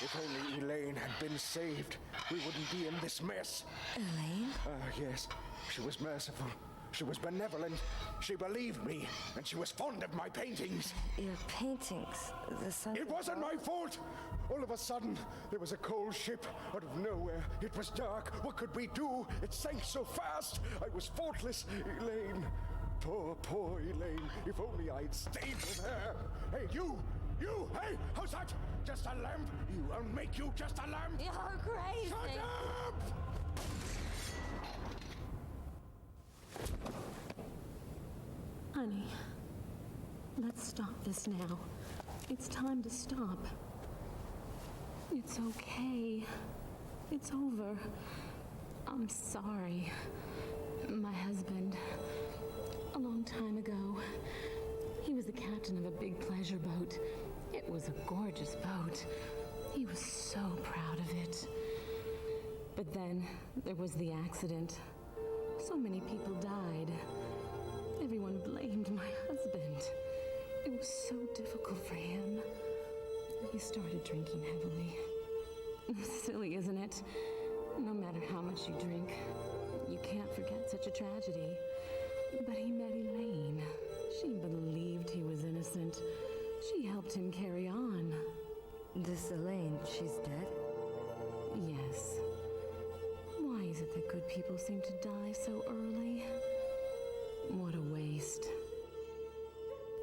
if only Elaine had been saved, we wouldn't be in this mess. Elaine? Yes. She was merciful. She was benevolent. She believed me, and she was fond of my paintings. Your paintings? The sun... It wasn't my fault! All of a sudden, there was a cold ship out of nowhere. It was dark. What could we do? It sank so fast. I was faultless. Elaine. Poor Elaine. If only I'd stayed with her. Hey, you! Hey, how's that? Just a lamp? I'll make you just a lamp? You're crazy! Shut up! Honey, let's stop this now. It's time to stop. It's okay. It's over. I'm sorry. My husband, a long time ago, he was the captain of a big pleasure boat. It was a gorgeous boat. He was so proud of it. But then there was the accident. So many people died. Everyone blamed my husband. It was so difficult for him. He started drinking heavily. Silly, isn't it? No matter how much you drink, you can't forget such a tragedy. But he met Elaine. She believed he was innocent. She helped him carry on. This Elaine, she's dead? Yes. Why is it that good people seem to die so early? What a waste.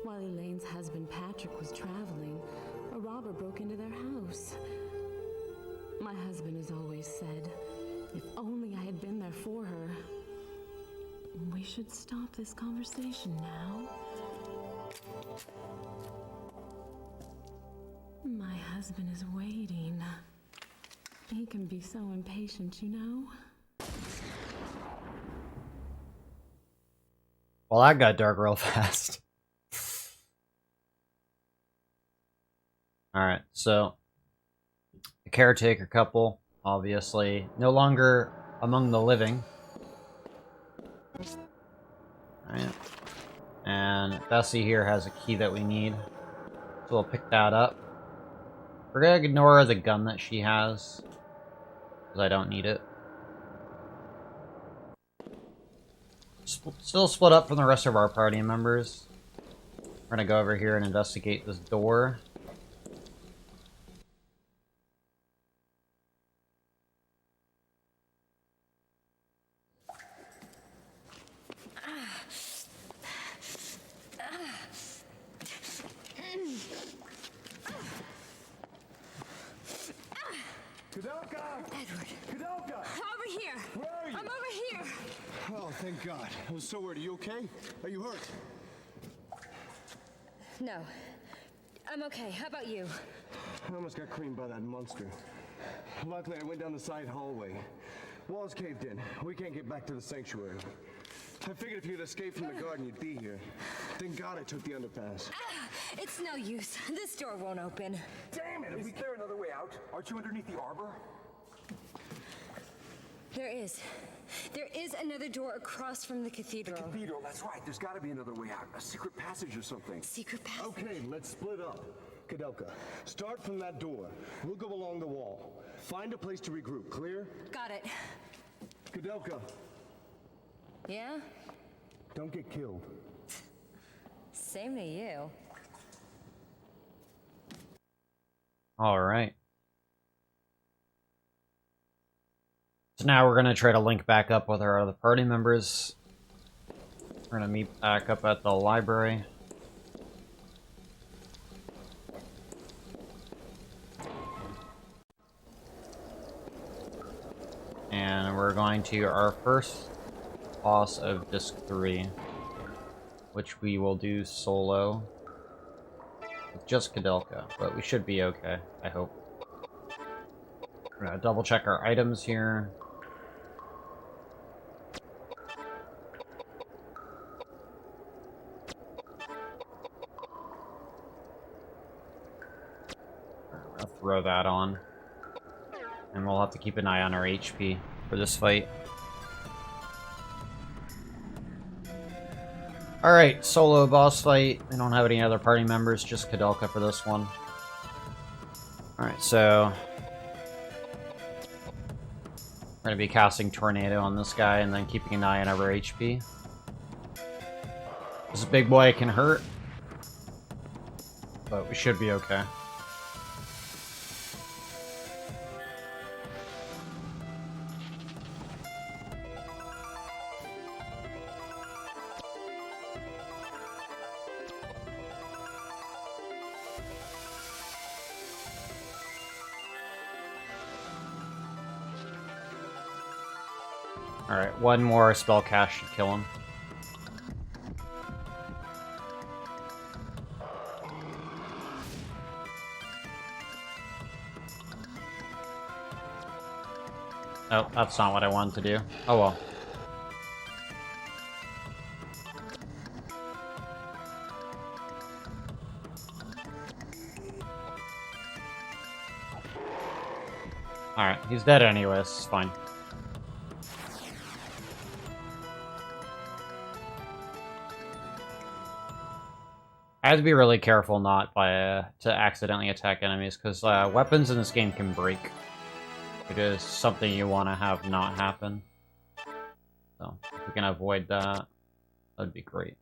While Elaine's husband Patrick was traveling, a robber broke into their house. My husband has always said, if only I had been there for her. We should stop this conversation now. My husband is waiting. He can be so impatient, you know? Well, that got dark real fast. Alright, so the caretaker couple, obviously, no longer among the living. Alright. And Bessie here has a key that we need. So we'll pick that up. We're gonna ignore the gun that she has, because I don't need it. Still split up from the rest of our party members. We're gonna go over here and investigate this door. Koudelka! Edward! Koudelka! Over here! Where are you? I'm over here! Oh, thank God. I was so worried. Are you okay? Are you hurt? No. I'm okay. How about you? I almost got creamed by that monster. Luckily, I went down the side hallway. Walls caved in. We can't get back to the sanctuary. I figured if you'd escaped from the garden, you'd be here. Thank God I took the underpass. It's no use. This door won't open. Damn it! Is there another way out? Aren't you underneath the arbor? There is. There is another door across from the cathedral. The cathedral, that's right. There's got to be another way out. A secret passage or something. Secret passage? Okay, let's split up. Koudelka, start from that door. We'll go along the wall. Find a place to regroup. Clear? Got it. Koudelka, Yeah? don't get killed. Same to you. Alright. So now we're gonna try to link back up with our other party members. We're gonna meet back up at the library. And we're going to our first boss of Disc 3, which we will do solo with just Koudelka, but we should be okay, I hope. We're gonna double check our items here. We're gonna throw that on. And we'll have to keep an eye on our HP for this fight. Alright, solo boss fight. We don't have any other party members, just Koudelka for this one. Alright, so... we're gonna be casting Tornado on this guy and then keeping an eye on our HP. This big boy can hurt, but we should be okay. Alright, one more spell cast should kill him. Oh, that's not what I wanted to do. Oh well. Alright, he's dead anyways, it's fine. I have to be really careful not to accidentally attack enemies, because weapons in this game can break. It is something you want to have not happen. So, if we can avoid that, that'd be great.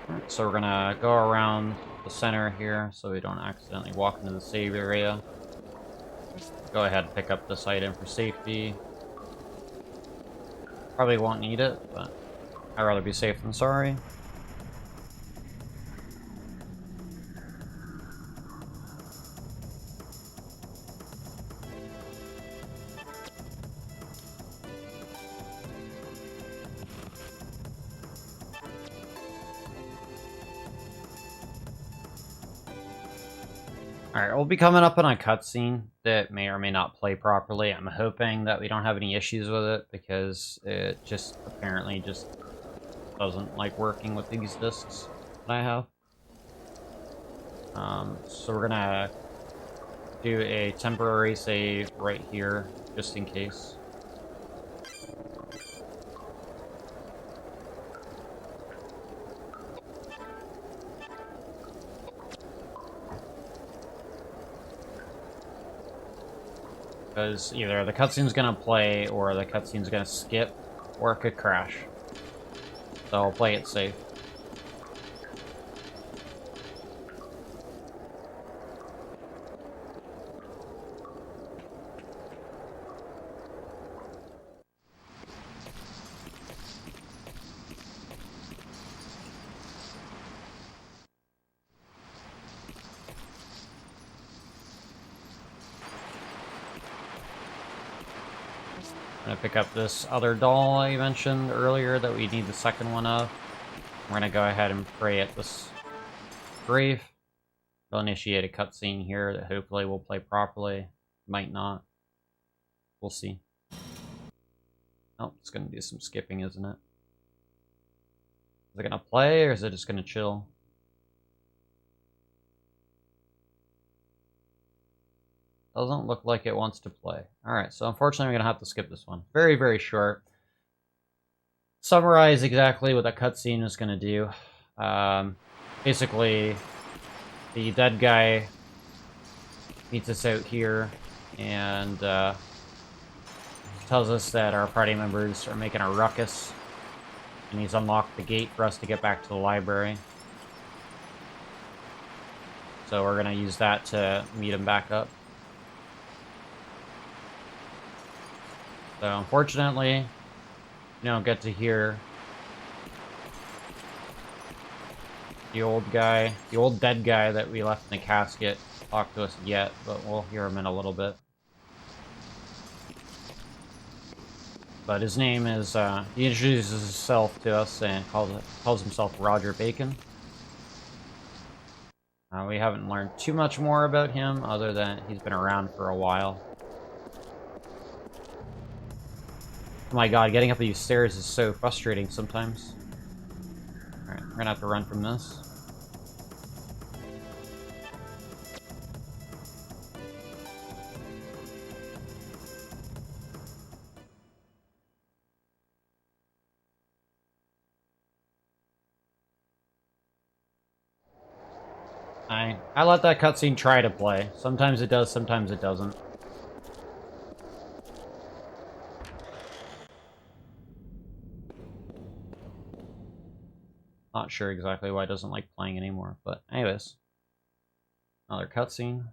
Alright, so we're gonna go around the center here, so we don't accidentally walk into the save area. Go ahead and pick up this item for safety. Probably won't need it, but I'd rather be safe than sorry. Alright, we'll be coming up on a cutscene that may or may not play properly. I'm hoping that we don't have any issues with it, because it just apparently just doesn't like working with these discs that I have. So we're gonna do a temporary save right here, just in case. Because either the cutscene's gonna play, or the cutscene's gonna skip, or it could crash. So I'll play it safe. I'm gonna pick up this other doll I mentioned earlier that we need the second one of. We're gonna go ahead and pray at this grave. We'll initiate a cutscene here that hopefully will play properly. Might not. We'll see. Oh, it's gonna do some skipping, isn't it? Is it gonna play, or is it just gonna chill? Doesn't look like it wants to play. Alright, so unfortunately we're gonna have to skip this one. Very, very short. Summarize exactly what that cutscene is gonna do. Basically, the dead guy meets us out here and tells us that our party members are making a ruckus, and he's unlocked the gate for us to get back to the library. So we're gonna use that to meet him back up. So unfortunately, you don't get to hear the old guy, the old dead guy that we left in the casket talk to us yet, but we'll hear him in a little bit. But his name is, he introduces himself to us and calls himself Roger Bacon. We haven't learned too much more about him, other than he's been around for a while. Oh my god, getting up these stairs is so frustrating sometimes. Alright, we're gonna have to run from this. I let that cutscene try to play. Sometimes it does, sometimes it doesn't. Not sure exactly why it doesn't like playing anymore, but anyways. Another cutscene.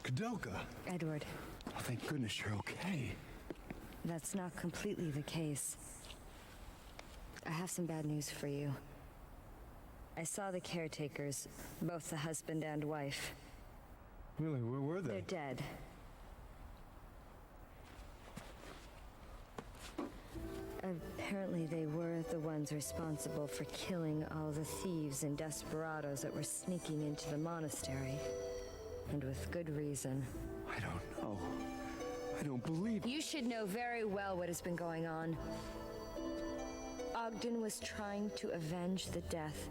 Koudelka. Edward, Oh, thank goodness you're okay. that's not completely the case. I have some bad news for you. I saw the caretakers, both the husband and wife. Really, where were they? They're dead. Apparently they were the ones responsible for killing all the thieves and desperados that were sneaking into the monastery. And with good reason. I don't know. I don't believe... You should know very well what has been going on. Ogden was trying to avenge the death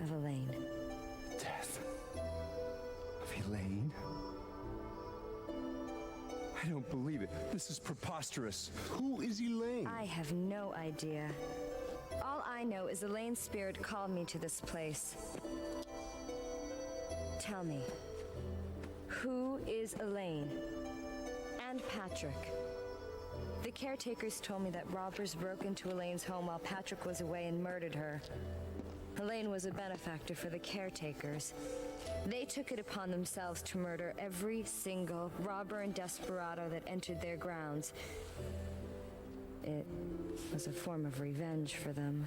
of Elaine. Death of Elaine? I don't believe it. This is preposterous. Who is Elaine? I have no idea. All I know is Elaine's spirit called me to this place. Tell me, who is Elaine? And Patrick? The caretakers told me that robbers broke into Elaine's home while Patrick was away and murdered her. Elaine was a benefactor for the caretakers. They took it upon themselves to murder every single robber and desperado that entered their grounds. It was a form of revenge for them.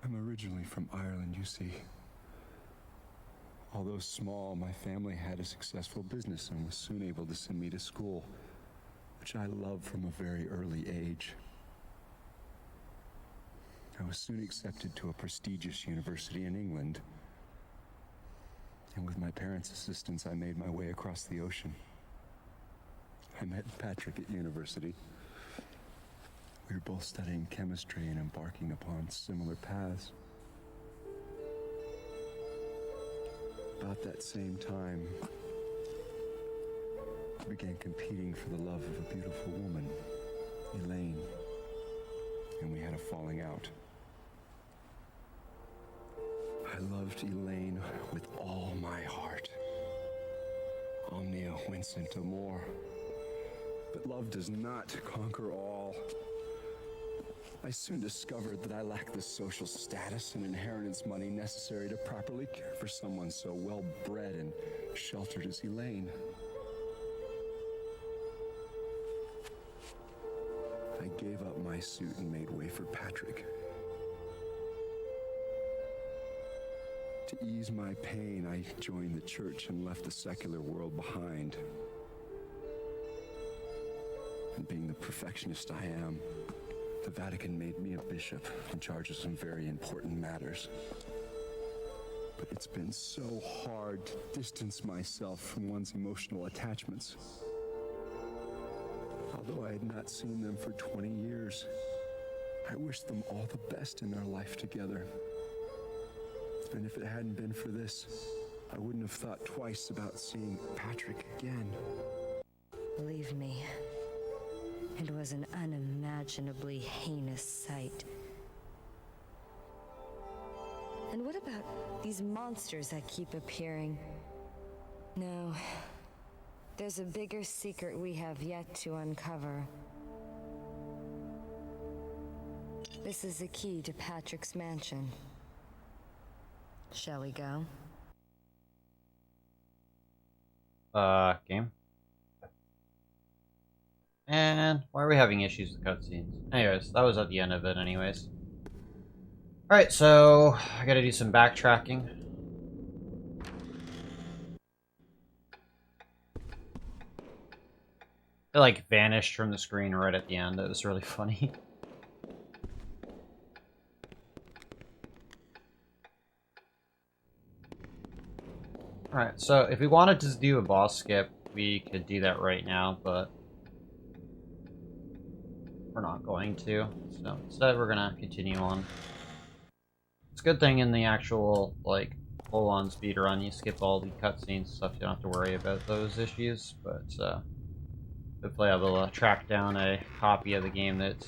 I'm originally from Ireland, you see. Although small, my family had a successful business and was soon able to send me to school, which I loved from a very early age. I was soon accepted to a prestigious university in England, and with my parents' assistance, I made my way across the ocean. I met Patrick at university. We were both studying chemistry and embarking upon similar paths. About that same time, I began competing for the love of a beautiful woman, Elaine, and we had a falling out. I loved Elaine with all my heart. Omnia vincit amor. But love does not conquer all. I soon discovered that I lacked the social status and inheritance money necessary to properly care for someone so well-bred and sheltered as Elaine. I gave up my suit and made way for Patrick. To ease my pain, I joined the church and left the secular world behind. And being the perfectionist I am, the Vatican made me a bishop in charge of some very important matters. But it's been so hard to distance myself from one's emotional attachments. Although I had not seen them for 20 years, I wished them all the best in their life together. And if it hadn't been for this, I wouldn't have thought twice about seeing Patrick again. Believe me, it was an unimaginably heinous sight. And what about these monsters that keep appearing? No, there's a bigger secret we have yet to uncover. This is the key to Patrick's mansion. Shall we go? Game. And why are we having issues with cutscenes? Anyways, that was at the end of it anyways. Alright, so I gotta do some backtracking. It like vanished from the screen right at the end. It was really funny. Alright, so if we wanted to do a boss skip, we could do that right now, but we're not going to. So instead, we're gonna continue on. It's a good thing in the actual, like, full-on speedrun, you skip all the cutscenes and stuff, you don't have to worry about those issues, but, Hopefully I'll be able to track down a copy of the game that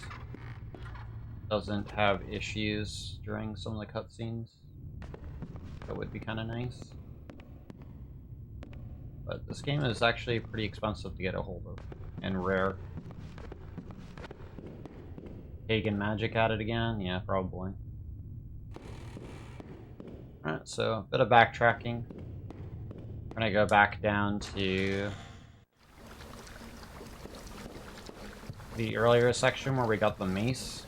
doesn't have issues during some of the cutscenes. That would be kind of nice. But this game is actually pretty expensive to get a hold of, and rare. Pagan magic at it again? Yeah, probably. Alright, so a bit of backtracking. We're gonna go back down to the earlier section where we got the mace.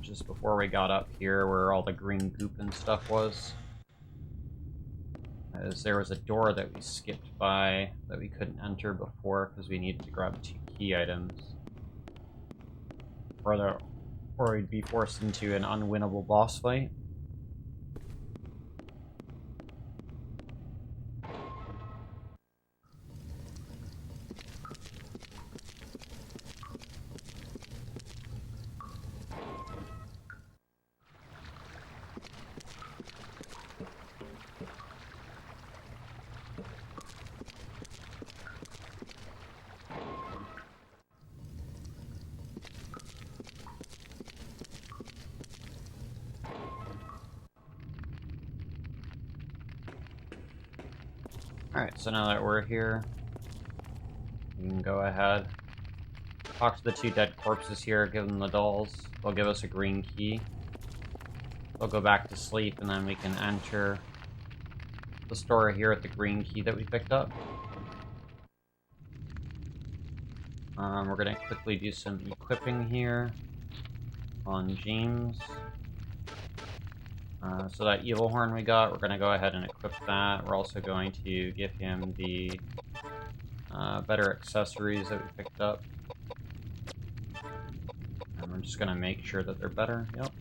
Just before we got up here where all the green goop and stuff was. As there was a door that we skipped by that we couldn't enter before because we needed to grab 2 key items. Or we'd be forced into an unwinnable boss fight. Alright, so now that we're here, we can go ahead, talk to the 2 dead corpses here, give them the dolls. They'll give us a green key. They'll go back to sleep, and then we can enter the store here with the green key that we picked up. We're gonna quickly do some equipping here on James. So that evil horn we got, we're going to go ahead and equip that. We're also going to give him the better accessories that we picked up. And we're just going to make sure that they're better. Yep.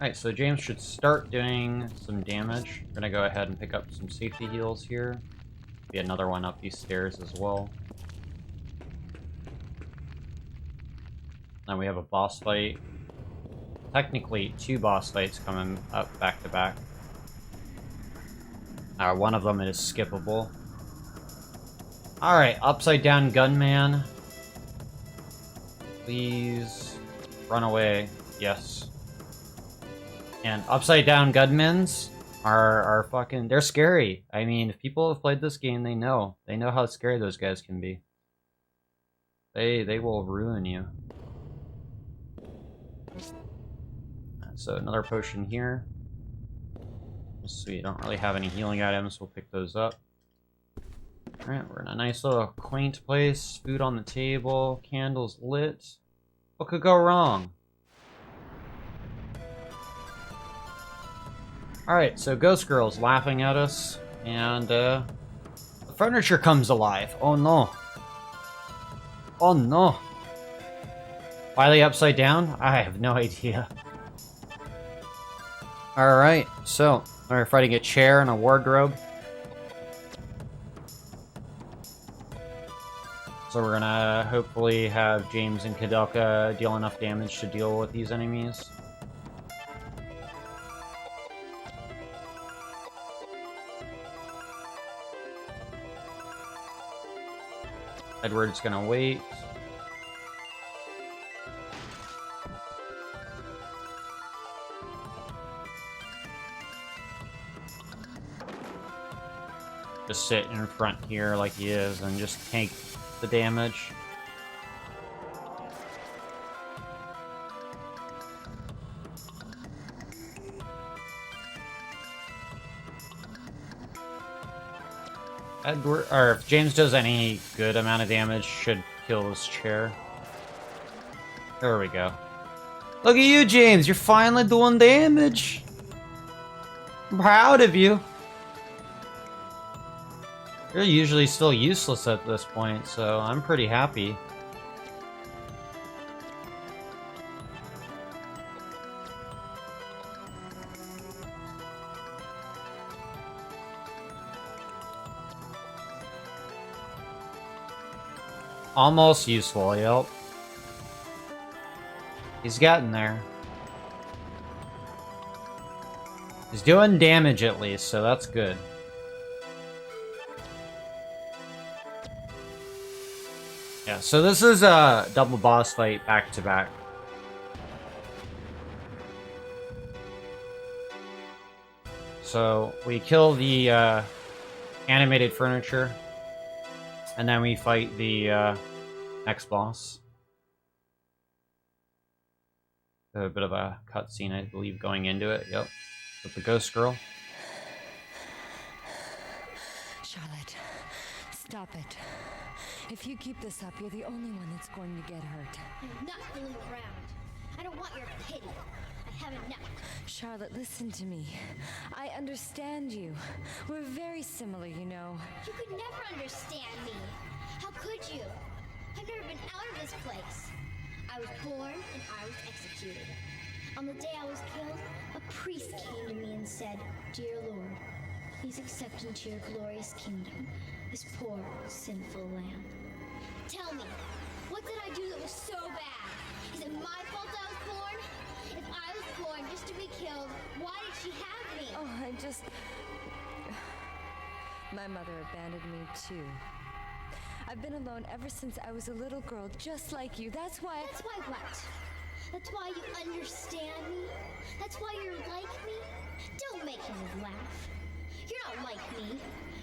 Alright, so James should start doing some damage. We're going to go ahead and pick up some safety heals here. Be another one up these stairs as well. Now we have a boss fight. Technically, 2 boss fights coming up back to back. One of them is skippable. Alright, upside down gunman. Please run away. Yes. And upside down gunmans are fucking... They're scary. I mean, if people have played this game, they know. They know how scary those guys can be. They will ruin you. So another potion here. Sweet, don't really have any healing items, we'll pick those up. Alright, we're in a nice little quaint place. Food on the table, candles lit. What could go wrong? Alright, so Ghost Girl's laughing at us, and the furniture comes alive. Oh no. Oh no. Why are they upside down? I have no idea. Alright, so we're fighting a chair and a wardrobe. So we're gonna hopefully have James and Koudelka deal enough damage to deal with these enemies. Edward's gonna wait. Just sit in front here like he is and just tank the damage. Edward, or if James does any good amount of damage, should kill this chair. There we go. Look at you, James! You're finally doing damage! I'm proud of you. You're usually still useless at this point, so I'm pretty happy. Almost useful, yep. He's getting there. He's doing damage at least, so that's good. Yeah, so this is a double boss fight back to back. So we kill the animated furniture, and then we fight the next boss. A bit of a cutscene, I believe, going into it. Yep, with the ghost girl. Charlotte, stop it. If you keep this up, you're the only one that's going to get hurt. I'm not fooling around. I don't want your pity. I have enough. Charlotte, listen to me. I understand you. We're very similar, you know. You could never understand me. How could you? I've never been out of this place. I was born and I was executed. On the day I was killed, a priest came to me and said, "Dear Lord, please accept into your glorious kingdom this poor, sinful lamb." Tell me, what did I do that was so bad? Is it my fault I was born? If I was born just to be killed, why did she have me? Oh, My mother abandoned me, too. I've been alone ever since I was a little girl, just like you. That's why what? That's why you understand me? That's why you're like me? Don't make me laugh. You're not like me.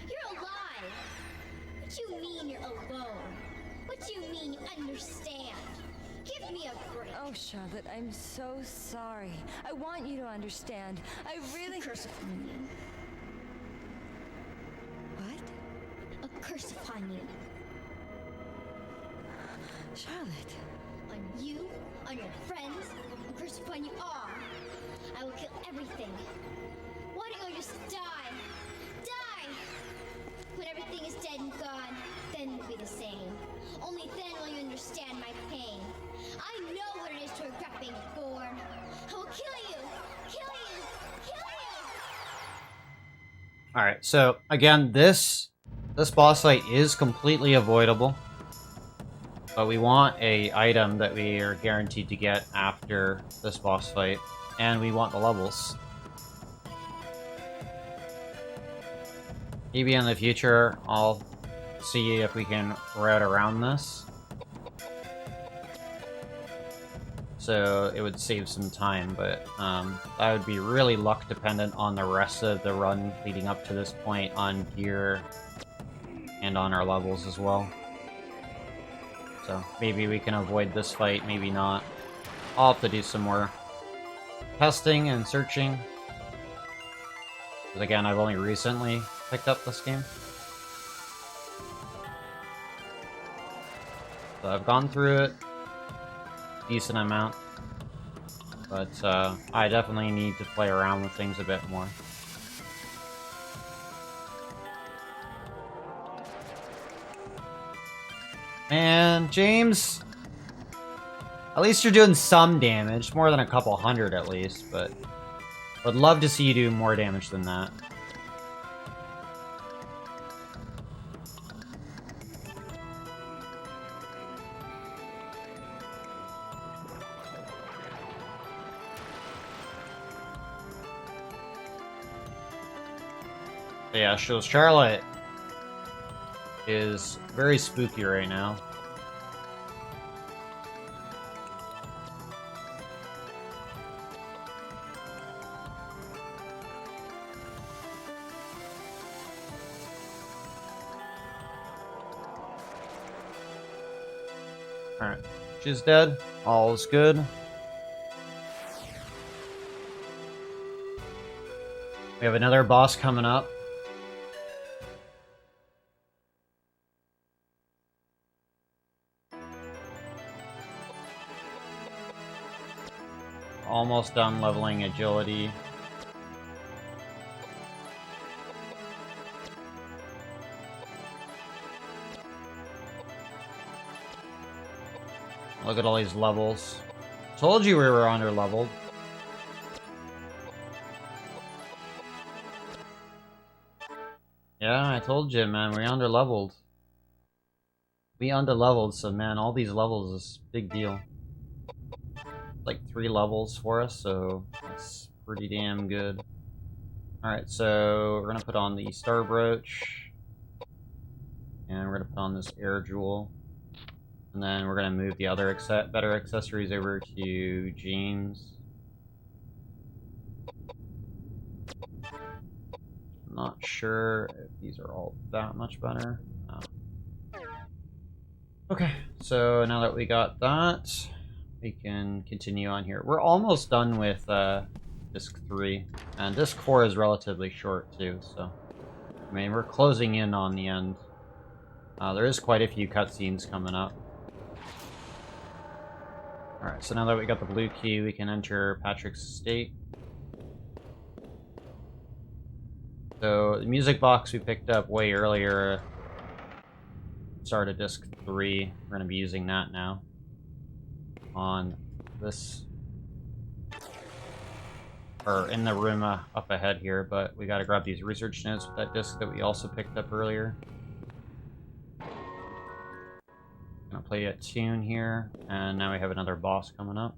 You're alive. What do you mean you're alone? What do you mean you understand? Give me a break. Oh, Charlotte, I'm so sorry. I want you to understand. I really... Curse upon you. What? A curse upon you. Charlotte. On you, on your friends, a curse upon you all. I will kill everything. Why don't you just die? Die! When everything is dead and gone, then we'll be the same. Only then will you understand my pain. I know what it is to regret being born. I will kill you! Kill you! Kill you! Alright, so again, this boss fight is completely avoidable. But we want a item that we are guaranteed to get after this boss fight. And we want the levels. Maybe in the future, I'll see if we can route around this. So it would save some time, but that would be really luck dependent on the rest of the run leading up to this point on gear and on our levels as well. So maybe we can avoid this fight, maybe not. I'll have to do some more testing and searching. Because again, I've only recently picked up this game. So I've gone through it a decent amount. But I definitely need to play around with things a bit more. And James, at least you're doing some damage, more than a couple hundred at least, but would love to see you do more damage than that. Yeah, so Charlotte is very spooky right now. Alright, she's dead. All is good. We have another boss coming up. Almost done leveling agility. Look at all these levels. Told you we were under leveled. Yeah, I told you, man, we're under leveled. We under leveled, so man, all these levels is a big deal. Like 3 levels for us, so that's pretty damn good. Alright, so we're gonna put on the Star Brooch. And we're gonna put on this Air Jewel. And then we're gonna move the other better accessories over to James. I'm not sure if these are all that much better. No. Okay, so now that we got that, we can continue on here. We're almost done with Disc 3, and Disc 4 is relatively short too, so I mean, we're closing in on the end. There is quite a few cutscenes coming up. Alright, so now that we got the blue key, we can enter Patrick's estate. So, the music box we picked up way earlier started Disc 3. We're going to be using that now. On this... or in the room up ahead here, but we gotta grab these research notes with that disc that we also picked up earlier. Gonna play a tune here, and now we have another boss coming up.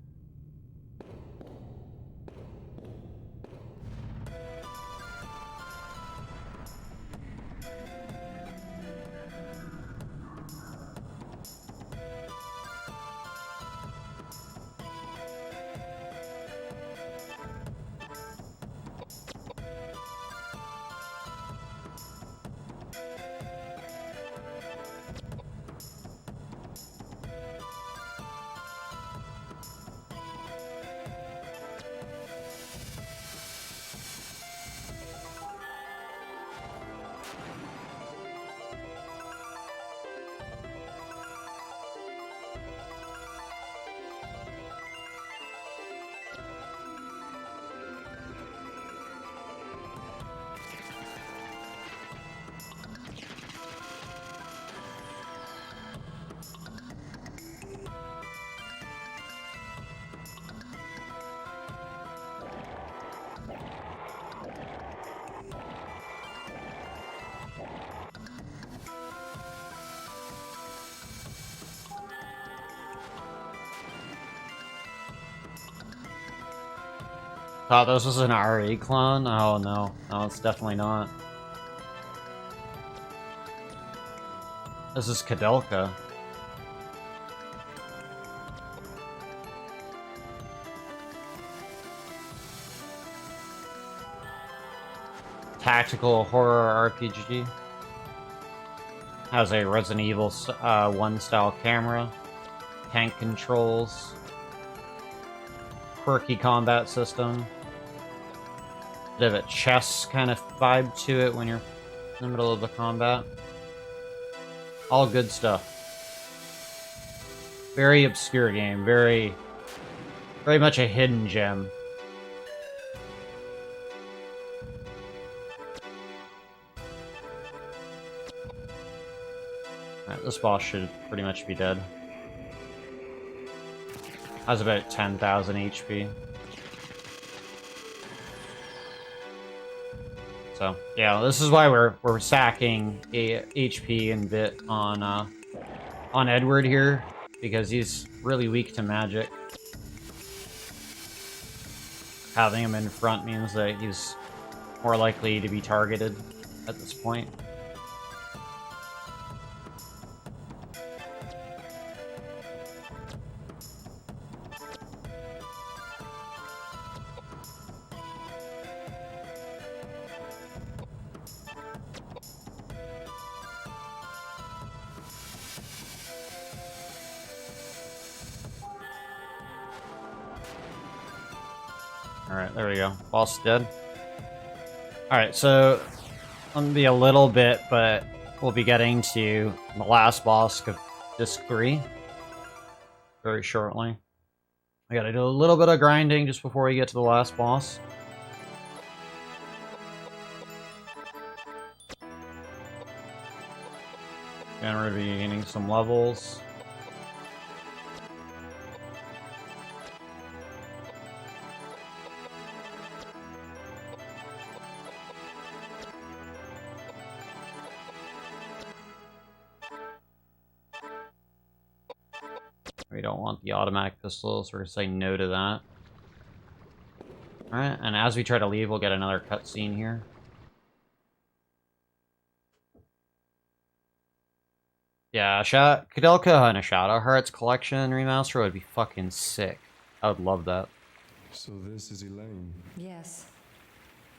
Thought this was an RE clone? Oh no. No, it's definitely not. This is Koudelka. Tactical horror RPG. Has a Resident Evil 1 style camera. Tank controls. Quirky combat system. Bit of a chess kind of vibe to it when you're in the middle of the combat. All good stuff. Very obscure game. Very much a hidden gem. Alright, this boss should pretty much be dead. Has about 10,000 HP. So, yeah, this is why we're stacking HP and bit on Edward here, because he's really weak to magic. Having him in front means that he's more likely to be targeted at this point. Alright, there we go. Boss dead. Alright, so I'm gonna be a little bit, but we'll be getting to the last boss of Disc 3 very shortly. I gotta do a little bit of grinding just before we get to the last boss. And we're gonna be gaining some levels. We don't want the automatic pistols, so we're gonna say no to that. Alright, and as we try to leave, we'll get another cutscene here. Yeah, Koudelka and a Shadow Hearts collection remaster would be fucking sick. I would love that. So this is Elaine. Yes.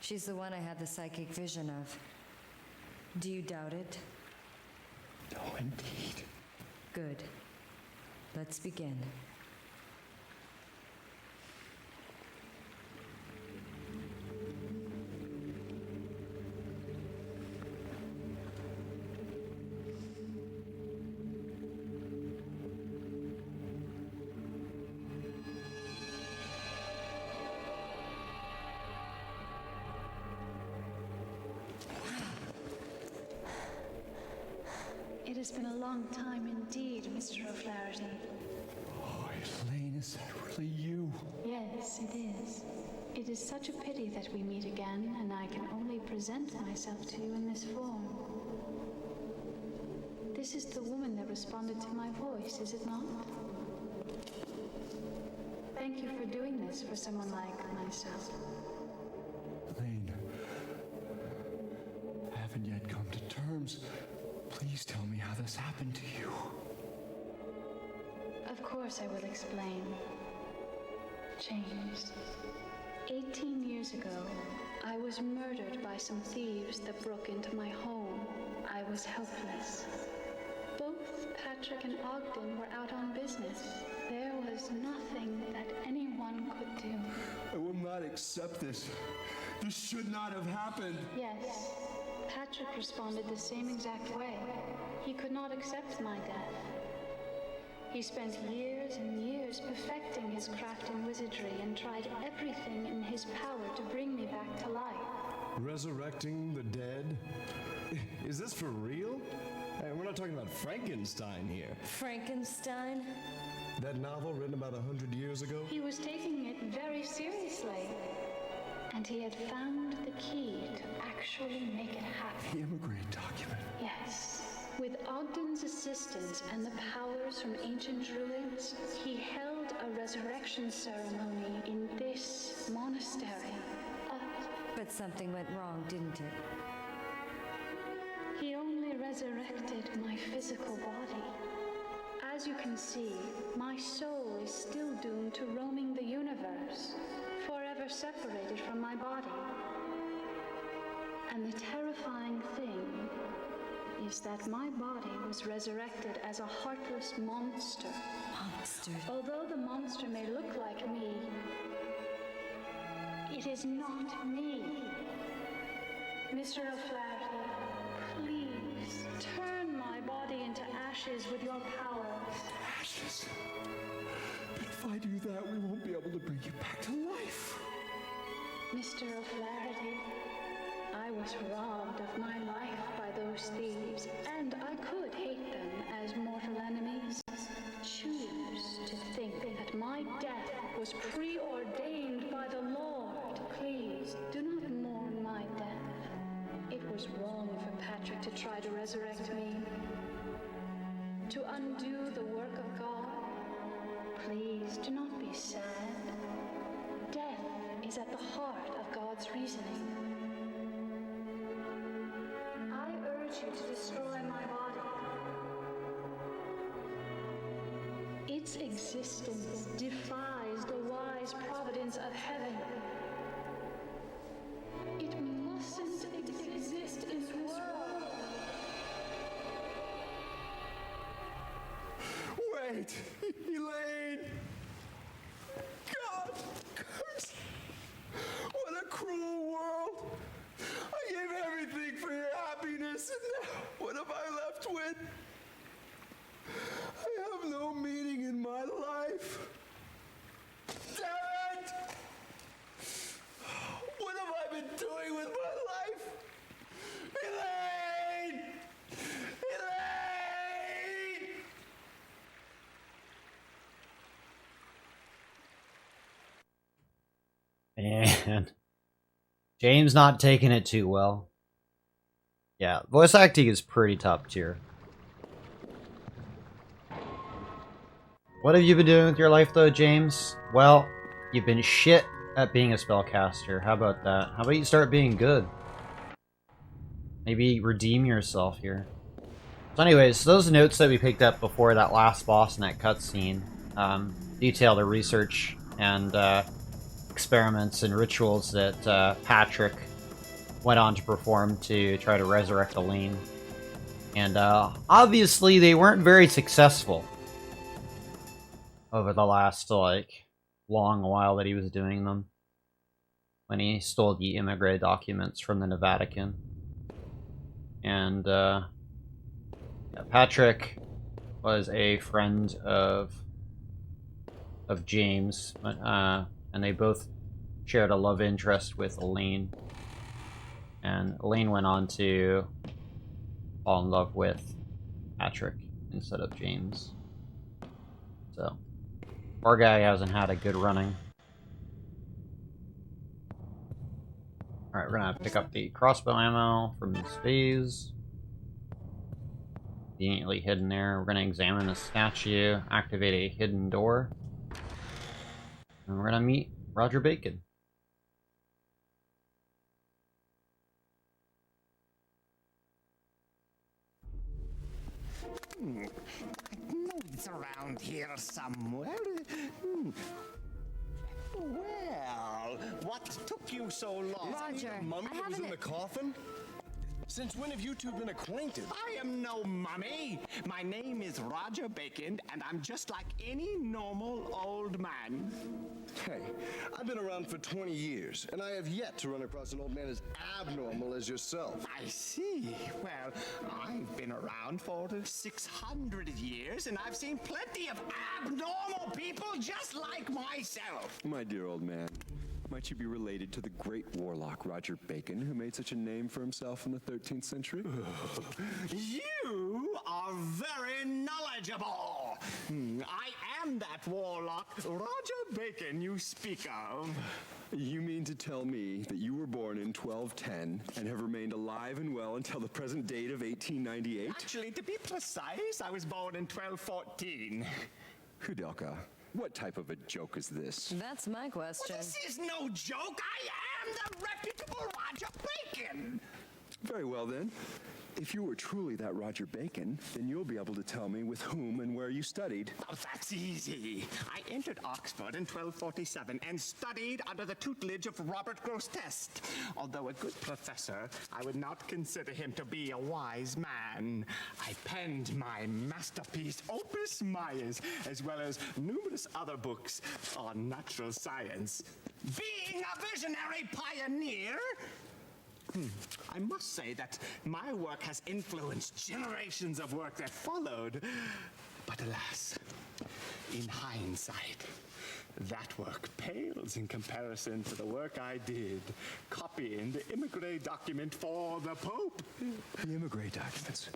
She's the one I had the psychic vision of. Do you doubt it? No, indeed. Good. Let's begin. It has been a long time indeed, Mr. O'Flaherty. Oh, Elaine, is that really you? Yes, it is. It is such a pity that we meet again, and I can only present myself to you in this form. This is the woman that responded to my voice, is it not? Thank you for doing this for someone like myself. Elaine, I haven't yet come to terms. Please tell me how this happened to you. Of course I will explain. James, 18 years ago, I was murdered by some thieves that broke into my home. I was helpless. Both Patrick and Ogden were out on business. There was nothing that anyone could do. I will not accept this. This should not have happened. Yes, Patrick responded the same exact way. He could not accept my death. He spent years and years perfecting his craft in wizardry and tried everything in his power to bring me back to life. Resurrecting the dead? Is this for real? Hey, we're not talking about Frankenstein here. Frankenstein? That novel written about 100 years ago? He was taking it very seriously. And he had found the key to actually make it happen. The Immigrate Document. Yes. With Ogden's assistance and the powers from ancient druids, he held a resurrection ceremony in this monastery. But something went wrong, didn't it? He only resurrected my physical body. As you can see, my soul is still doomed to roaming the universe, forever separated from my body. And the terrifying thing is that my body was resurrected as a heartless monster. Monster? Although the monster may look like me, it is not me. Mr. O'Flaherty, please turn my body into ashes with your power. Ashes? But if I do that, we won't be able to bring you back to life. Mr. O'Flaherty, I was robbed of my life by those thieves, and I could hate them as mortal enemies. Choose to think that my death was preordained by the Lord. Please, do not mourn my death. It was wrong for Patrick to try to resurrect me, to undo the work of God. Please, do not be sad. Death is at the heart of God's reasoning. I urge you to destroy my body. Its existence defies the wise providence of heaven. It mustn't exist in this world. Wait! Elaine! God! Curse! What a cruel world! I gave everything for your happiness, and now what have I left with? I have no meaning in my life. Damn it! What have I been doing with my life? Elaine! Elaine! Man. James not taking it too well. Yeah, voice acting is pretty top tier. What have you been doing with your life though, James? Well, you've been shit at being a spellcaster. How about that? How about you start being good? Maybe redeem yourself here. So anyways, those notes that we picked up before that last boss in that cutscene detail the research and experiments and rituals that Patrick went on to perform to try to resurrect Elaine. And obviously they weren't very successful over the last, like, long while that he was doing them. When he stole the Immigrate documents from the Vatican. And yeah, Patrick was a friend of James, and they both shared a love interest with Elaine. And Elaine went on to fall in love with Patrick instead of James. So, poor guy hasn't had a good running. Alright, we're gonna pick up the crossbow ammo from this phase. Conveniently hidden there. We're gonna examine the statue, activate a hidden door. And we're gonna meet Roger Bacon. I know it's around here somewhere. Well, what took you so long? Roger, The mummy I that was in haven't... the coffin? Since when have you two been acquainted? I am no mummy. My name is Roger Bacon, and I'm just like any normal old man. Hey, I've been around for 20 years, and I have yet to run across an old man as abnormal as yourself. I see. Well, I've been around for 600 years, and I've seen plenty of abnormal people just like myself. My dear old man, might you be related to the great warlock Roger Bacon, who made such a name for himself in the 13th century? You are very knowledgeable. I am that warlock, Roger Bacon, you speak of. You mean to tell me that you were born in 1210 and have remained alive and well until the present date of 1898? Actually, to be precise, I was born in 1214. Koudelka, what type of a joke is this? That's my question. Well, this is no joke. I am the reputable Roger Bacon. Very well then. If you were truly that Roger Bacon, then you'll be able to tell me with whom and where you studied. Oh, that's easy. I entered Oxford in 1247 and studied under the tutelage of Robert Grosseteste. Although a good professor, I would not consider him to be a wise man. I penned my masterpiece, Opus Maius, as well as numerous other books on natural science. Being a visionary pioneer, I must say that my work has influenced generations of work that followed. But alas, in hindsight, that work pales in comparison to the work I did copying the Immigrate Document for the Pope. The Immigrate Documents.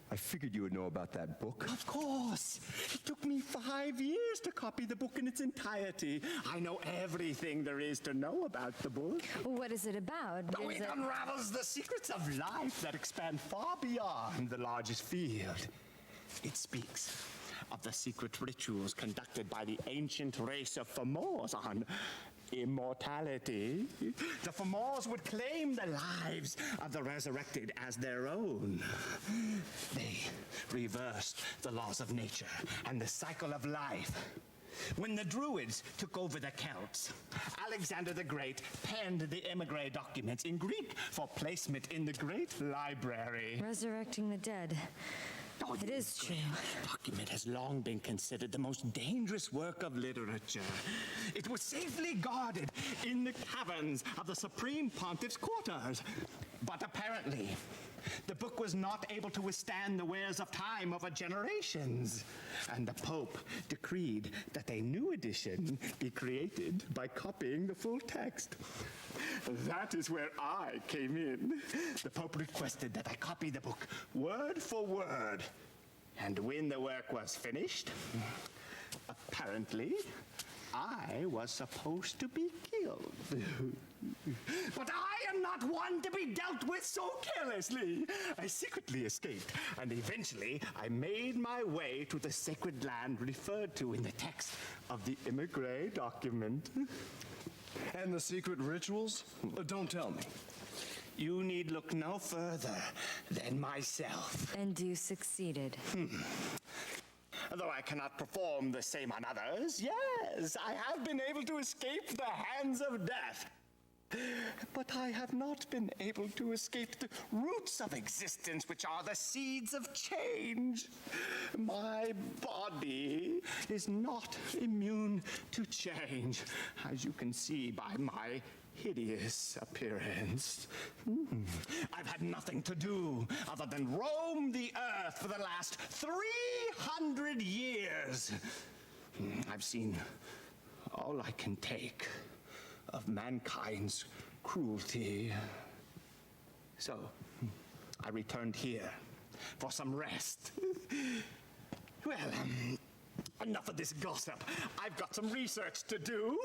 I figured you would know about that book. Of course. It took me 5 years to copy the book in its entirety. I know everything there is to know about the book. What is it about? Oh, it unravels the secrets of life that expand far beyond the largest field. It speaks of the secret rituals conducted by the ancient race of Fomors on immortality. The Fomors would claim the lives of the resurrected as their own. They reversed the laws of nature and the cycle of life. When the Druids took over the Celts, Alexander the Great penned the Immigrate Documents in Greek for placement in the Great Library. Resurrecting the dead. Oh, it is true. The document has long been considered the most dangerous work of literature. It was safely guarded in the caverns of the Supreme Pontiff's quarters. But apparently, the book was not able to withstand the wears of time over generations. And the Pope decreed that a new edition be created by copying the full text. That is where I came in. The Pope requested that I copy the book word for word. And when the work was finished, apparently, I was supposed to be killed. But I am not one to be dealt with so carelessly. I secretly escaped, and eventually I made my way to the sacred land referred to in the text of the Immigrate Document. And the secret rituals? Don't tell me. you need look no further than myself. And you succeeded. Though I cannot perform the same on others, yes, I have been able to escape the hands of death. But I have not been able to escape the roots of existence, which are the seeds of change. My body is not immune to change, as you can see by my hideous appearance. I've had nothing to do other than roam the earth for the last 300 years. I've seen all I can take of mankind's cruelty. So, I returned here for some rest. Well, enough of this gossip. I've got some research to do.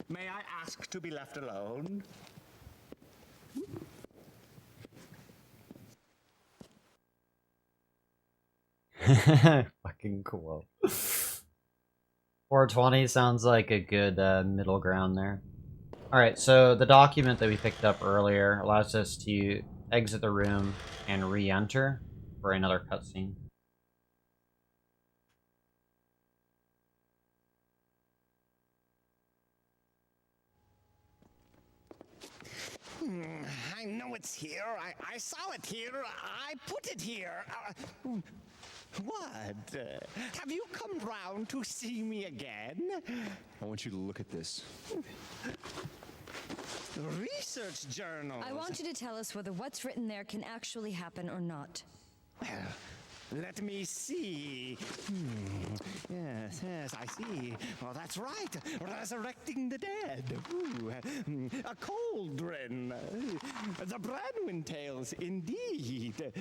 May I ask to be left alone? Fucking cool. 420 sounds like a good middle ground there. Alright, so the document that we picked up earlier allows us to exit the room and re-enter for another cutscene. I know it's here. I saw it here. I put it here. What? Have you come round to see me again? I want you to look at this. Research journal. I want you to tell us whether what's written there can actually happen or not. Well, let me see. Yes, I see. Oh, that's right. Resurrecting the dead. Ooh, a cauldron. The Branwyn tales, indeed.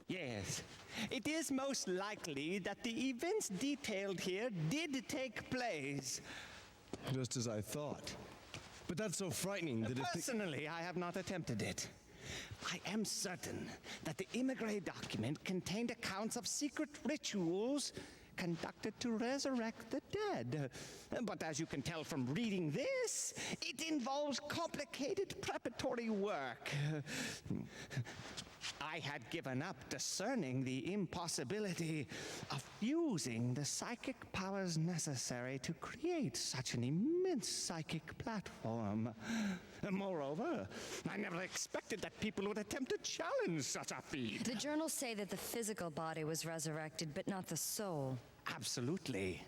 Yes. It is most likely that the events detailed here did take place. Just as I thought. But that's so frightening that Personally, I have not attempted it. I am certain that the Immigrate Document contained accounts of secret rituals conducted to resurrect the dead. But as you can tell from reading this, it involves complicated preparatory work. I had given up discerning the impossibility of fusing the psychic powers necessary to create such an immense psychic platform. Moreover, I never expected that people would attempt to challenge such a feat. The journals say that the physical body was resurrected, but not the soul. Absolutely.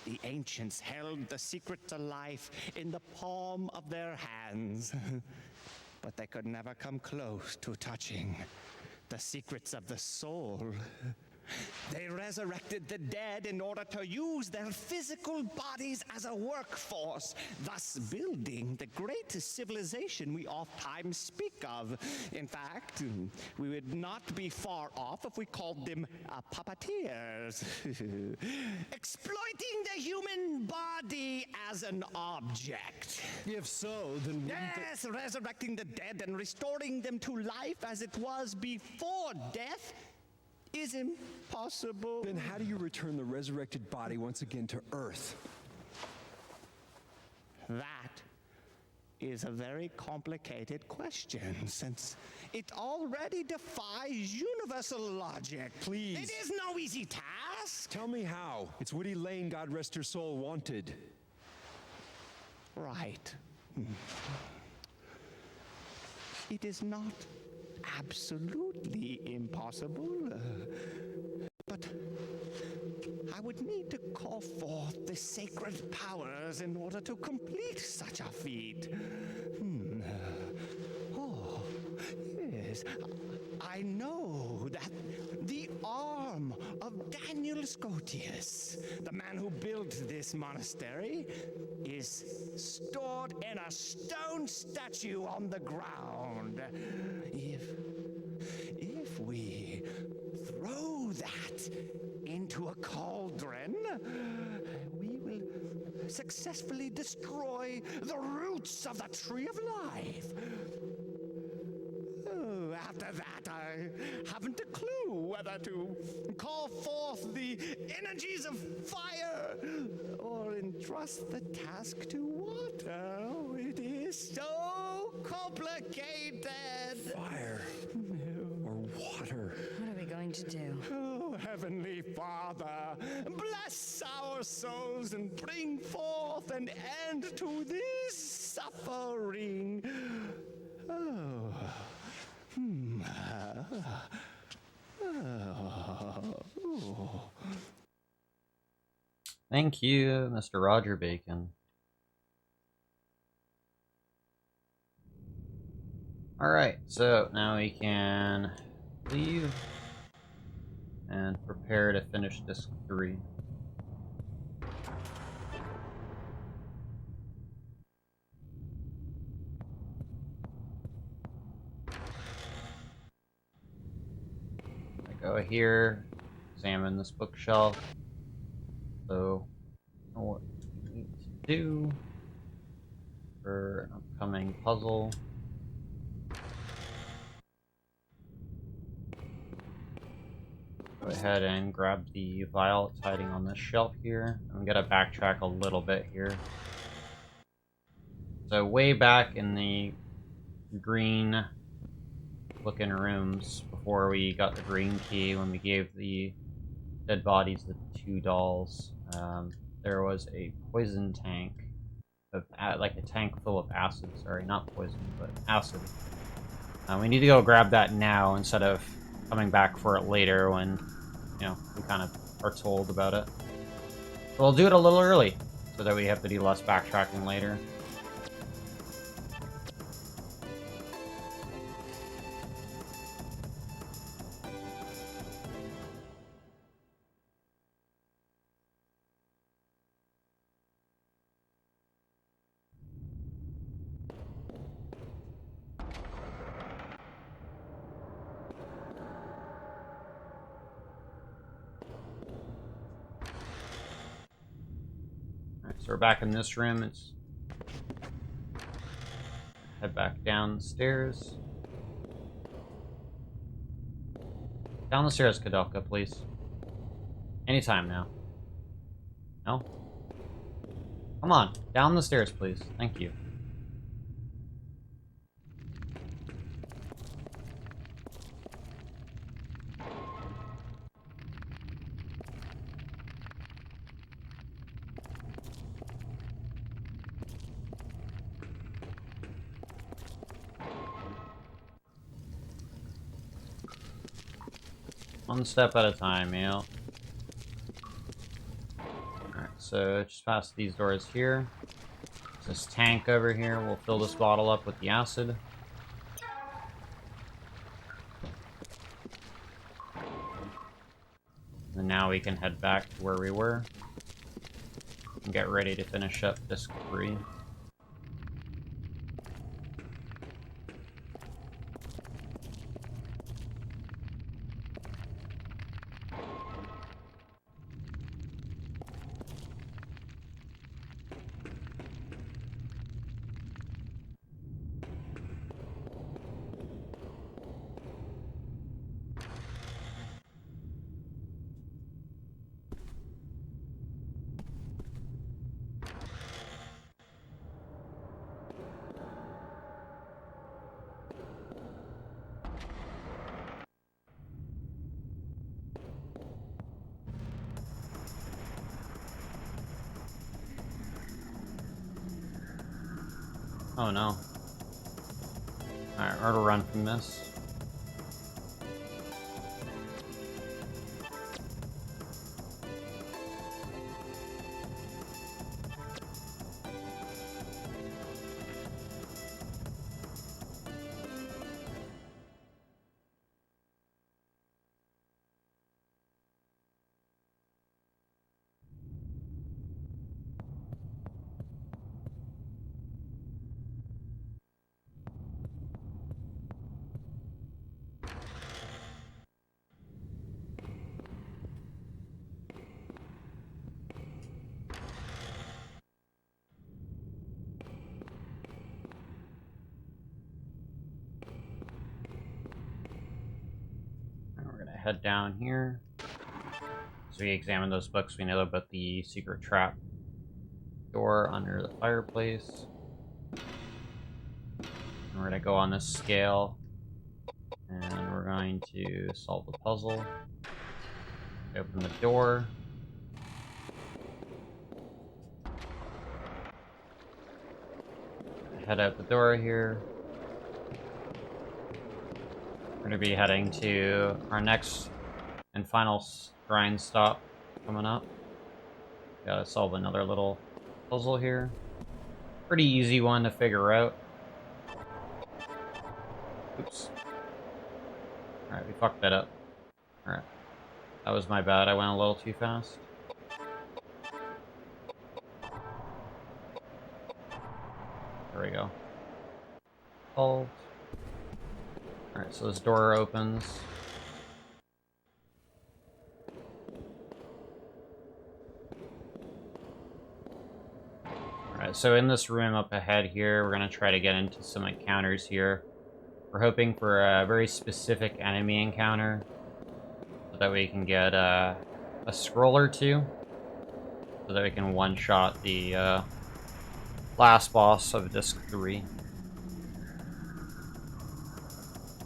The ancients held the secret to life in the palm of their hands. But they could never come close to touching the secrets of the soul. They resurrected the dead in order to use their physical bodies as a workforce, thus building the great civilization we oftentimes speak of. In fact, we would not be far off if we called them puppeteers. Exploiting the human body as an object. if so, then Yes, resurrecting the dead and restoring them to life as it was before death is impossible. Then how do you return the resurrected body once again to Earth? That is a very complicated question, since it already defies universal logic. Please. It is no easy task. Tell me how. It's Woody Lane, God rest her soul, wanted. Right. It is not absolutely impossible, but I would need to call forth the sacred powers in order to complete such a feat. Oh, yes. I know that the arm of Daniel Scotius, the man who built this monastery, is stored in a stone statue on the ground. If we throw that into a cauldron, we will successfully destroy the roots of the Tree of Life. After that, I haven't a clue whether to call forth the energies of fire or entrust the task to water. Oh, it is so complicated. Fire. Or water. What are we going to do? Oh, Heavenly Father, bless our souls and bring forth an end to this suffering. Oh. Oh. Thank you, Mr. Roger Bacon. Alright, so now we can leave and prepare to finish disc 3. I go here, examine this bookshelf. So, I know what we need to do for an upcoming puzzle. Go ahead and grab the vial. It's hiding on this shelf here. I'm gonna backtrack a little bit here. So way back in the green looking rooms, before we got the green key, when we gave the dead bodies the 2 dolls, there was a poison tank, of like a tank full of acid. Sorry, not poison, but acid. We need to go grab that now instead of coming back for it later when, you know, we kind of are told about it. We'll do it a little early so that we have to do less backtracking later. So we're back in this room. Let's head back down the stairs. Down the stairs, Koudelka, please. Anytime now. No? Come on, down the stairs, please. Thank you. One step at a time, you know. Alright, so just past these doors here. There's this tank over here. We'll fill this bottle up with the acid. And now we can head back to where we were and get ready to finish up disc 3. Oh no. Alright, we're gonna run from this. Head down here. As we examine those books, we know about the secret trap door under the fireplace. And we're gonna go on this scale, and we're going to solve the puzzle. Open the door. Head out the door here. We're gonna be heading to our next and final grind stop coming up. Gotta solve another little puzzle here. Pretty easy one to figure out. Oops. Alright, we fucked that up. Alright. That was my bad, I went a little too fast. There we go. Solved. Alright, so this door opens. Alright, so in this room up ahead here, we're gonna try to get into some encounters here. We're hoping for a very specific enemy encounter, so that we can get a scroll or two, so that we can one-shot the last boss of Disc 3.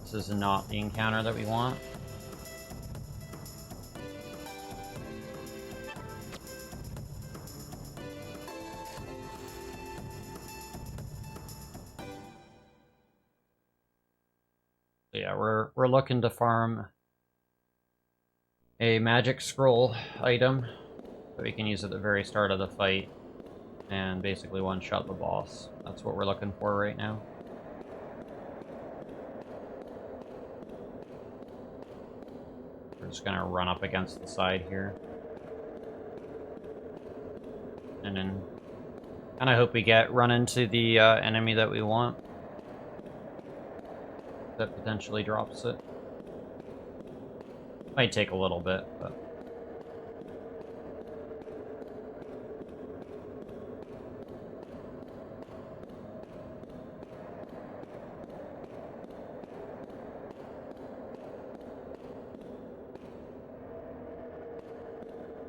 This is not the encounter that we want. So yeah, we're looking to farm a magic scroll item that we can use at the very start of the fight and basically one-shot the boss. That's what we're looking for right now. We're just gonna run up against the side here. And then kinda hope we run into the enemy that we want. That potentially drops it. Might take a little bit, but...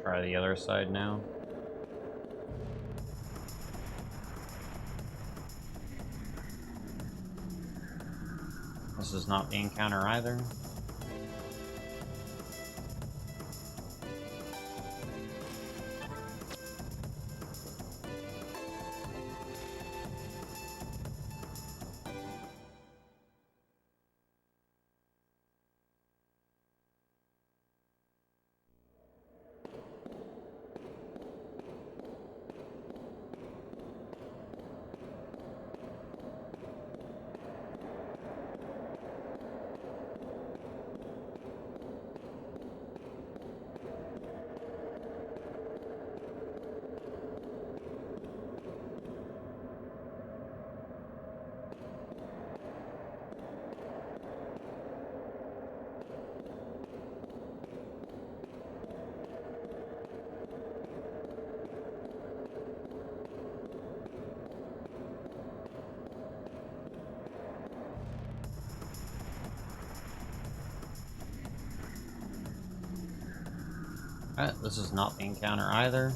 Try the other side now. This is not the encounter either. Alright, this is not the encounter either.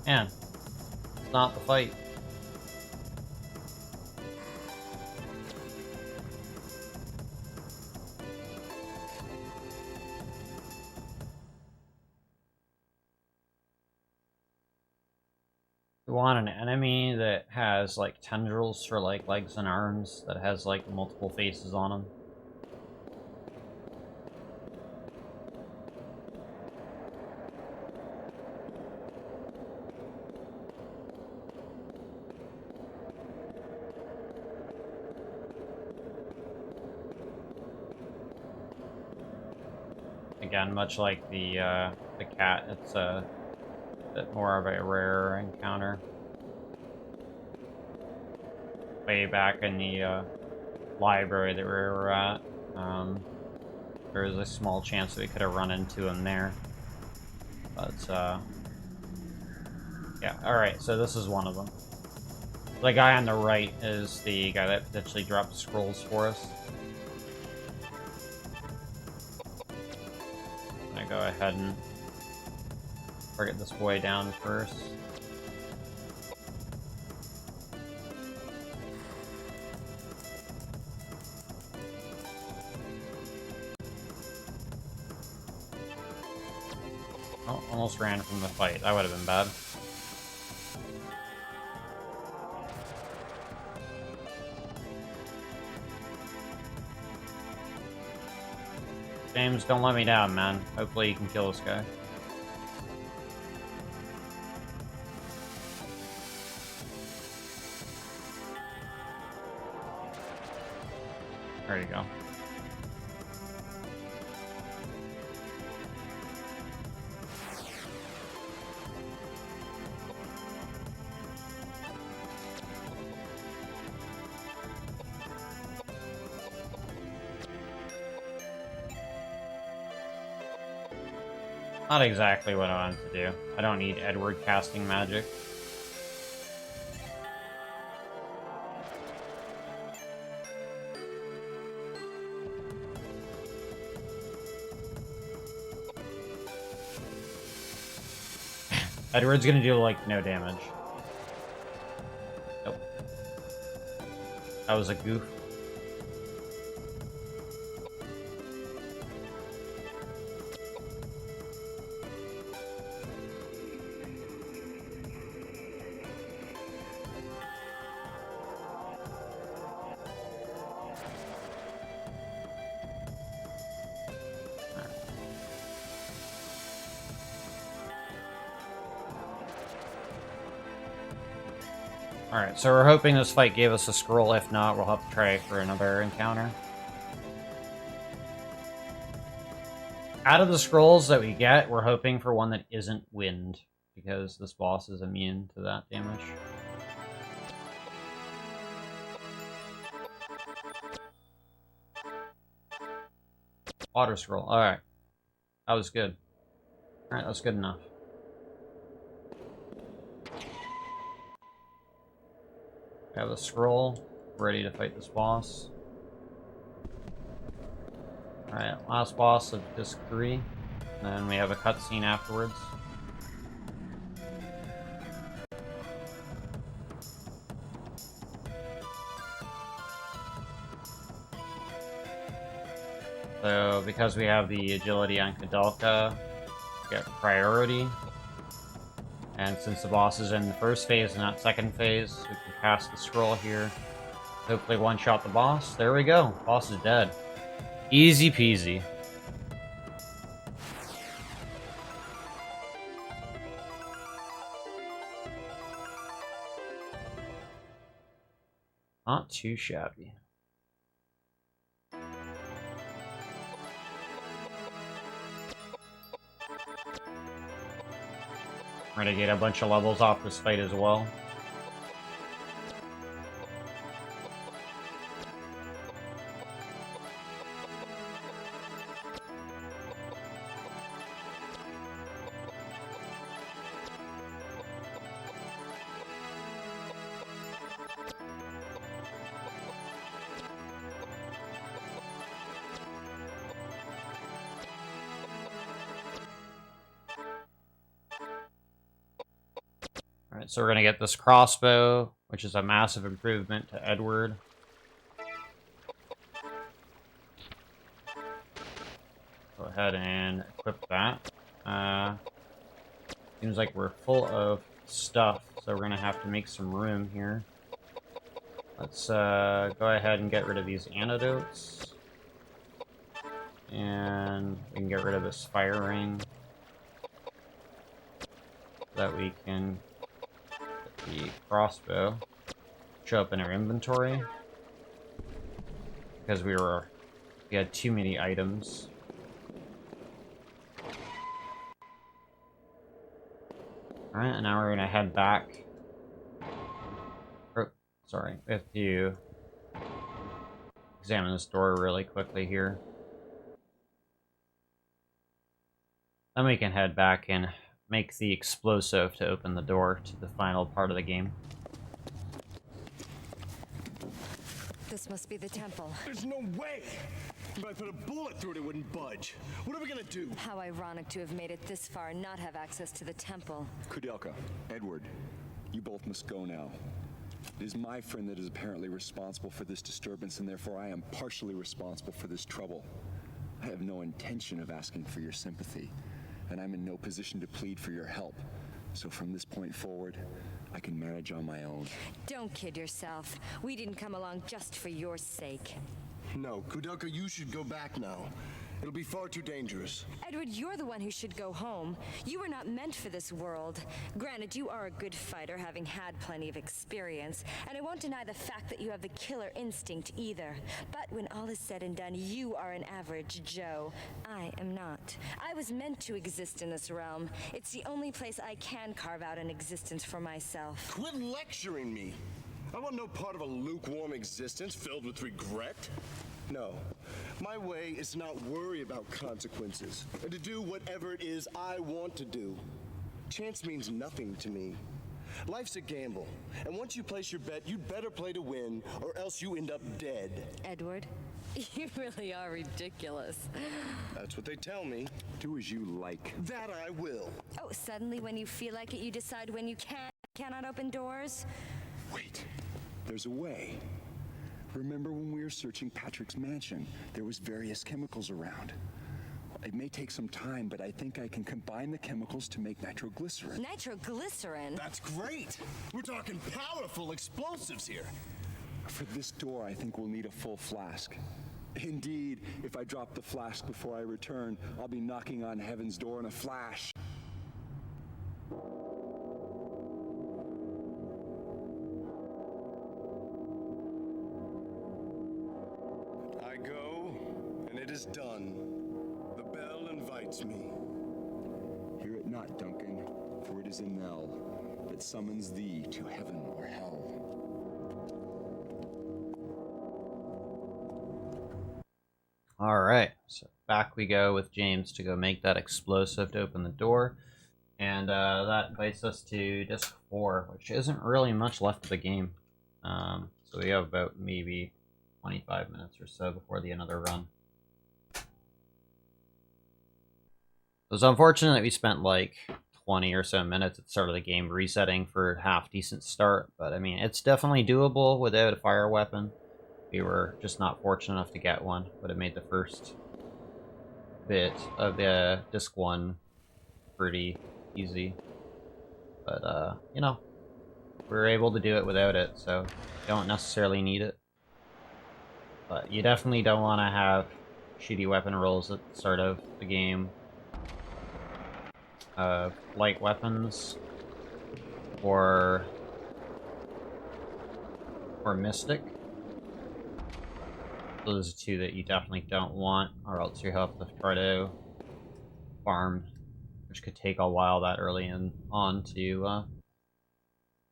Man, it's not the fight. We want an enemy that has like tendrils for like legs and arms, that has like multiple faces on them. Again, much like the cat, it's a bit more of a rare encounter. Way back in the library that we were at, there was a small chance that we could have run into him there. But, yeah, alright, so this is one of them. The guy on the right is the guy that potentially dropped scrolls for us. I'm gonna go ahead and target this boy down first. Oh, almost ran from the fight. That would have been bad. James, don't let me down, man. Hopefully you can kill this guy. There you go. Not exactly what I wanted to do. I don't need Edward casting magic. Edward's gonna do, like, no damage. Nope. That was a goof. Alright, so we're hoping this fight gave us a scroll. If not, we'll have to try for another encounter. Out of the scrolls that we get, we're hoping for one that isn't wind, because this boss is immune to that damage. Water scroll, alright. That was good. Alright, that's good enough. We have a scroll, ready to fight this boss. Alright, last boss of disc 3. And then we have a cutscene afterwards. So, because we have the agility on Koudelka, we get priority. And since the boss is in the first phase and not second phase, we can cast the scroll here. Hopefully one-shot the boss. There we go. Boss is dead. Easy peasy. Not too shabby. We're gonna get a bunch of levels off this fight as well. Alright, so we're gonna get this crossbow, which is a massive improvement to Edward. Go ahead and equip that. Seems like we're full of stuff, so we're gonna have to make some room here. Let's go ahead and get rid of these antidotes. And we can get rid of this fire ring. So that we can get the crossbow. Show up in our inventory. Because we had too many items. Alright, and now we're gonna head back. Oh, sorry, we have to examine this door really quickly here. Then we can head back and make the explosive to open the door to the final part of the game. This must be the temple. There's no way! If I put a bullet through it, it wouldn't budge. What are we gonna do? How ironic to have made it this far and not have access to the temple. Koudelka, Edward, you both must go now. It is my friend that is apparently responsible for this disturbance, and therefore I am partially responsible for this trouble. I have no intention of asking for your sympathy, and I'm in no position to plead for your help. So from this point forward, I can manage on my own. Don't kid yourself. We didn't come along just for your sake. No, Koudelka, you should go back now. It'll be far too dangerous. Edward, you're the one who should go home. You were not meant for this world. Granted, you are a good fighter, having had plenty of experience, and I won't deny the fact that you have the killer instinct either. But when all is said and done, you are an average Joe. I am not. I was meant to exist in this realm. It's the only place I can carve out an existence for myself. Quit lecturing me. I want no part of a lukewarm existence filled with regret. No. My way is to not worry about consequences, and to do whatever it is I want to do. Chance means nothing to me. Life's a gamble, and once you place your bet, you'd better play to win, or else you end up dead. Edward, you really are ridiculous. That's what they tell me. Do as you like. That I will. Oh, suddenly when you feel like it, you decide when you cannot open doors? Wait, there's a way. Remember when we were searching Patrick's mansion? There was various chemicals around. It may take some time, but I think I can combine the chemicals to make nitroglycerin. Nitroglycerin? That's great! We're talking powerful explosives here. For this door, I think we'll need a full flask. Indeed, if I drop the flask before I return, I'll be knocking on heaven's door in a flash. I go, and it is done. The bell invites me. Hear it not, Duncan, for it is a knell that summons thee to heaven or hell. Alright, so back we go with James to go make that explosive to open the door. And that invites us to disc 4, which isn't really much left of the game. So we have about maybe 25 minutes or so before the end of the run. It was unfortunate that we spent like 20 or so minutes at the start of the game resetting for a half-decent start, but I mean, it's definitely doable without a fire weapon. We were just not fortunate enough to get one, but it made the first bit of the disc 1 pretty easy. But, you know, we were able to do it without it, so don't necessarily need it. But you definitely don't want to have shitty weapon rolls at the start of the game. Light weapons or Mystic. Those are two that you definitely don't want, or else you have to try to farm, which could take a while that early on to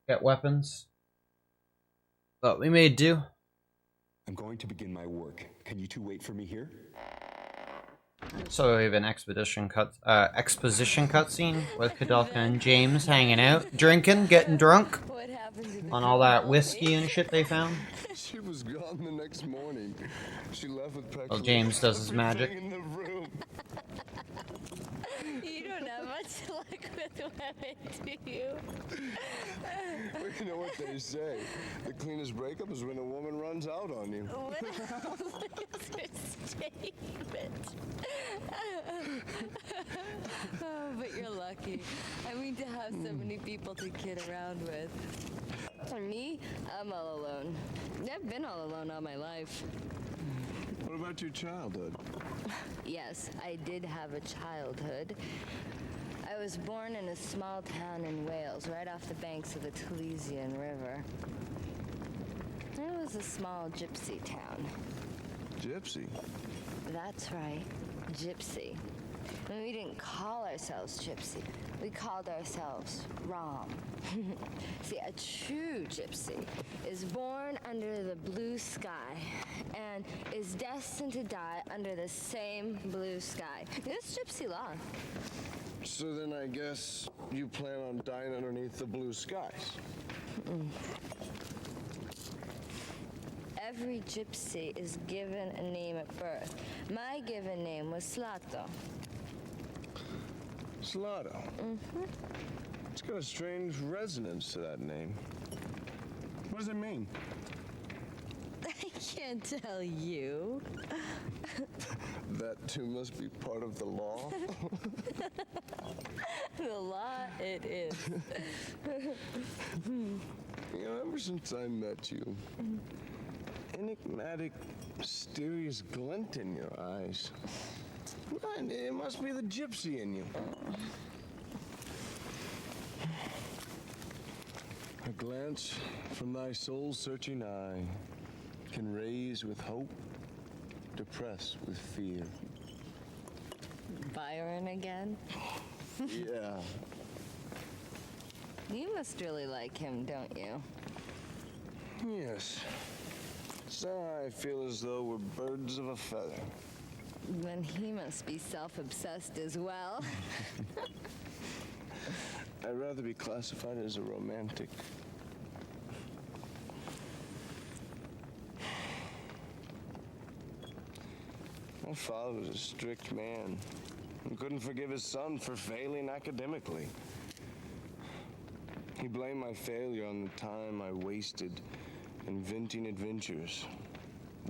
get weapons. But we may do. I'm going to begin my work. Can you two wait for me here? So we have an exposition cutscene with Koudelka and James hanging out, drinking, getting drunk on all that whiskey and shit they found. She was gone the next morning. She left with practically Well, James does his magic. in the room. You don't have much luck with women, do you? Well, you know what they say. The cleanest breakup is when a woman runs out on you. What else is your statement? Oh, but you're lucky. I mean, to have so many people to kid around with. For me, I'm all alone. I've been all alone all my life. What about your childhood? Yes, I did have a childhood. I was born in a small town in Wales, right off the banks of the Talesian River. It was a small gypsy town. Gypsy? That's right, gypsy. And we didn't call ourselves gypsy. We called ourselves Rom. See, a true gypsy is born under the blue sky and is destined to die under the same blue sky. It's gypsy law. So then I guess you plan on dying underneath the blue skies. Every gypsy is given a name at birth. My given name was Slato. Slato? Mm-hmm. It's got a strange resonance to that name. What does it mean? I can't tell you. That too must be part of the law. The law it is. You know, ever since I met you, enigmatic, mysterious glint in your eyes. It must be the gypsy in you. A glance from thy soul-searching eye can raise with hope, depress with fear. Byron again? Yeah. You must really like him, don't you? Yes. So I feel as though we're birds of a feather. Then he must be self-obsessed as well. I'd rather be classified as a romantic. My father was a strict man and couldn't forgive his son for failing academically. He blamed my failure on the time I wasted inventing adventures,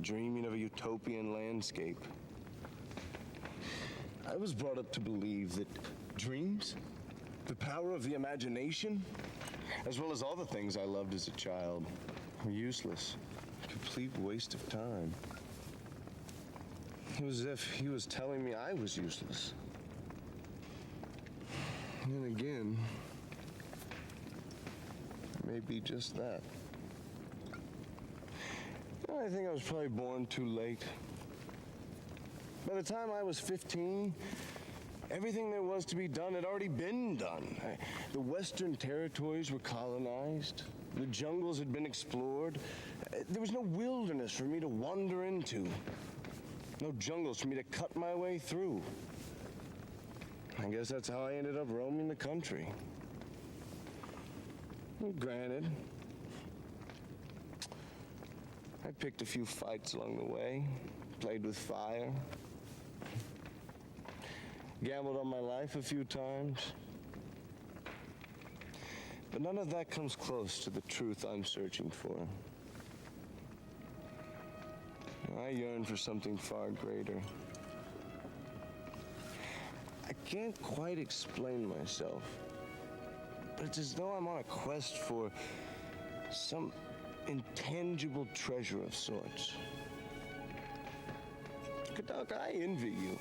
dreaming of a utopian landscape. I was brought up to believe that dreams, the power of the imagination, as well as all the things I loved as a child, were useless, a complete waste of time. It was as if he was telling me I was useless. And then again, maybe just that. I think I was probably born too late. By the time I was 15, everything there was to be done had already been done. The Western territories were colonized. The jungles had been explored. There was no wilderness for me to wander into. No jungles for me to cut my way through. I guess that's how I ended up roaming the country. Granted, I picked a few fights along the way, played with fire, gambled on my life a few times. But none of that comes close to the truth I'm searching for. I yearn for something far greater. I can't quite explain myself, but it's as though I'm on a quest for some intangible treasure of sorts. Koudelka, I envy you.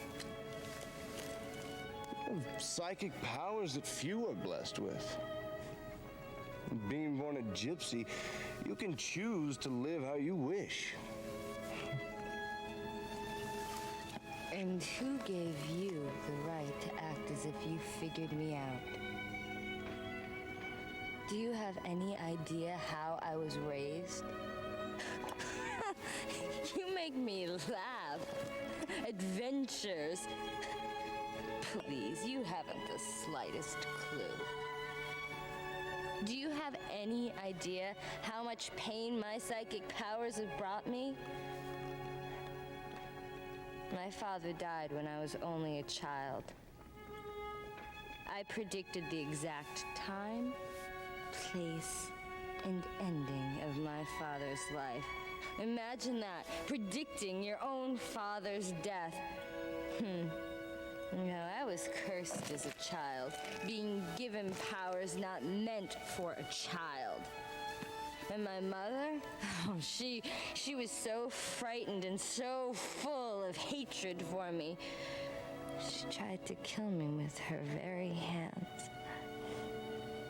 You have psychic powers that few are blessed with. Being born a gypsy, you can choose to live how you wish. And who gave you the right to act as if you figured me out? Do you have any idea how I was raised? You make me laugh. Adventures. Please, you haven't the slightest clue. Do you have any idea how much pain my psychic powers have brought me? My father died when I was only a child. I predicted the exact time, place, and ending of my father's life. Imagine that, predicting your own father's death. You know, I was cursed as a child, being given powers not meant for a child. And my mother, oh, she was so frightened and so full of hatred for me. She tried to kill me with her very hands.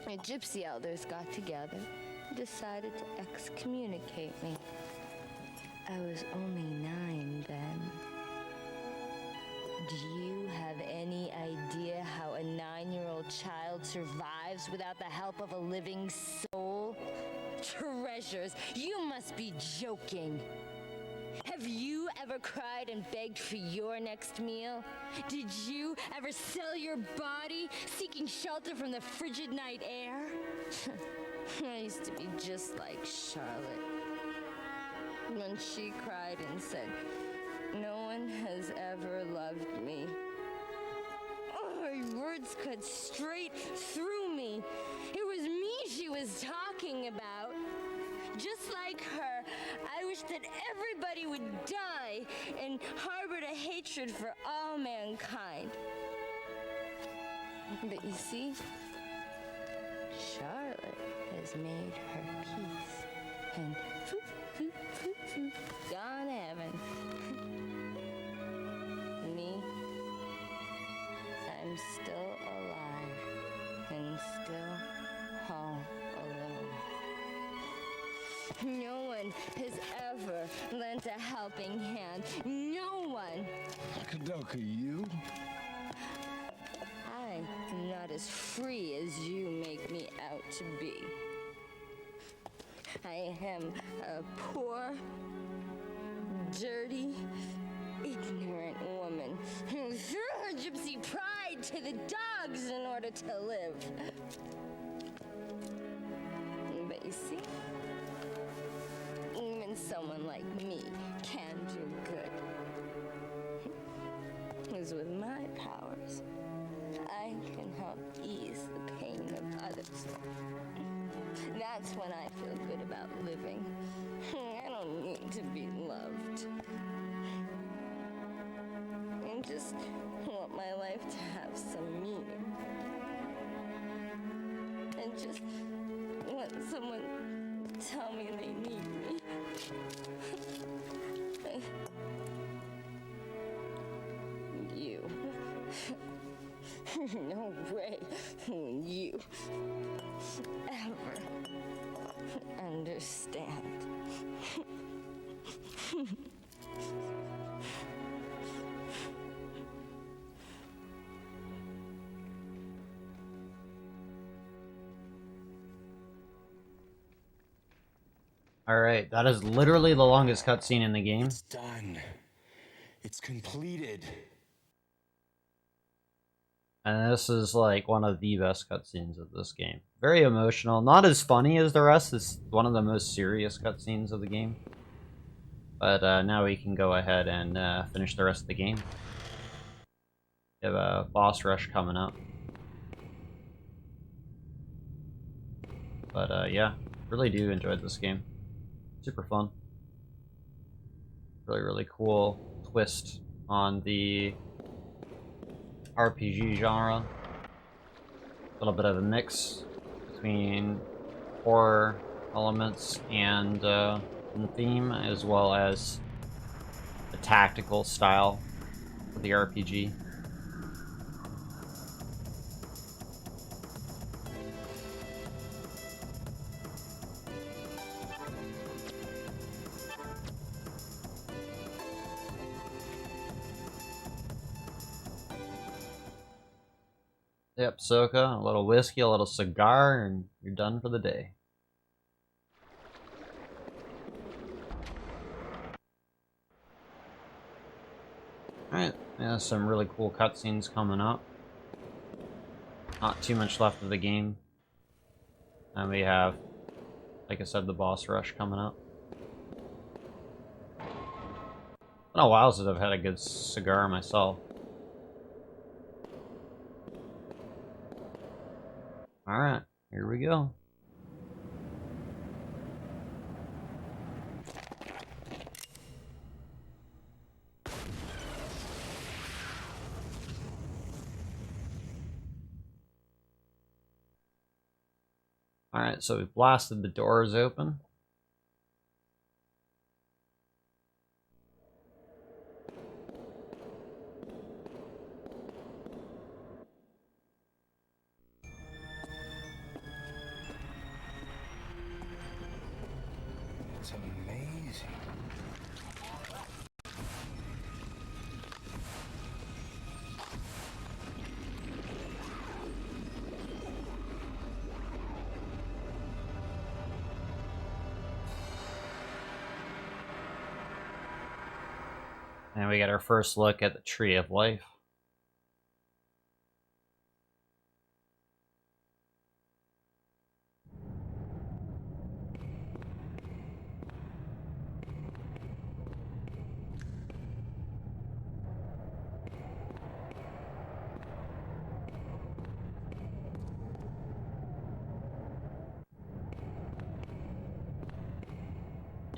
The gypsy elders got together and decided to excommunicate me. I was only 9 then. Do you have any idea how a 9-year-old child survives without the help of a living soul? Treasures, you must be joking. Have you ever cried and begged for your next meal? Did you ever sell your body, seeking shelter from the frigid night air? I used to be just like Charlotte. When she cried and said, "No one has ever loved me." Oh, her words cut straight through me. It was me she was talking about. Just like her, I wish that everybody would die and harbored a hatred for all mankind. But you see, Charlotte has made her peace and gone to heaven. Me, I'm still alive and still all alone. No one has ever lent a helping hand. No one. Koudelka, you? I am not as free as you make me out to be. I am a poor, dirty, ignorant woman who threw her gypsy pride to the dogs in order to live. But you see, even someone like me can do good. Because with my powers, I can help ease the pain of others. That's when I feel good about living. I don't need to be loved. I just want my life to have some meaning. And just want someone to tell me they need me. You. No way will you ever understand. Alright, that is literally the longest cutscene in the game. It's done. It's completed. And this is like one of the best cutscenes of this game. Very emotional. Not as funny as the rest. It's one of the most serious cutscenes of the game. But now we can go ahead and finish the rest of the game. We have a boss rush coming up. But yeah, really do enjoy this game. Super fun. Really, really cool twist on the RPG genre. A little bit of a mix between horror elements and the theme, as well as the tactical style of the RPG. Yep, Soka, a little whiskey, a little cigar, and you're done for the day. Alright, yeah, some really cool cutscenes coming up. Not too much left of the game. And we have, like I said, the boss rush coming up. Been a while since I've had a good cigar myself. Alright, here we go. Alright, so we've blasted the doors open. It's amazing. And we get our first look at the Tree of Life.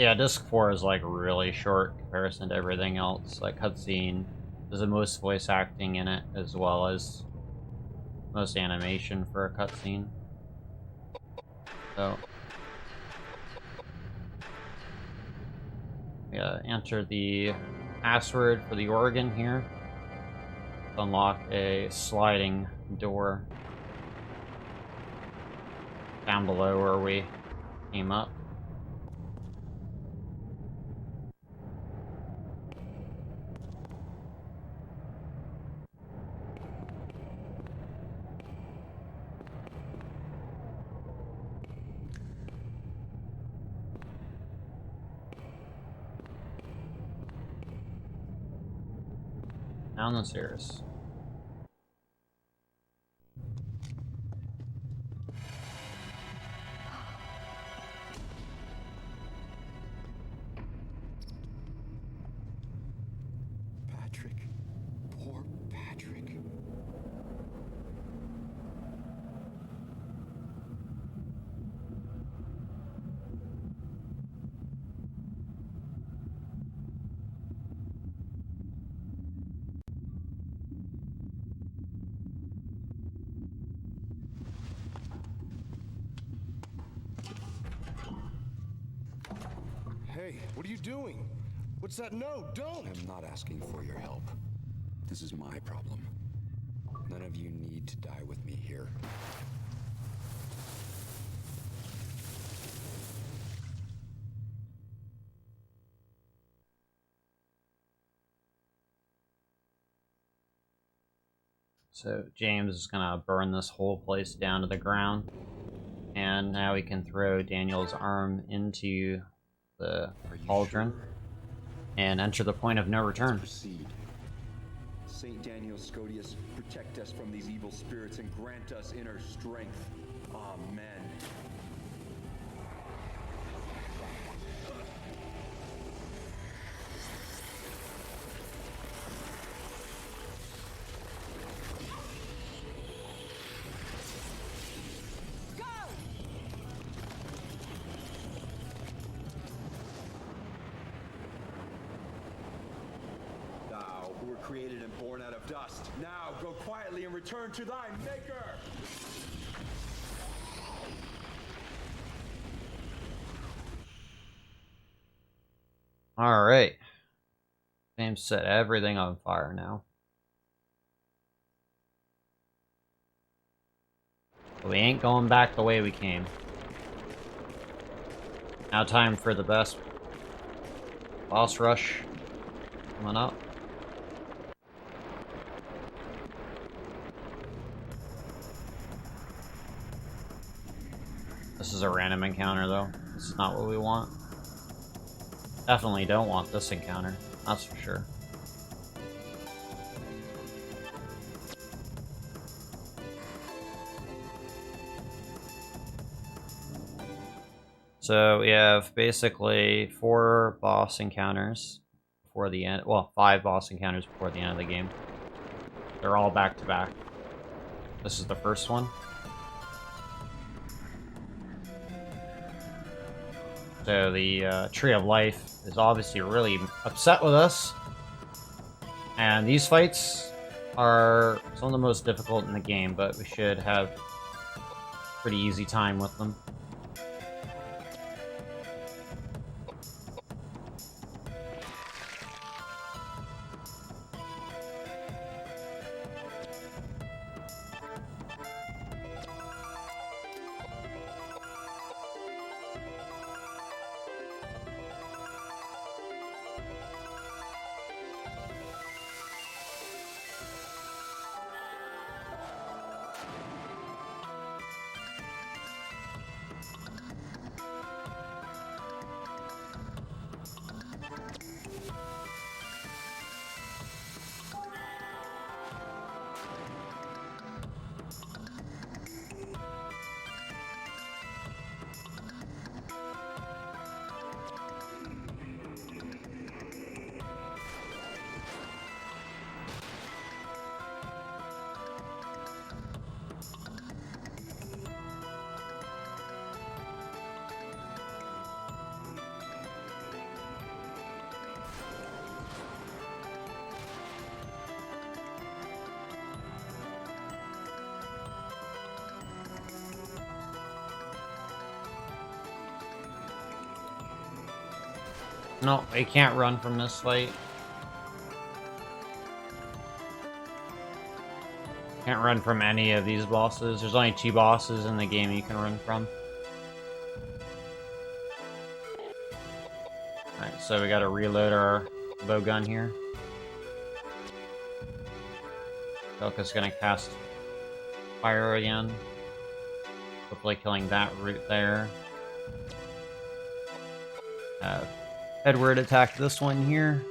Yeah, disc 4 is like really short in comparison to everything else. Like cutscene, there's the most voice acting in it, as well as most animation for a cutscene. So, yeah, enter the password for the organ here. Unlock a sliding door down below where we came up. Down the stairs. Patrick. Poor Patrick. Hey, what are you doing? What's that? No, don't! I'm not asking for your help. This is my problem. None of you need to die with me here. So James is gonna burn this whole place down to the ground. And now we can throw Daniel's arm into the cauldron and enter the point of no return. Proceed. Saint Daniel Scotius, protect us from these evil spirits and grant us inner strength. Amen. Who were created and born out of dust. Now go quietly and return to thy maker! Alright. James set everything on fire now. But we ain't going back the way we came. Now time for the best boss rush. Coming up. This is a random encounter, though. This is not what we want. Definitely don't want this encounter. That's for sure. So we have basically 4 boss encounters before the end. Well, 5 boss encounters before the end of the game. They're all back to back. This is the first one. So the Tree of Life is obviously really upset with us. And these fights are some of the most difficult in the game, but we should have pretty easy time with them. No, we can't run from this fight. Can't run from any of these bosses. There's only 2 bosses in the game you can run from. Alright, so we gotta reload our bowgun here. Koudelka's gonna cast fire again. Hopefully killing that root there. Edward attack this one here.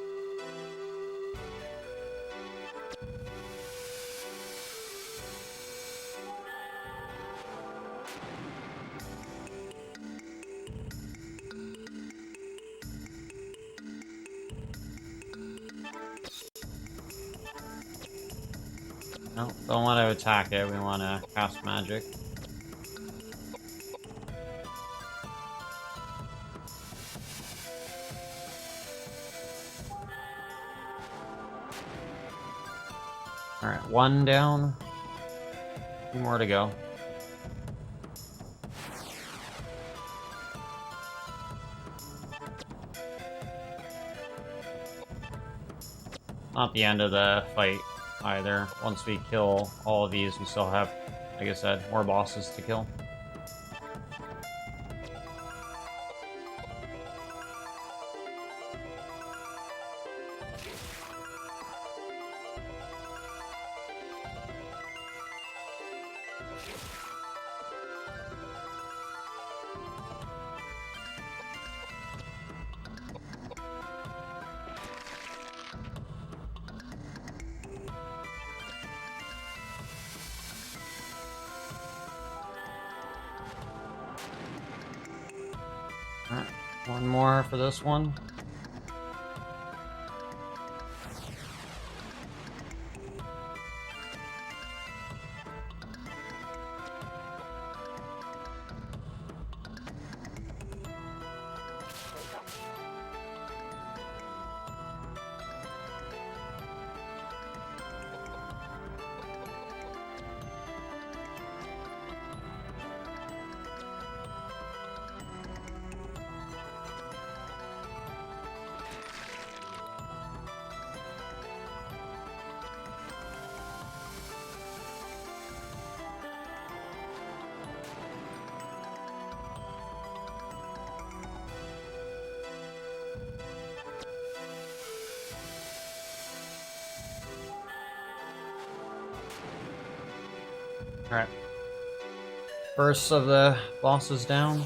No, don't want to attack it, we want to cast magic. Alright, 1 down. 2 more to go. Not the end of the fight either. Once we kill all of these, we still have, like I said, more bosses to kill. Alright, 1 more for this one. Alright. First of the bosses down.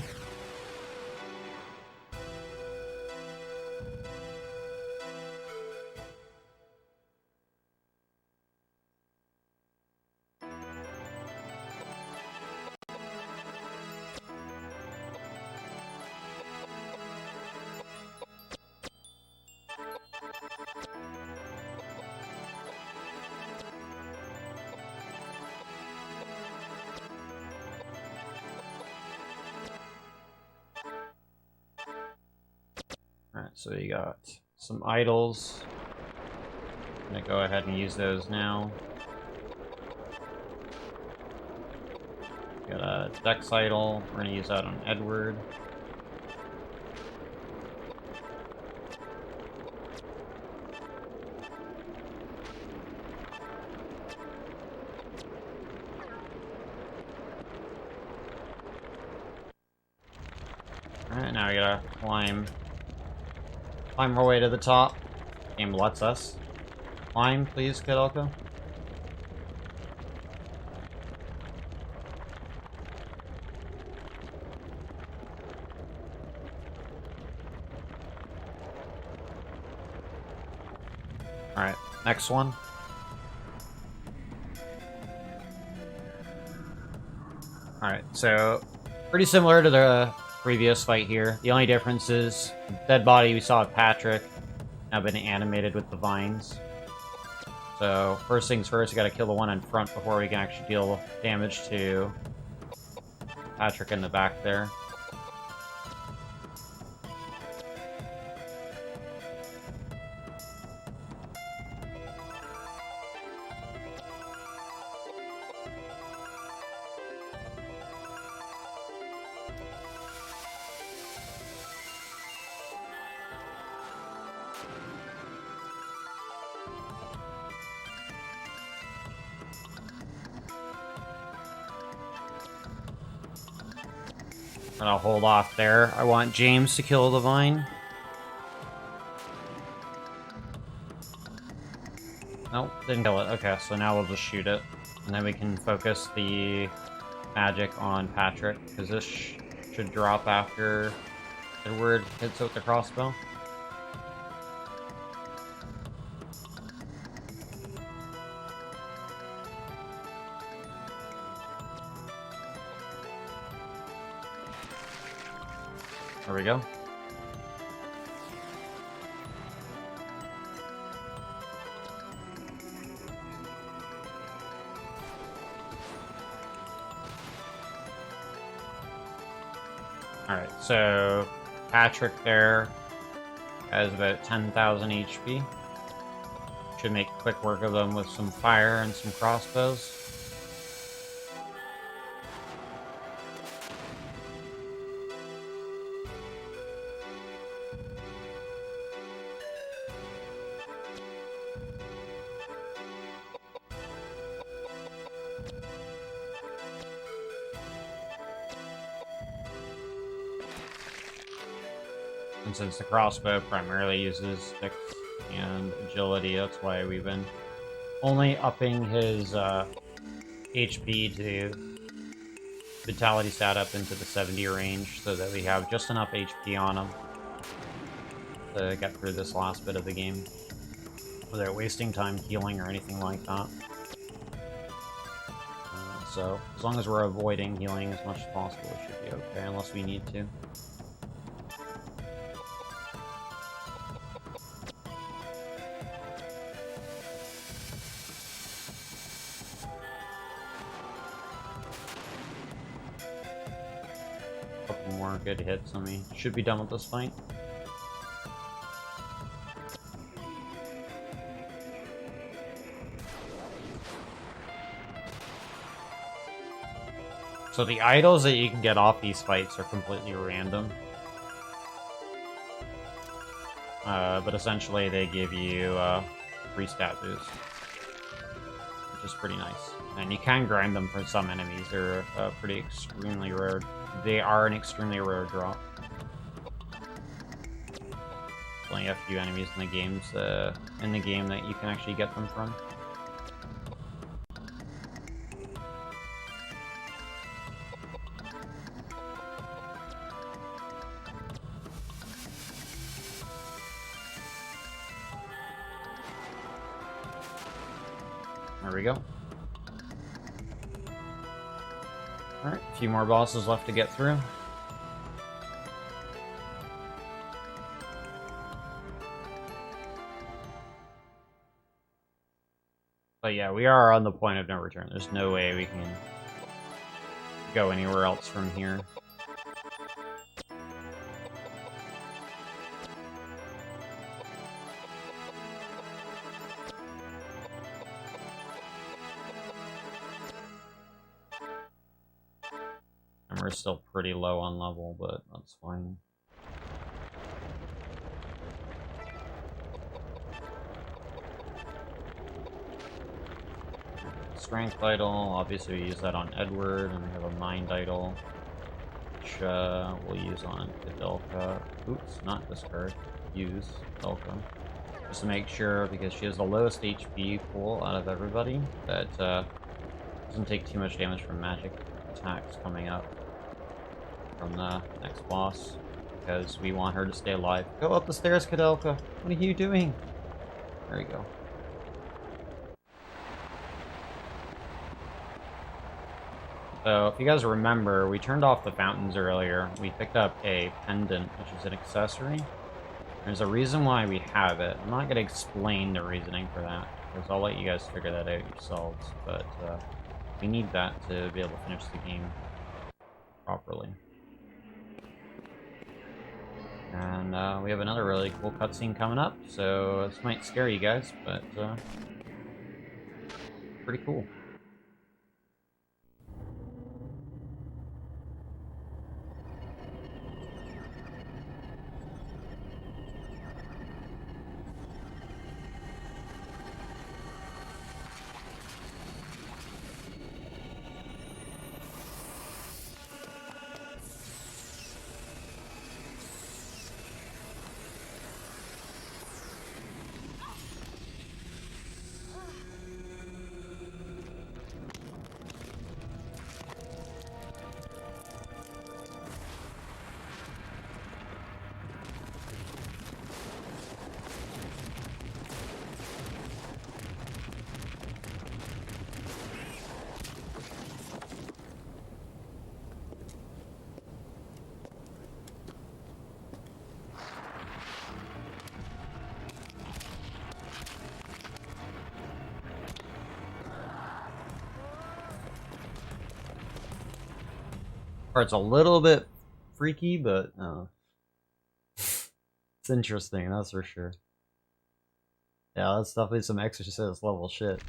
Alright, so you got some idols. I'm gonna go ahead and use those now. Got a Dex idol. We're gonna use that on Edward. Alright, now we gotta climb our way to the top. Game lets us. Climb, please, Koudelka. Alright, next one. Alright, so pretty similar to the previous fight here. The only difference is dead body we saw with Patrick now been animated with the vines. So first things first, we gotta kill the one in front before we can actually deal damage to Patrick in the back there. I'll hold off there. I want James to kill the vine. Nope, didn't kill it. Okay, so now we'll just shoot it. And then we can focus the magic on Patrick, because this should drop after Edward hits it with the crossbow. There we go. Alright, so Patrick there has about 10,000 HP. Should make quick work of them with some fire and some crossbows. And since the crossbow primarily uses sticks and agility, that's why we've been only upping his HP to vitality stat up into the 70 range so that we have just enough HP on him to get through this last bit of the game without wasting time healing or anything like that. So as long as we're avoiding healing as much as possible, it should be okay, unless we need to. Couple more good hits on me. Should be done with this fight. So the idols that you can get off these fights are completely random. But essentially they give you free stat boost, which is pretty nice. And you can grind them for some enemies. They're pretty extremely rare. They are an extremely rare drop. Only a few enemies in the game that you can actually get them from. There we go. Alright, a few more bosses left to get through. But yeah, we are on the point of no return. There's no way we can go anywhere else from here. And we're still pretty low on level, but that's fine. Strength idol, obviously we use that on Edward, and we have a mind idol, which we'll use on Koudelka. Oops, not discard, use Koudelka. Just to make sure, because she has the lowest HP pool out of everybody, that doesn't take too much damage from magic attacks coming up from the next boss, because we want her to stay alive. Go up the stairs, Koudelka! What are you doing? There you go. So, if you guys remember, we turned off the fountains earlier. We picked up a pendant, which is an accessory. There's a reason why we have it. I'm not going to explain the reasoning for that, because I'll let you guys figure that out yourselves. But we need that to be able to finish the game properly. And we have another really cool cutscene coming up, so this might scare you guys, but pretty cool. Part's a little bit freaky, but it's interesting, that's for sure. Yeah, that's definitely some Exorcist level shit.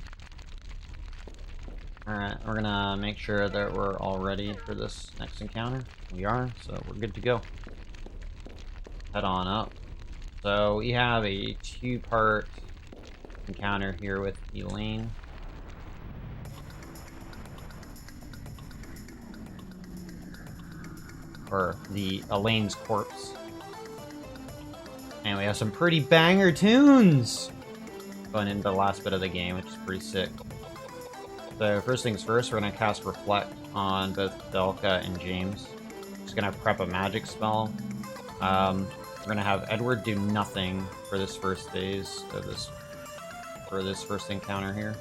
Alright, we're gonna make sure that we're all ready for this next encounter. We are, so we're good to go. Head on up. So we have a 2-part encounter here with Elaine. Or the Elaine's corpse. And we have some pretty banger tunes going into the last bit of the game, which is pretty sick. So first things first, we're gonna cast Reflect on both Koudelka and James. Just gonna prep a magic spell. We're gonna have Edward do nothing for this first phase of this, for this first encounter here.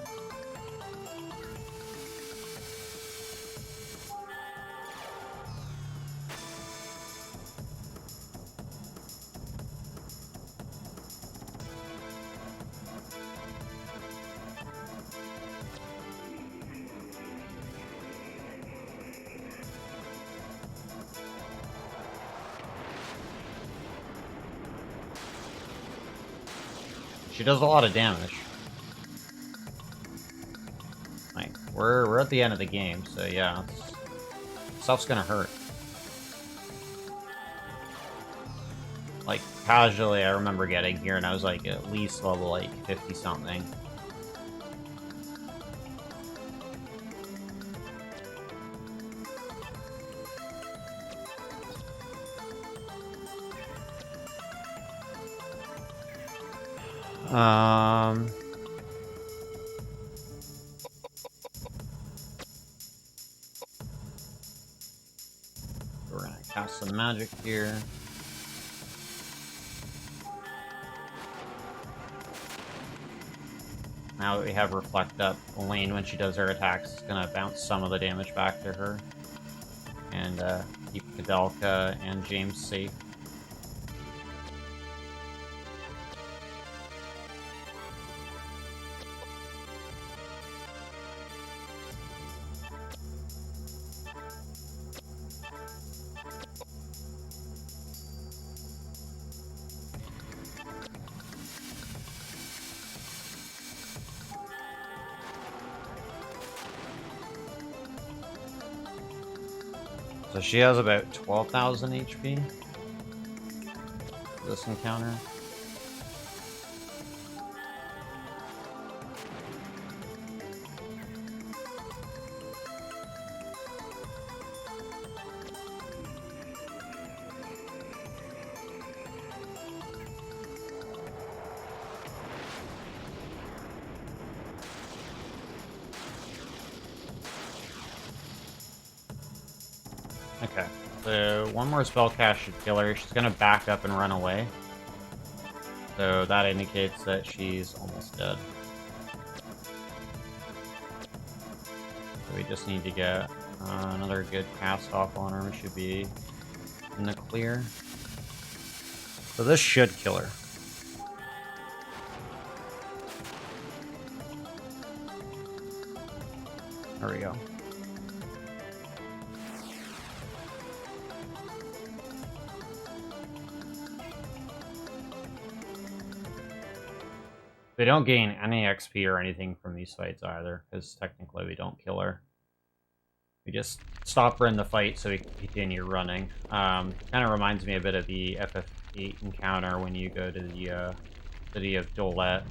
She does a lot of damage. Like, we're at the end of the game, so yeah, stuff's gonna hurt. Like, casually, I remember getting here, and I was like at least level like 50 something. We're gonna cast some magic here. Now that we have Reflect up, Elaine, when she does her attacks, is gonna bounce some of the damage back to her. And keep Koudelka and James safe. So she has about 12,000 HP for this encounter. Okay, so one more spell cast should kill her. She's gonna back up and run away. So that indicates that she's almost dead. So we just need to get another good cast off on her. We should be in the clear. So this should kill her. There we go. We don't gain any XP or anything from these fights either, because technically we don't kill her. We just stop her in the fight so we can continue running. Kind of reminds me a bit of the FF8 encounter when you go to the city of Dolet.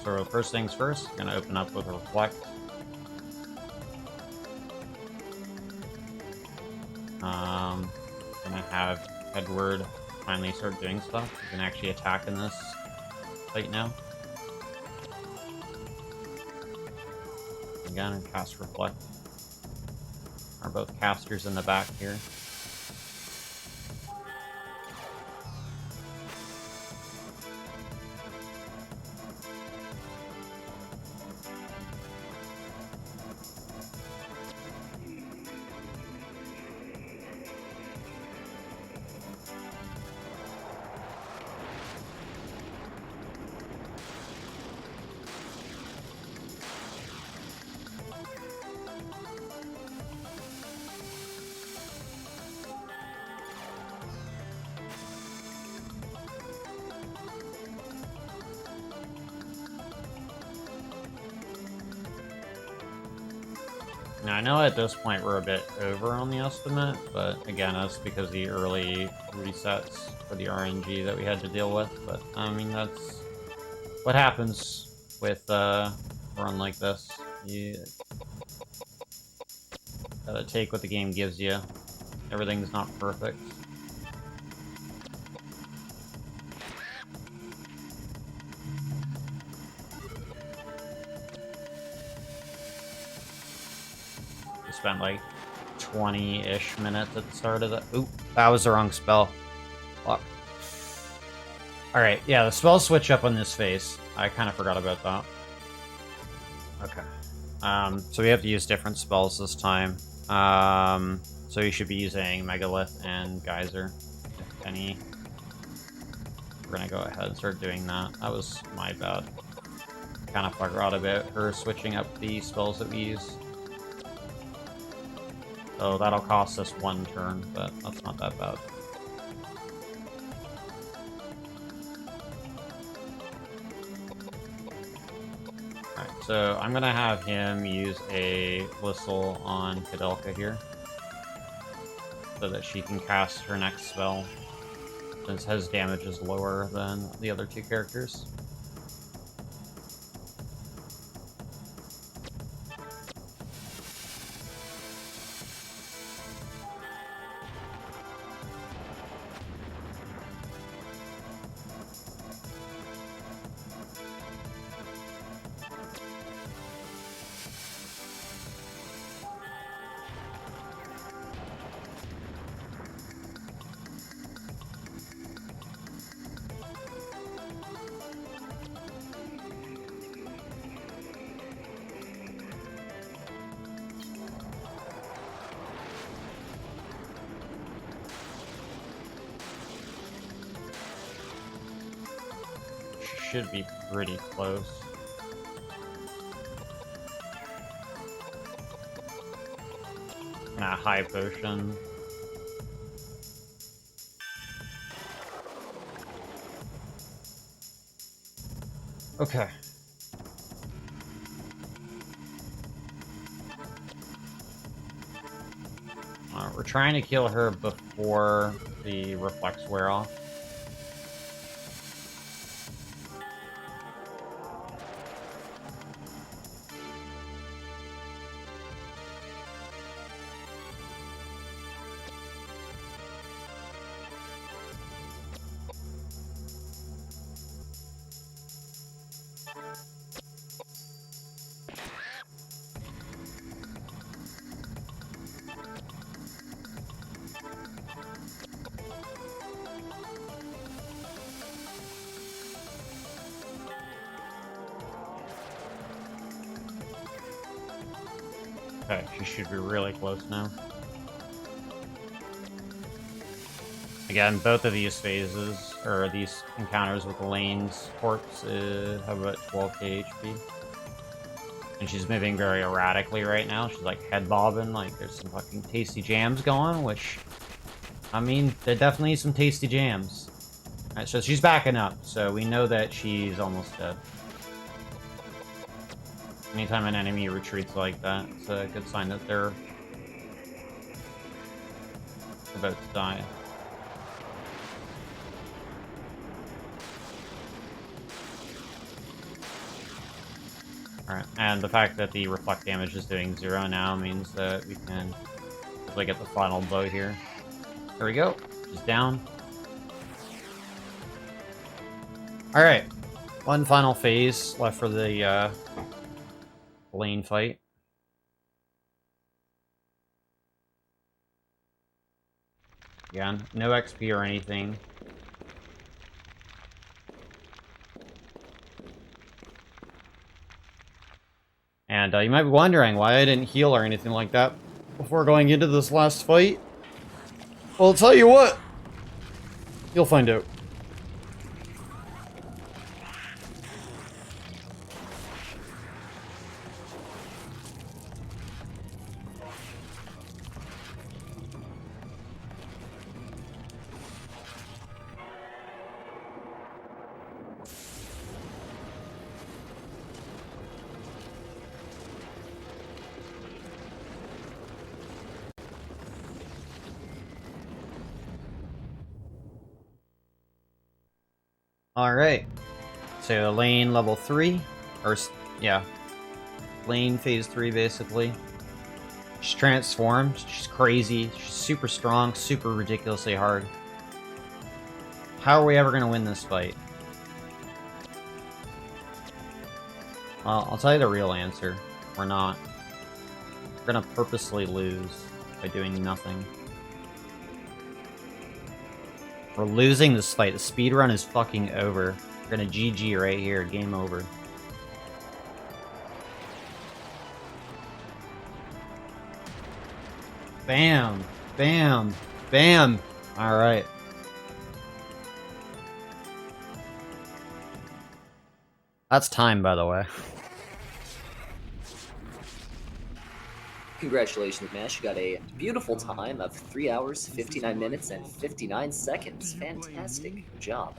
So first things first, gonna open up with a Reflect. Gonna have Edward finally start doing stuff. He can actually attack in this fight now. Again, and cast Reflect. Are both casters in the back here. Now, I know at this point we're a bit over on the estimate, but again, that's because of the early resets for the RNG that we had to deal with. But, I mean, that's what happens with a run like this. You gotta take what the game gives you. Everything's not perfect. We spent like 20-ish minutes at the start of the... Oop, that was the wrong spell. Fuck. Alright, yeah, the spells switch up on this phase. I kind of forgot about that. Okay. So we have to use different spells this time. So you should be using Megalith and Geyser, if any. We're gonna go ahead and start doing that. That was my bad. Kind of forgot about her switching up the spells that we use. So that'll cost us 1 turn, but that's not that bad. Alright, so I'm gonna have him use a whistle on Koudelka here, so that she can cast her next spell, since his damage is lower than the other 2 characters. Should be pretty close. Nah, high potion. Okay. We're trying to kill her before the reflex wear off. Okay, she should be really close now. Again, both of these phases, or these encounters with Elaine's corpse, have about 12k HP. And she's moving very erratically right now. She's like head bobbing, like there's some fucking tasty jams going, which, I mean, there definitely is some tasty jams. Alright, so she's backing up, so we know that she's almost dead. Anytime an enemy retreats like that, it's a good sign that they're about to die. Alright, and the fact that the reflect damage is doing 0 now means that we can hopefully get the final blow here. There we go. She's down. Alright. One final phase left for the lane fight. Again, no XP or anything. And you might be wondering why I didn't heal or anything like that before going into this last fight. Well, I'll tell you what. You'll find out. Alright. So lane level 3. Or, yeah. Lane phase 3, basically. She's transformed. She's crazy. She's super strong. Super ridiculously hard. How are we ever going to win this fight? Well, I'll tell you the real answer. We're not. We're going to purposely lose by doing nothing. We're losing this fight. The speedrun is fucking over. We're gonna GG right here. Game over. Bam! Bam! Bam! Alright. That's time, by the way. Congratulations, Mash. You got a beautiful time of 3 hours, 59 minutes, and 59 seconds. Fantastic job.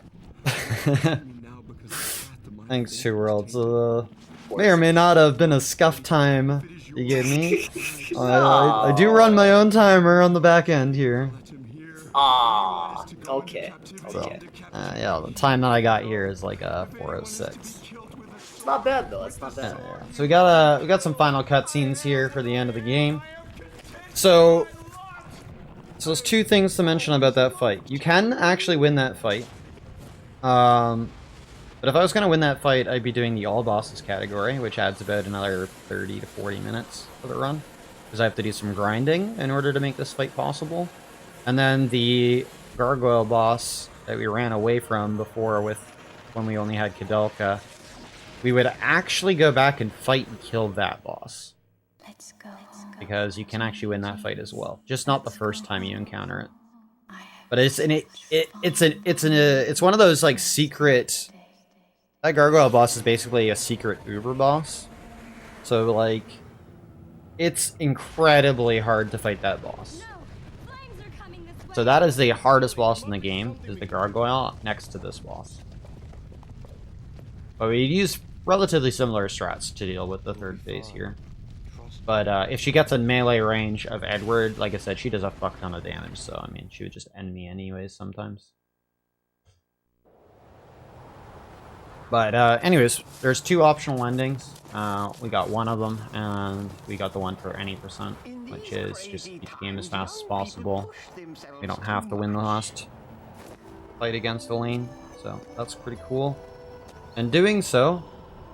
Thanks, Two Worlds. May or may not have been a scuff time. You get me? I do run my own timer on the back end here. Ah, okay. Okay. Yeah, the time that I got here is like a 4:06. It's not bad though. It's not bad. Yeah. So we got some final cutscenes here for the end of the game. So there's two things to mention about that fight. You can actually win that fight. But if I was going to win that fight, I'd be doing the all bosses category, which adds about another 30 to 40 minutes for the run, because I have to do some grinding in order to make this fight possible. And then the gargoyle boss that we ran away from before when we only had Koudelka, we would actually go back and fight and kill that boss. Let's go. Because you can actually win that fight as well, just not the first time you encounter it. But it's one of those like secret. That gargoyle boss is basically a secret Uber boss, so like it's incredibly hard to fight that boss. So that is the hardest boss in the game, is the gargoyle next to this boss. But we use relatively similar strats to deal with the third phase here. But if she gets in melee range of Edward, like I said, she does a fuck ton of damage, so I mean, she would just end me anyways sometimes. But anyways, there's two optional endings. We got one of them, and we got the one for any %, which is just beat the game as fast as possible. We don't have to win the last fight against the lane, so that's pretty cool. In doing so,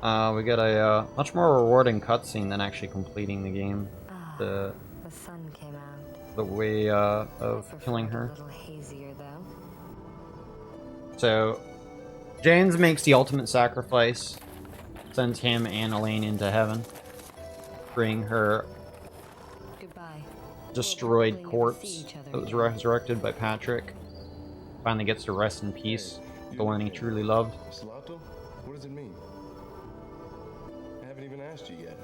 we get a much more rewarding cutscene than actually completing the game. The sun came out. The way of killing her. A little hazier, though. So Janes makes the ultimate sacrifice, sends him and Elaine into heaven, freeing her destroyed corpse that was resurrected by Patrick. Finally gets to rest in peace, the one he truly loved. Slato? What does it mean? I haven't even asked you yet.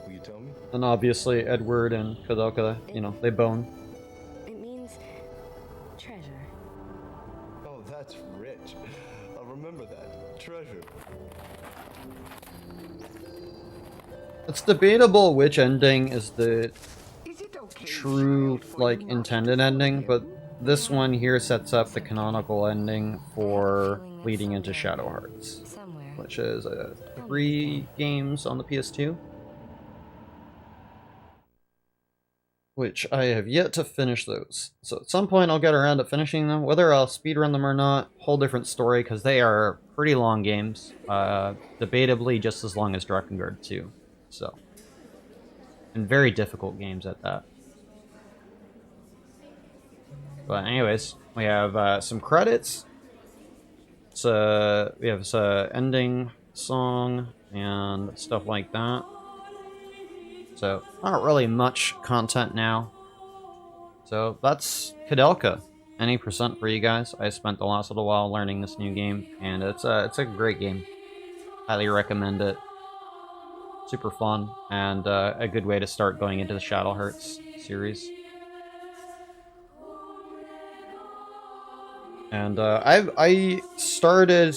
Will you tell me? And obviously Edward and Koudelka, you know, they bone. It means treasure. Oh, that's rich. I'll remember that. Treasure. It's debatable which ending is the true, like, intended ending, but this one here sets up the canonical ending for leading into Shadow Hearts, which is 3 games on the PS2, which I have yet to finish those. So at some point I'll get around to finishing them. Whether I'll speedrun them or not, whole different story, because they are pretty long games, debatably just as long as Drakengard 2, so, and very difficult games at that. But anyways, we have some credits. So we have ending song and stuff like that. So not really much content now. So that's Koudelka. Any % for you guys. I spent the last little while learning this new game, and it's a great game. Highly recommend it. Super fun, and a good way to start going into the Shadow Hearts series. And I started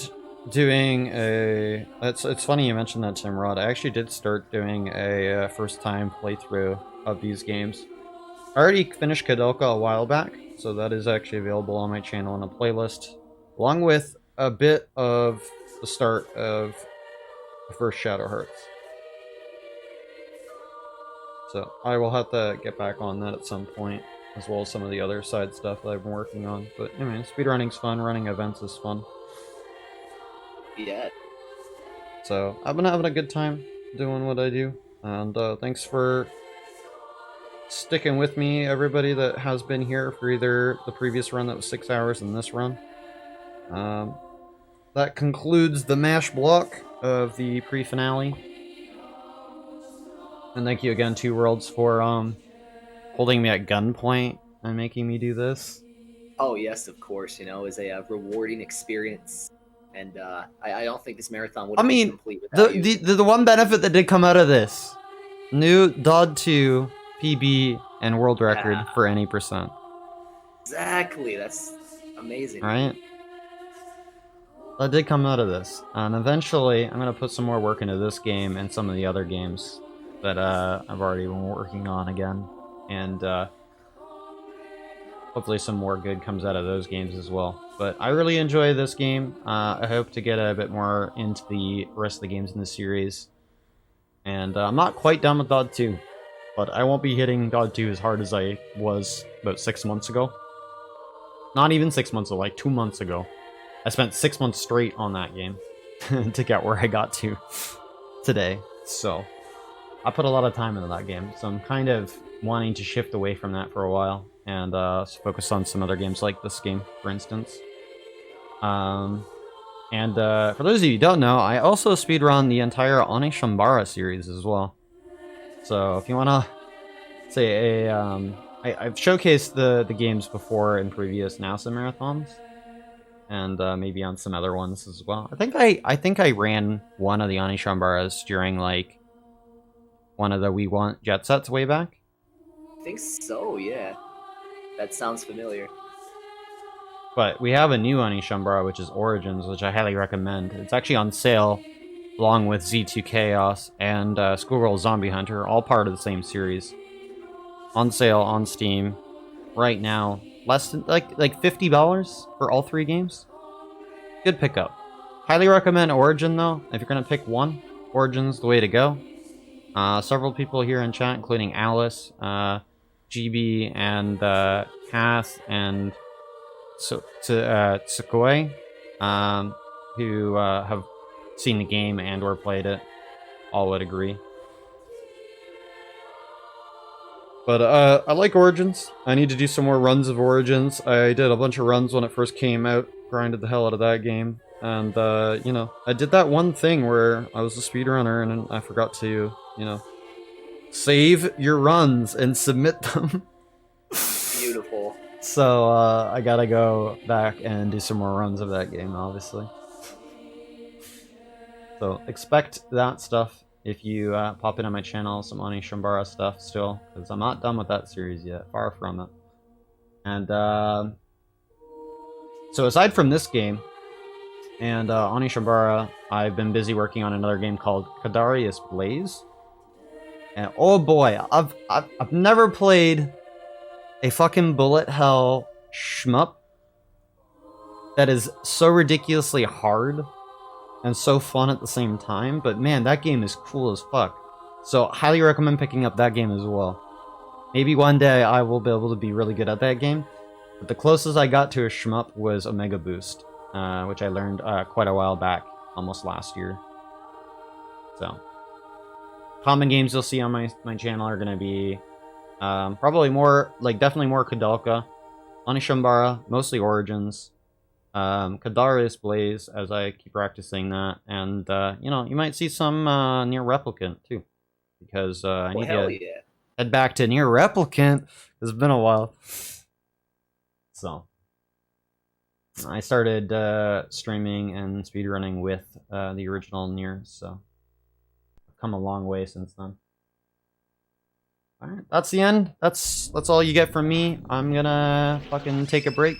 doing a. It's funny you mentioned that, Timrod. I actually did start doing a first-time playthrough of these games. I already finished Koudelka a while back, so that is actually available on my channel in a playlist, along with a bit of the start of the first Shadow Hearts. So I will have to get back on that at some point, as well as some of the other side stuff that I've been working on. But anyway, speedrunning's fun, running events is fun. Yeah. So I've been having a good time doing what I do, and thanks for sticking with me, everybody that has been here for either the previous run that was 6 hours and this run. That concludes the MASH block of the pre-finale. And thank you again, Two Worlds, for holding me at gunpoint and making me do this. Oh yes, of course. You know, it was a rewarding experience, and I don't think this marathon would have been complete without you. The one benefit that did come out of this, new DOD 2 PB and world record for any percent. Exactly, that's amazing. Right? That did come out of this, and eventually I'm gonna put some more work into this game and some of the other games that I've already been working on again, and hopefully some more good comes out of those games as well. But I really enjoy this game. I hope to get a bit more into the rest of the games in the series, and I'm not quite done with DOD 2, but I won't be hitting DOD 2 as hard as I was about 6 months ago. Not even 6 months ago, like 2 months ago. I spent 6 months straight on that game to get where I got to today. So I put a lot of time into that game. So I'm kind of wanting to shift away from that for a while and focus on some other games like this game, for instance. For those of you who don't know, I also speedrun the entire Onishambara series as well. So if you want to say I've showcased the games before in previous NASA marathons. And maybe on some other ones as well. I think I ran one of the Onishambaras during like one of the We Want Jet Sets way back. I think so, yeah. That sounds familiar. But we have a new Onishambara, which is Origins, which I highly recommend. It's actually on sale along with Z2 Chaos and Schoolgirl Zombie Hunter, all part of the same series. On sale on Steam right now. Less than like $50 for all 3 games. Good pickup. Highly recommend Origin though. If you're gonna pick one, Origin's the way to go. Several people here in chat, including Alice, GB, and Kath, and Tsukoi, who have seen the game and or played it, all would agree. But I like Origins. I need to do some more runs of Origins. I did a bunch of runs when it first came out, grinded the hell out of that game. And, you know, I did that one thing where I was a speedrunner and I forgot to, you know, save your runs and submit them. Beautiful. So, I gotta go back and do some more runs of that game, obviously. So, expect that stuff. If you pop in on my channel, some Onishambara stuff still, because I'm not done with that series yet, far from it. And so aside from this game and Onishambara, I've been busy working on another game called Kadarius Blaze. And oh boy, I've never played a fucking bullet hell shmup that is so ridiculously hard and so fun at the same time, but man, that game is cool as fuck. So, highly recommend picking up that game as well. Maybe one day I will be able to be really good at that game, but the closest I got to a shmup was Omega Boost, which I learned quite a while back, almost last year. So, common games you'll see on my channel are going to be probably more, like definitely more Koudelka, Onishambara, mostly Origins, Kadarius Blaze, as I keep practicing that, and, you know, you might see some Near Replicant, too, because I need to head back to Near Replicant. It's been a while. So, I started streaming and speedrunning with the original Near, so I've come a long way since then. Alright, that's the end. That's all you get from me. I'm gonna fucking take a break,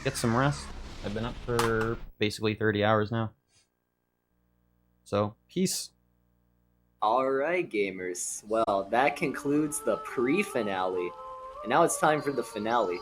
get some rest. I've been up for basically 30 hours now. So, peace. Alright, gamers. Well, that concludes the pre-finale. And now it's time for the finale.